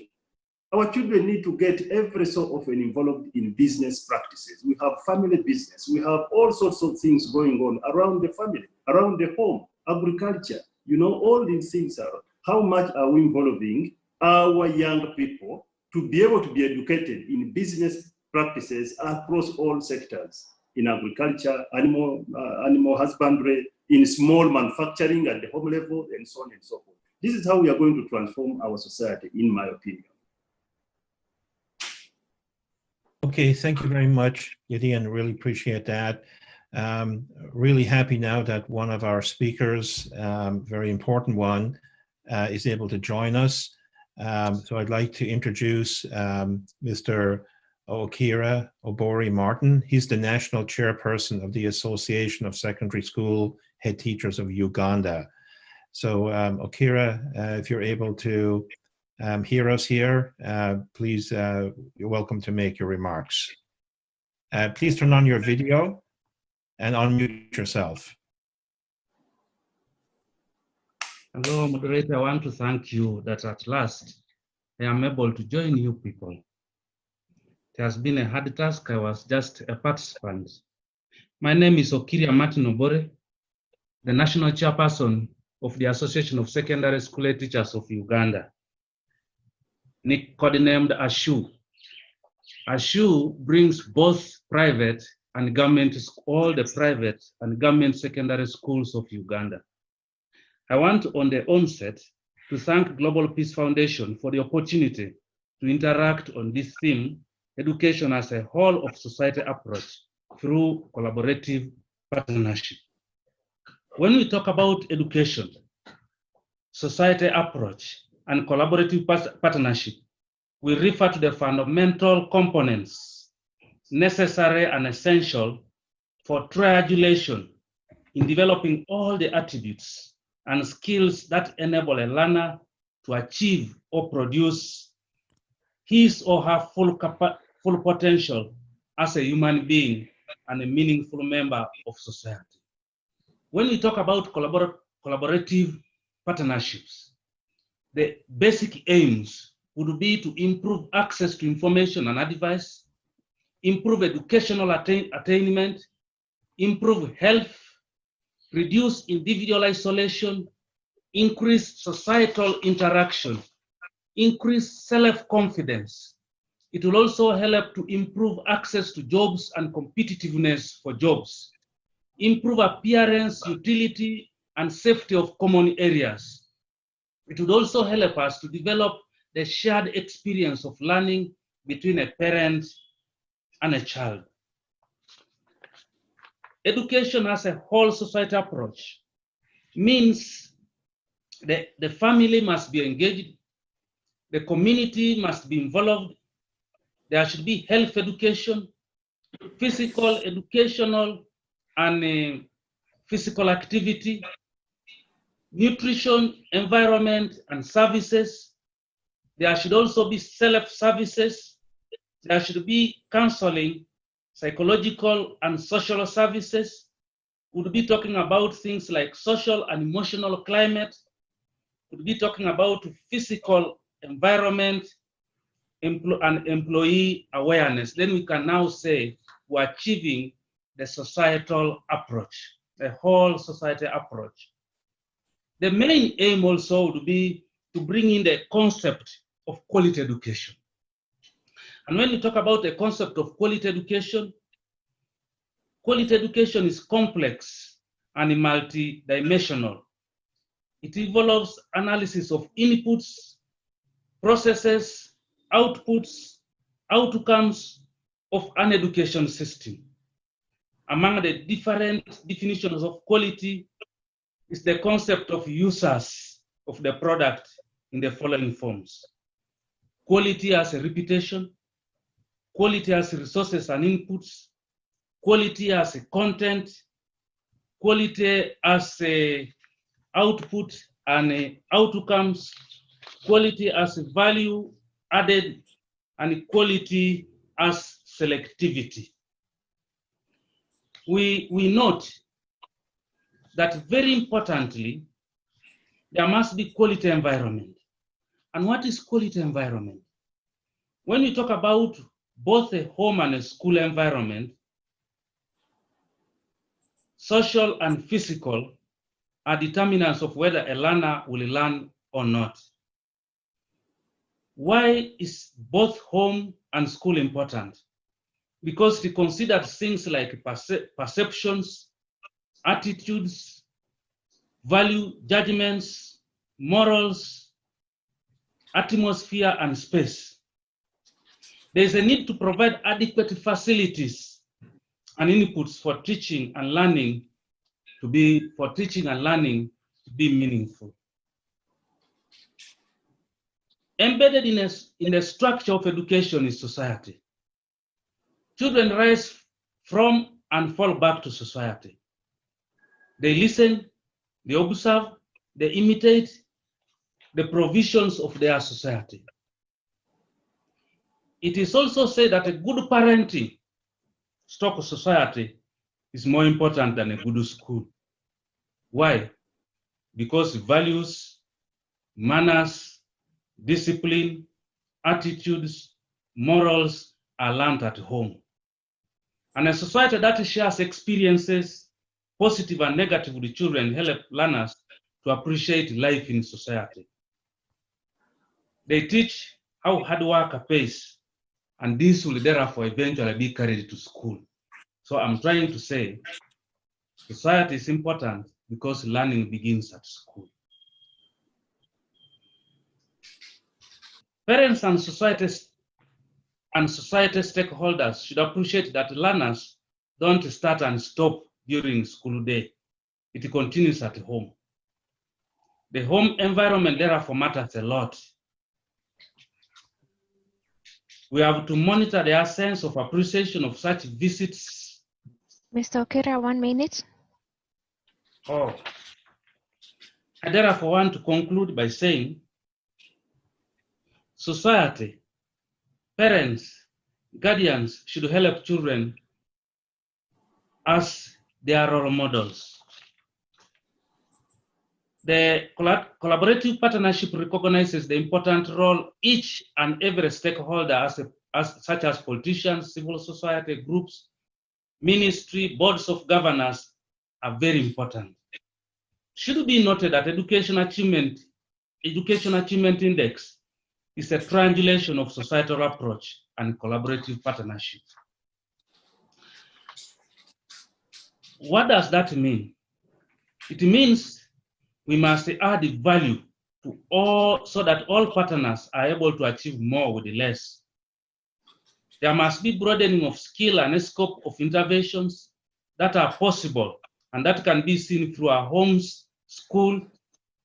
Our children need to get every sort of involved in business practices. We have family business. We have all sorts of things going on around the family, around the home, agriculture. You know, all these things are, how much are we involving our young people to be able to be educated in business practices across all sectors, in agriculture, animal husbandry, in small manufacturing at the home level, and so on and so forth. This is how we are going to transform our society, in my opinion. Okay, thank you very much, Gideon. Really appreciate that. Really happy now that one of our speakers, very important one, is able to join us. So I'd like to introduce Mr. Okira Obori Martin. He's the National Chairperson of the Association of Secondary School Head Teachers of Uganda. So Okira, if you're able to hear us here, please, you're welcome to make your remarks. Please turn on your video and unmute yourself. Hello, moderator. I want to thank you that at last I am able to join you people. It has been a hard task. I was just a participant. My name is Okira Martin Obori, the National Chairperson of the Association of Secondary School Head Teachers of Uganda, codenamed ASHU. ASHU brings both private and government, all the private and government secondary schools of Uganda. I want on the onset to thank Global Peace Foundation for the opportunity to interact on this theme, education as a whole of society approach through collaborative partnership. When we talk about education, society approach, and collaborative partnership, we refer to the fundamental components necessary and essential for triangulation in developing all the attributes and skills that enable a learner to achieve or produce his or her full potential as a human being and a meaningful member of society. When we talk about collaborative partnerships, the basic aims would be to improve access to information and advice, improve educational attainment, improve health, reduce individual isolation, increase societal interaction, increase self-confidence. It will also help to improve access to jobs and competitiveness for jobs, improve appearance, utility, and safety of common areas. It would also help us to develop the shared experience of learning between a parent and a child. Education as a whole society approach means that the family must be engaged, the community must be involved, there should be health education, physical, educational, and physical activity, nutrition, environment, and services. There should also be self-services. There should be counseling, psychological and social services. We'll be talking about things like social and emotional climate. We'll be talking about physical environment and employee awareness. Then we can now say we're achieving the societal approach, the whole society approach. The main aim also would be to bring in the concept of quality education. And when we talk about the concept of quality education is complex and multidimensional. It involves analysis of inputs, processes, outputs, outcomes of an education system. Among the different definitions of quality is the concept of users of the product in the following forms: quality as a reputation, quality as resources and inputs, quality as a content, quality as a output and outcomes, quality as a value added, and quality as selectivity. We note that very importantly, there must be quality environment. And what is quality environment? when you talk about both a home and a school environment, social and physical are determinants of whether a learner will learn or not. Why is both home and school important? Because it considers things like perceptions, attitudes, value, judgments, morals, atmosphere, and space. There is a need to provide adequate facilities and inputs for teaching and learning to be meaningful. Embedded in the structure of education is society. Children rise from and fall back to society. They listen, they observe, they imitate the provisions of their society. It is also said that a good parenting stock society is more important than a good school. Why? Because values, manners, discipline, attitudes, morals are learned at home. And a society that shares experiences, positive and negative, with children help learners to appreciate life in society. They teach how hard work pays, and this will therefore eventually be carried to school. So I'm trying to say society is important because learning begins at school. Parents and society stakeholders should appreciate that learners don't start and stop during school day. It continues at home. The home environment therefore matters a lot. We have to monitor their sense of appreciation of such visits. Mr. Okira, 1 minute. Oh. I therefore want to conclude by saying society, parents, guardians should help children as their role models. The collaborative partnership recognizes the important role each and every stakeholder, such as politicians, civil society groups, ministry, boards of governors, are very important. Should be noted that Education Achievement Index is a triangulation of societal approach and collaborative partnership. What does that mean? It means we must add value to all so that all partners are able to achieve more with less. There must be broadening of skill and scope of interventions that are possible and that can be seen through our homes, school,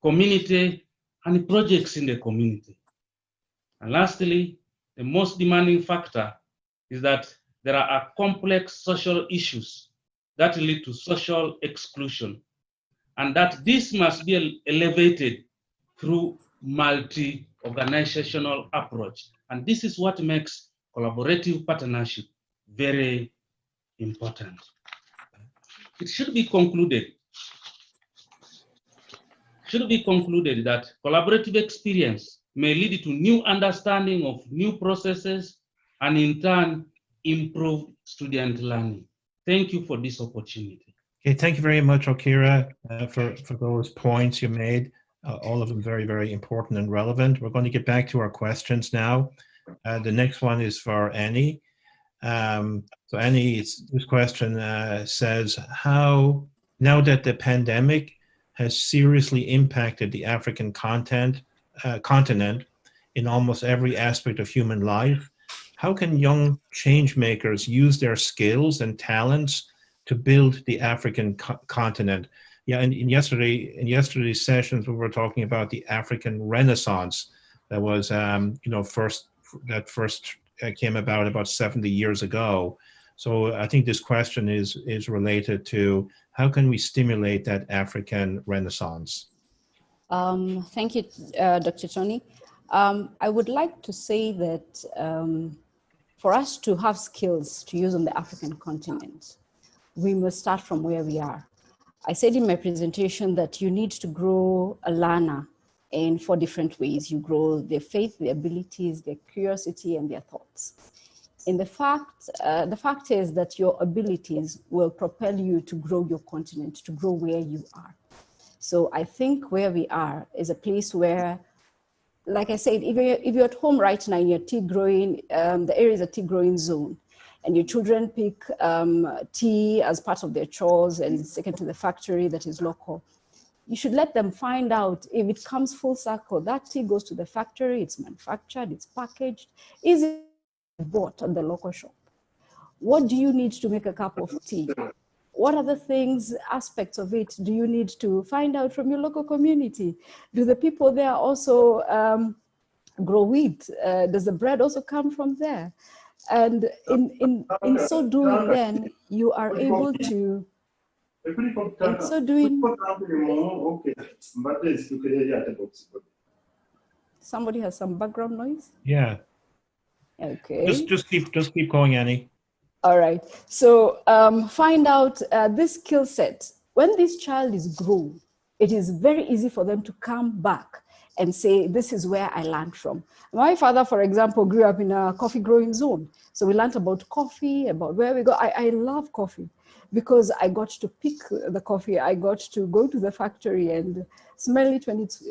community, and projects in the community. And lastly, the most demanding factor is that there are complex social issues that lead to social exclusion, and that this must be elevated through multi-organizational approach. And this is what makes collaborative partnership very important. It should be concluded that collaborative experience may lead to new understanding of new processes and in turn improve student learning. Thank you for this opportunity. Okay, thank you very much, Okira, for those points you made. All of them very, very important and relevant. We're going to get back to our questions now. The next one is for Annie. So Annie, this question says, how, now that the pandemic has seriously impacted the African continent in almost every aspect of human life, how can young change makers use their skills and talents to build the African continent? Yeah, and in yesterday's sessions, we were talking about the African Renaissance that was, first came about 70 years ago. So I think this question is related to how can we stimulate that African Renaissance? Thank you, Dr. Tony. I would like to say that for us to have skills to use on the African continent, we must start from where we are. I said in my presentation that you need to grow a learner in 4 different ways. You grow their faith, their abilities, their curiosity, and their thoughts. And the fact is that your abilities will propel you to grow your continent, to grow where you are. So I think where we are is a place where, like I said, if you're at home right now in your tea growing, the area is a tea growing zone, and your children pick tea as part of their chores and it's taken to the factory that is local, you should let them find out if it comes full circle. That tea goes to the factory, it's manufactured, it's packaged, is it bought at the local shop? What do you need to make a cup of tea? What other things, aspects of it do you need to find out from your local community? Do the people there also grow wheat? Does the bread also come from there? And in so doing, then you are able to, in so doing, somebody has some background noise? Yeah. Okay. Just keep going, Annie. All right. So find out this skill set. When this child is grown, it is very easy for them to come back and say, this is where I learned from. My father, for example, grew up in a coffee growing zone. So we learned about coffee, about where we go. I love coffee because I got to pick the coffee. I got to go to the factory and smell it when it's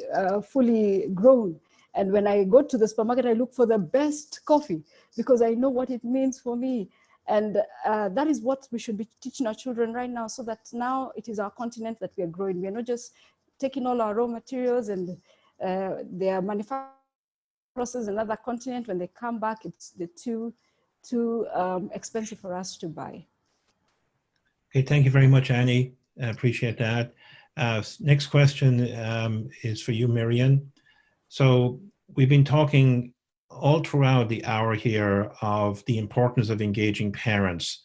fully grown. And when I go to the supermarket, I look for the best coffee because I know what it means for me. And that is what we should be teaching our children right now, so that now it is our continent that we are growing. We are not just taking all our raw materials and they are manufactured processed in another continent. When they come back, it's too expensive for us to buy. Okay, thank you very much, Annie. I appreciate that. Next question is for you, Miriam. So we've been talking all throughout the hour here of the importance of engaging parents.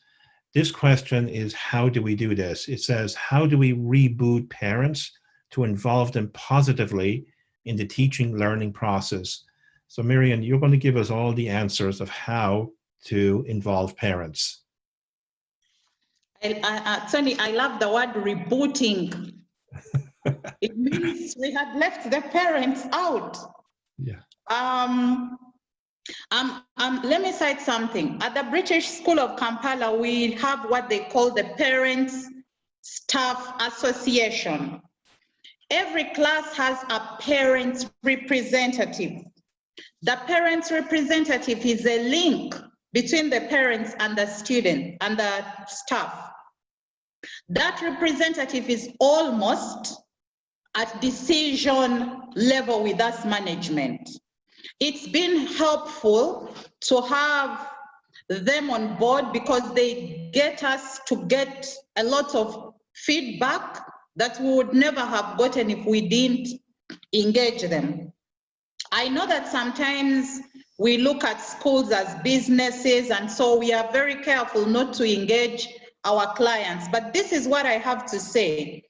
This question is, how do we do this? It says, how do we reboot parents to involve them positively in the teaching learning process? So Miriam, you're going to give us all the answers of how to involve parents. Tony, I love the word rebooting. It means we had left the parents out. Yeah. Let me cite something. At the British School of Kampala, we have what they call the Parents Staff Association. Every class has a parents representative. The parents representative is a link between the parents and the student and the staff. That representative is almost at decision level with us management. It's been helpful to have them on board because they get us to get a lot of feedback that we would never have gotten if we didn't engage them. I know that sometimes we look at schools as businesses, and so we are very careful not to engage our clients. But this is what I have to say.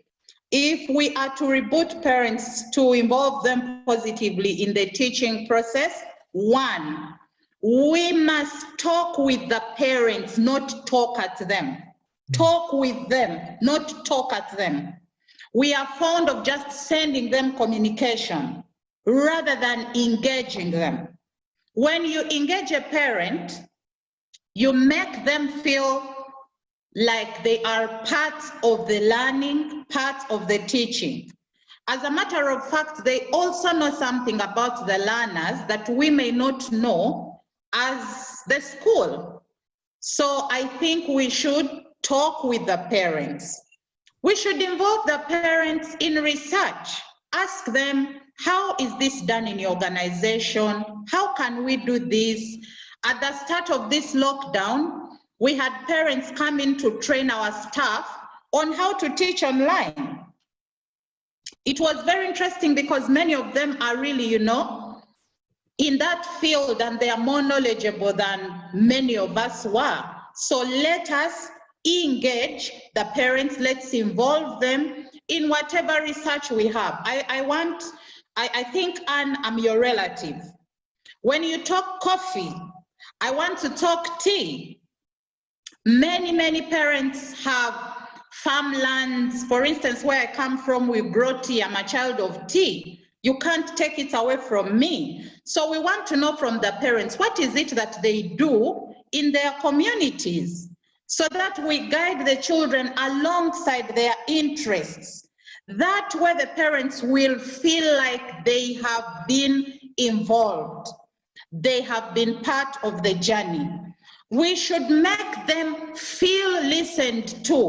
If we are to reboot parents to involve them positively in the teaching process, one, we must talk with the parents, not talk at them. Talk with them, not talk at them. We are fond of just sending them communication rather than engaging them. When you engage a parent, you make them feel like they are part of the learning, part of the teaching. As a matter of fact, they also know something about the learners that we may not know as the school. So I think we should talk with the parents. We should involve the parents in research. Ask them, how is this done in your organization? How can we do this? At the start of this lockdown, we had parents come in to train our staff on how to teach online. It was very interesting because many of them are really, you know, in that field, and they are more knowledgeable than many of us were. So let us engage the parents, let's involve them in whatever research we have. I think, Anne, I'm your relative. When you talk coffee, I want to talk tea. Many parents have farmlands. For instance, where I come from, we grow tea. I'm a child of tea. You can't take it away from me. So we want to know from the parents, what is it that they do in their communities so that we guide the children alongside their interests. That way the parents will feel like they have been involved. They have been part of the journey. We should make them feel listened to.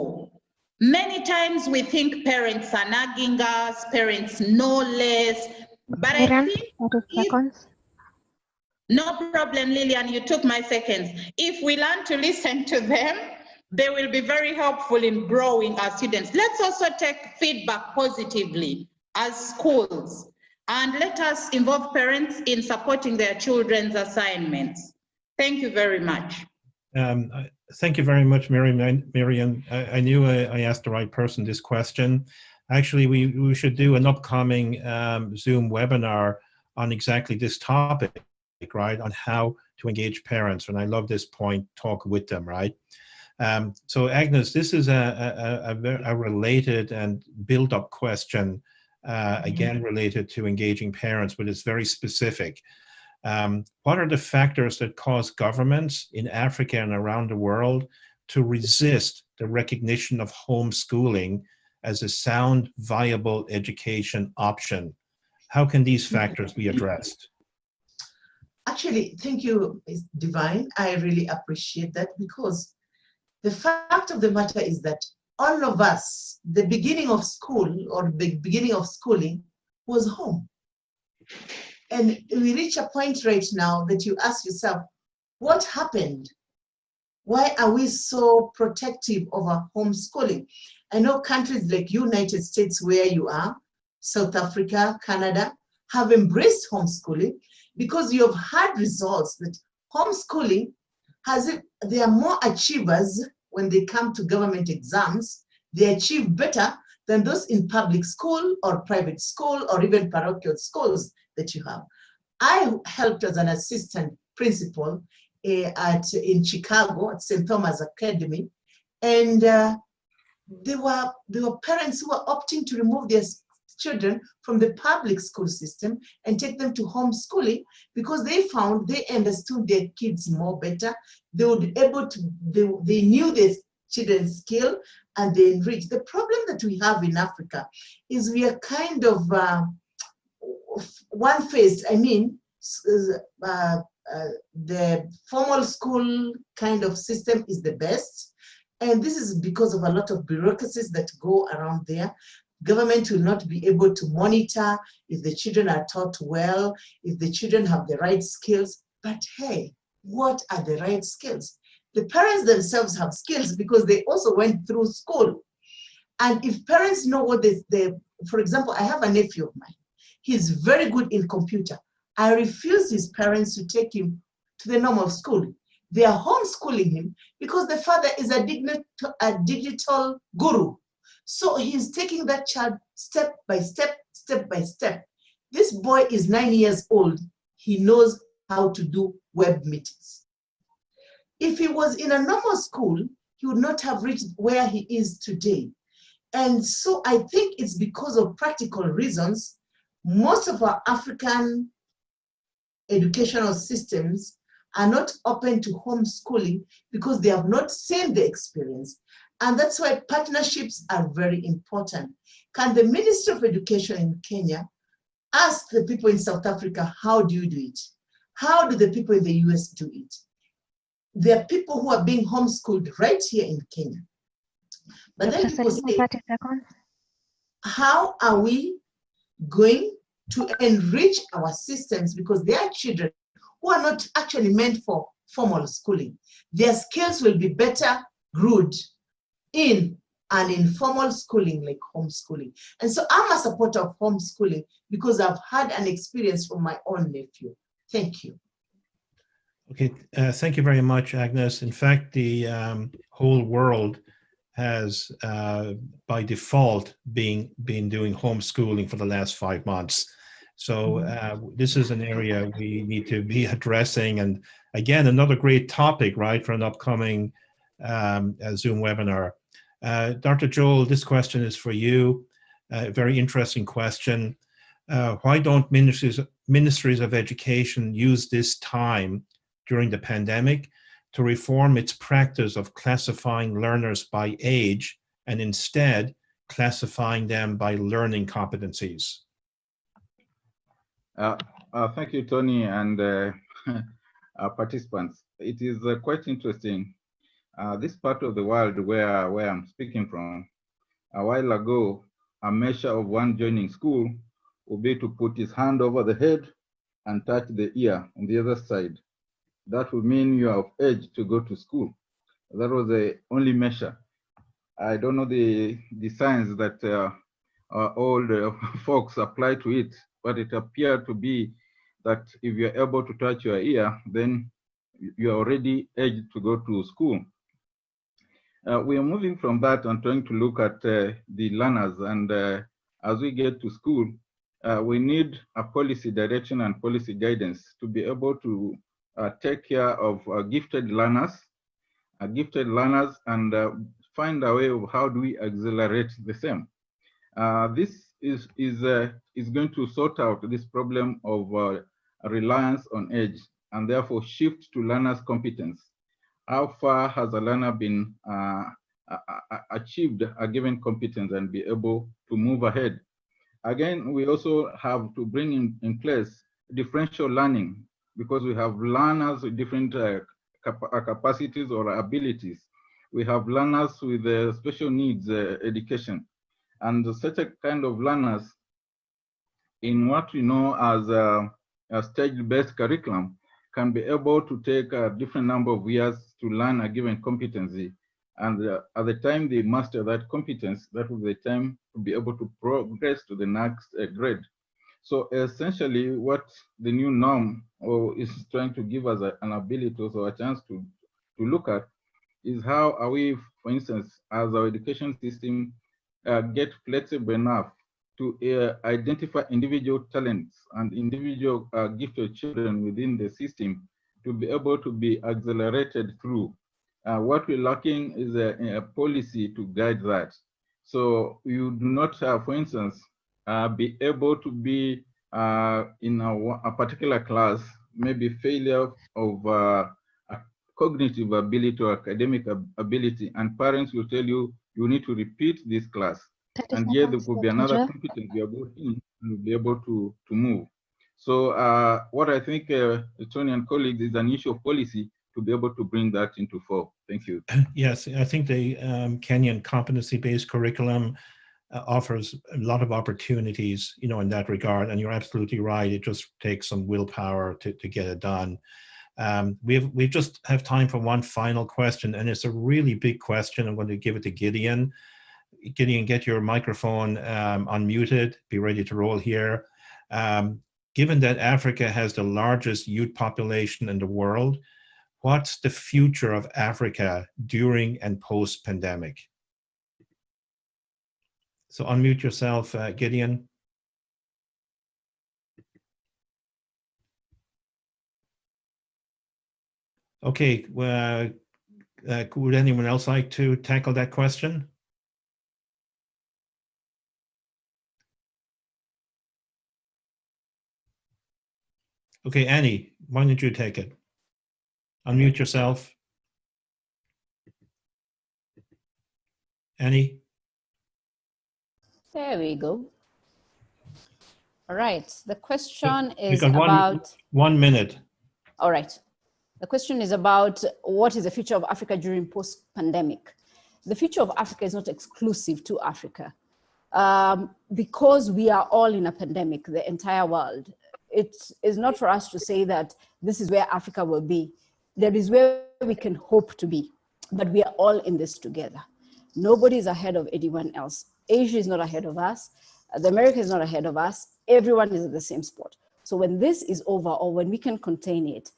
Many times we think parents are nagging us, parents know less, but I think no problem, Lillian, you took my seconds. If we learn to listen to them, they will be very helpful in growing our students. Let's also take feedback positively as schools, and let us involve parents in supporting their children's assignments. Thank you very much. Thank you very much, Miriam. I knew I asked the right person this question. Actually, we should do an upcoming Zoom webinar on exactly this topic, right, on how to engage parents. And I love this point, talk with them, right? So Agnes, this is a related and build-up question, again, related to engaging parents, but it's very specific. What are the factors that cause governments in Africa and around the world to resist the recognition of homeschooling as a sound, viable education option? How can these factors be addressed? Actually, thank you, Ms. Divine. I really appreciate that, because the fact of the matter is that all of us, the beginning of school or the beginning of schooling was home. And we reach a point right now that you ask yourself, what happened? Why are we so protective of our homeschooling? I know countries like United States, where you are, South Africa, Canada, have embraced homeschooling because you have had results that homeschooling they are more achievers when they come to government exams. They achieve better than those in public school or private school or even parochial schools that you have. I helped as an assistant principal in Chicago at St. Thomas Academy, and there were parents who were opting to remove their children from the public school system and take them to homeschooling because they understood their kids more better. They would be able to, they knew their children's skill and they enrich. The problem that we have in Africa is we are kind of one-faced. I mean, the formal school kind of system is the best. And this is because of a lot of bureaucracies that go around there. Government will not be able to monitor if the children are taught well, if the children have the right skills. But hey, what are the right skills? The parents themselves have skills because they also went through school. And if parents know what for example, I have a nephew of mine. He's very good in computer. I refuse his parents to take him to the normal school. They are homeschooling him because the father is a digital guru. So he's taking that child step by step, step by step. This boy is 9 years old. He knows how to do web meetings. If he was in a normal school, he would not have reached where he is today. And so I think it's because of practical reasons. Most of our African educational systems are not open to homeschooling because they have not seen the experience. And that's why partnerships are very important. Can the Ministry of Education in Kenya ask the people in South Africa, how do you do it? How do the people in the US do it? There are people who are being homeschooled right here in Kenya. But then people say, how are we going to enrich our systems? Because there are children who are not actually meant for formal schooling. Their skills will be better groomed in an informal schooling like homeschooling. And so I'm a supporter of homeschooling because I've had an experience from my own nephew. Thank you. Okay, thank you very much, Agnes. In fact, the whole world has, by default, been doing homeschooling for the last 5 months. So this is an area we need to be addressing. And again, another great topic, right, for an upcoming Zoom webinar. Dr. Joel, this question is for you. A very interesting question. why don't ministries of education use this time during the pandemic to reform its practice of classifying learners by age and instead classifying them by learning competencies? Thank you, Tony, and participants. It is quite interesting. This part of the world where I'm speaking from, a while ago, a measure of one joining school would be to put his hand over the head and touch the ear on the other side. That would mean you are of age to go to school. That was the only measure. I don't know the science that old folks apply to it, but it appeared to be that if you're able to touch your ear, then you're already aged to go to school. We are moving from that and trying to look at the learners, and as we get to school, we need a policy direction and policy guidance to be able to take care of gifted learners, and find a way of how do we accelerate the same. This is going to sort out this problem of reliance on age and therefore shift to learners' competence. How far has a learner been achieved a given competence and be able to move ahead? Again, we also have to bring in place differential learning, because we have learners with different capacities or abilities. We have learners with special needs education. And such a kind of learners in what we know as a stage-based curriculum can be able to take a different number of years to learn a given competency. And at the time they master that competence, that will be the time to be able to progress to the next grade. So essentially what the new norm is trying to give us an ability, also a chance to look at, is how are we, for instance, as our education system, get flexible enough to identify individual talents and individual gifted children within the system to be able to be accelerated through. What we're lacking is a policy to guide that. So you do not, for instance, be able to be in a particular class, maybe failure of cognitive ability or academic ability, and parents will tell you, you need to repeat this class. And yet there could be another competence you are going in and be able to move. So what I think, Tony and colleagues, is an issue of policy to be able to bring that into fore. Thank you. Yes, I think the Kenyan competency-based curriculum offers a lot of opportunities, in that regard. And you're absolutely right. It just takes some willpower to get it done. We just have time for one final question, and it's a really big question. I'm going to give it to Gideon. Gideon, get your microphone unmuted. Be ready to roll here. Given that Africa has the largest youth population in the world, what's the future of Africa during and post-pandemic? So unmute yourself, Gideon. Okay, would anyone else like to tackle that question? Okay, Annie, why don't you take it? Unmute yourself. Annie? There we go. All right, the question is about... 1 minute. All right. The question is about what is the future of Africa during post-pandemic. The future of Africa is not exclusive to Africa. Because we are all in a pandemic, the entire world, it is not for us to say that this is where Africa will be. There is where we can hope to be, but we are all in this together. Nobody is ahead of anyone else. Asia is not ahead of us. The America is not ahead of us. Everyone is at the same spot. So when this is over, or when we can contain it,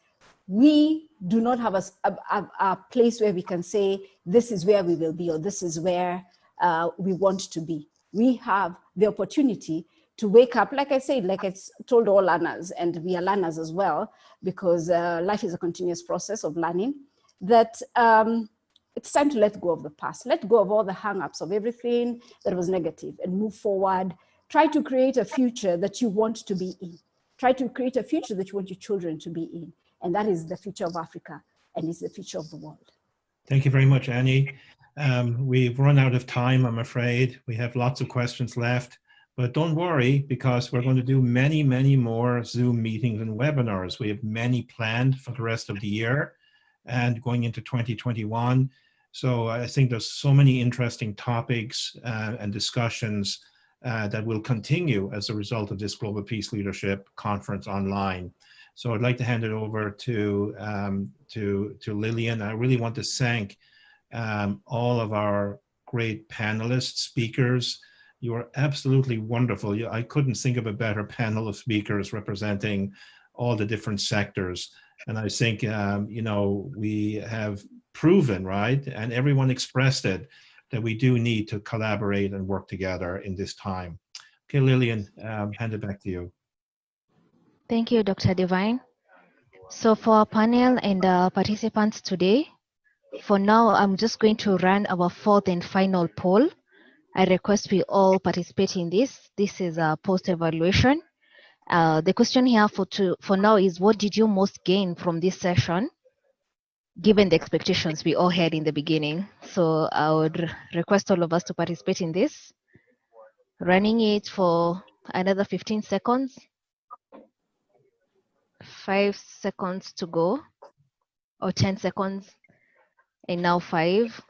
we do not have a place where we can say, this is where we will be, or this is where we want to be. We have the opportunity to wake up, like I said, like it's told all learners, and we are learners as well, because life is a continuous process of learning, that it's time to let go of the past, let go of all the hang-ups of everything that was negative, and move forward try to create a future that you want to be in. Try to create a future that you want your children to be in. And that is the future of Africa, and it's the future of the world. Thank you very much, Annie. We've run out of time, I'm afraid. We have lots of questions left, but don't worry, because we're going to do many, many more Zoom meetings and webinars. We have many planned for the rest of the year and going into 2021. So I think there's so many interesting topics and discussions that will continue as a result of this Global Peace Leadership Conference online. So I'd like to hand it over to Lillian. I really want to thank all of our great panelists, speakers. You are absolutely wonderful. I couldn't think of a better panel of speakers representing all the different sectors. And I think, you know, we have proven, right, and everyone expressed it, that we do need to collaborate and work together in this time. Okay, Lillian, hand it back to you. Thank you, Dr. Divine. So for our panel and participants today, for now, I'm just going to run our fourth and final poll. I request we all participate in this. This is a post-evaluation. The question here for now is, what did you most gain from this session, given the expectations we all had in the beginning? So I would request all of us to participate in this. Running it for another 15 seconds. 5 seconds to go, or 10 seconds, and now 5.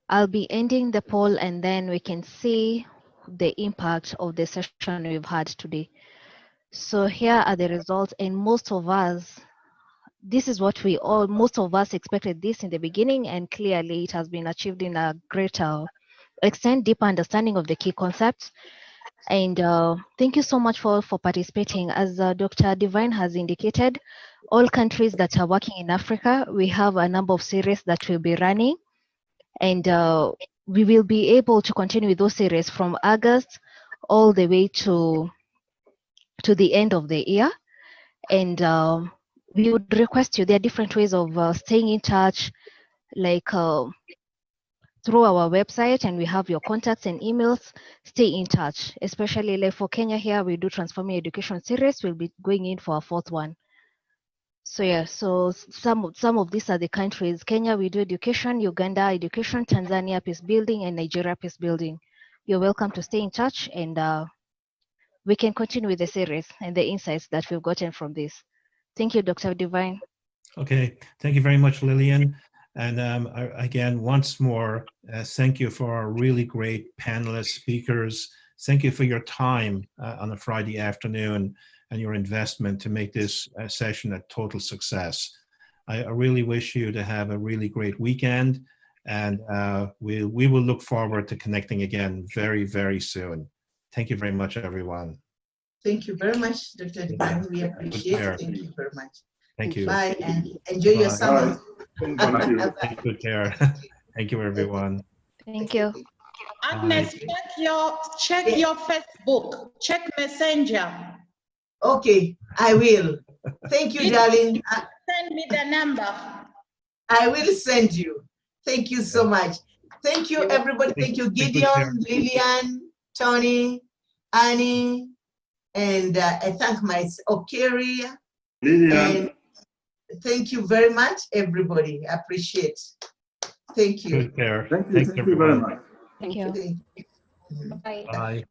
I'll be ending the poll, and then we can see the impact of the session we've had today. So here are the results, and most of us, this is what most of us expected this in the beginning, and clearly it has been achieved in a greater extent, deeper understanding of the key concepts. And thank you so much for participating. As Dr. Divine has indicated, all countries that are working in Africa, we have a number of series that will be running, and we will be able to continue with those series from August all the way to the end of the year. And we would request you, there are different ways of staying in touch, like through our website, and we have your contacts and emails. Stay in touch, especially like for Kenya here, we do Transforming Education series. We'll be going in for a 4th one. So yeah, so some of these are the countries. Kenya, we do education, Uganda, education, Tanzania, peace building, and Nigeria, peace building. You're welcome to stay in touch, and we can continue with the series and the insights that we've gotten from this. Thank you, Dr. Divine. Okay, thank you very much, Lillian. And again, once more, thank you for our really great panelists, speakers. Thank you for your time on a Friday afternoon and your investment to make this session a total success. I really wish you to have a really great weekend, and we will look forward to connecting again very, very soon. Thank you very much, everyone. Thank you very much, Dr. Divine. We appreciate it. Thank you very much. Thank you. Bye, and enjoy your summer. Thank you. Take good care. Thank you, everyone. Thank you. Agnes, check your Facebook. Check Messenger. Okay, I will. Thank you, darling. Send me the number. I will send you. Thank you so much. Thank you, everybody. Thank you, Gideon, Lillian, Tony, Annie, and I thank my Okiri. Lillian. Thank you very much, everybody. I appreciate. Thank you. Good care. Thank you very much. Thank you. Thank you. Bye. Bye.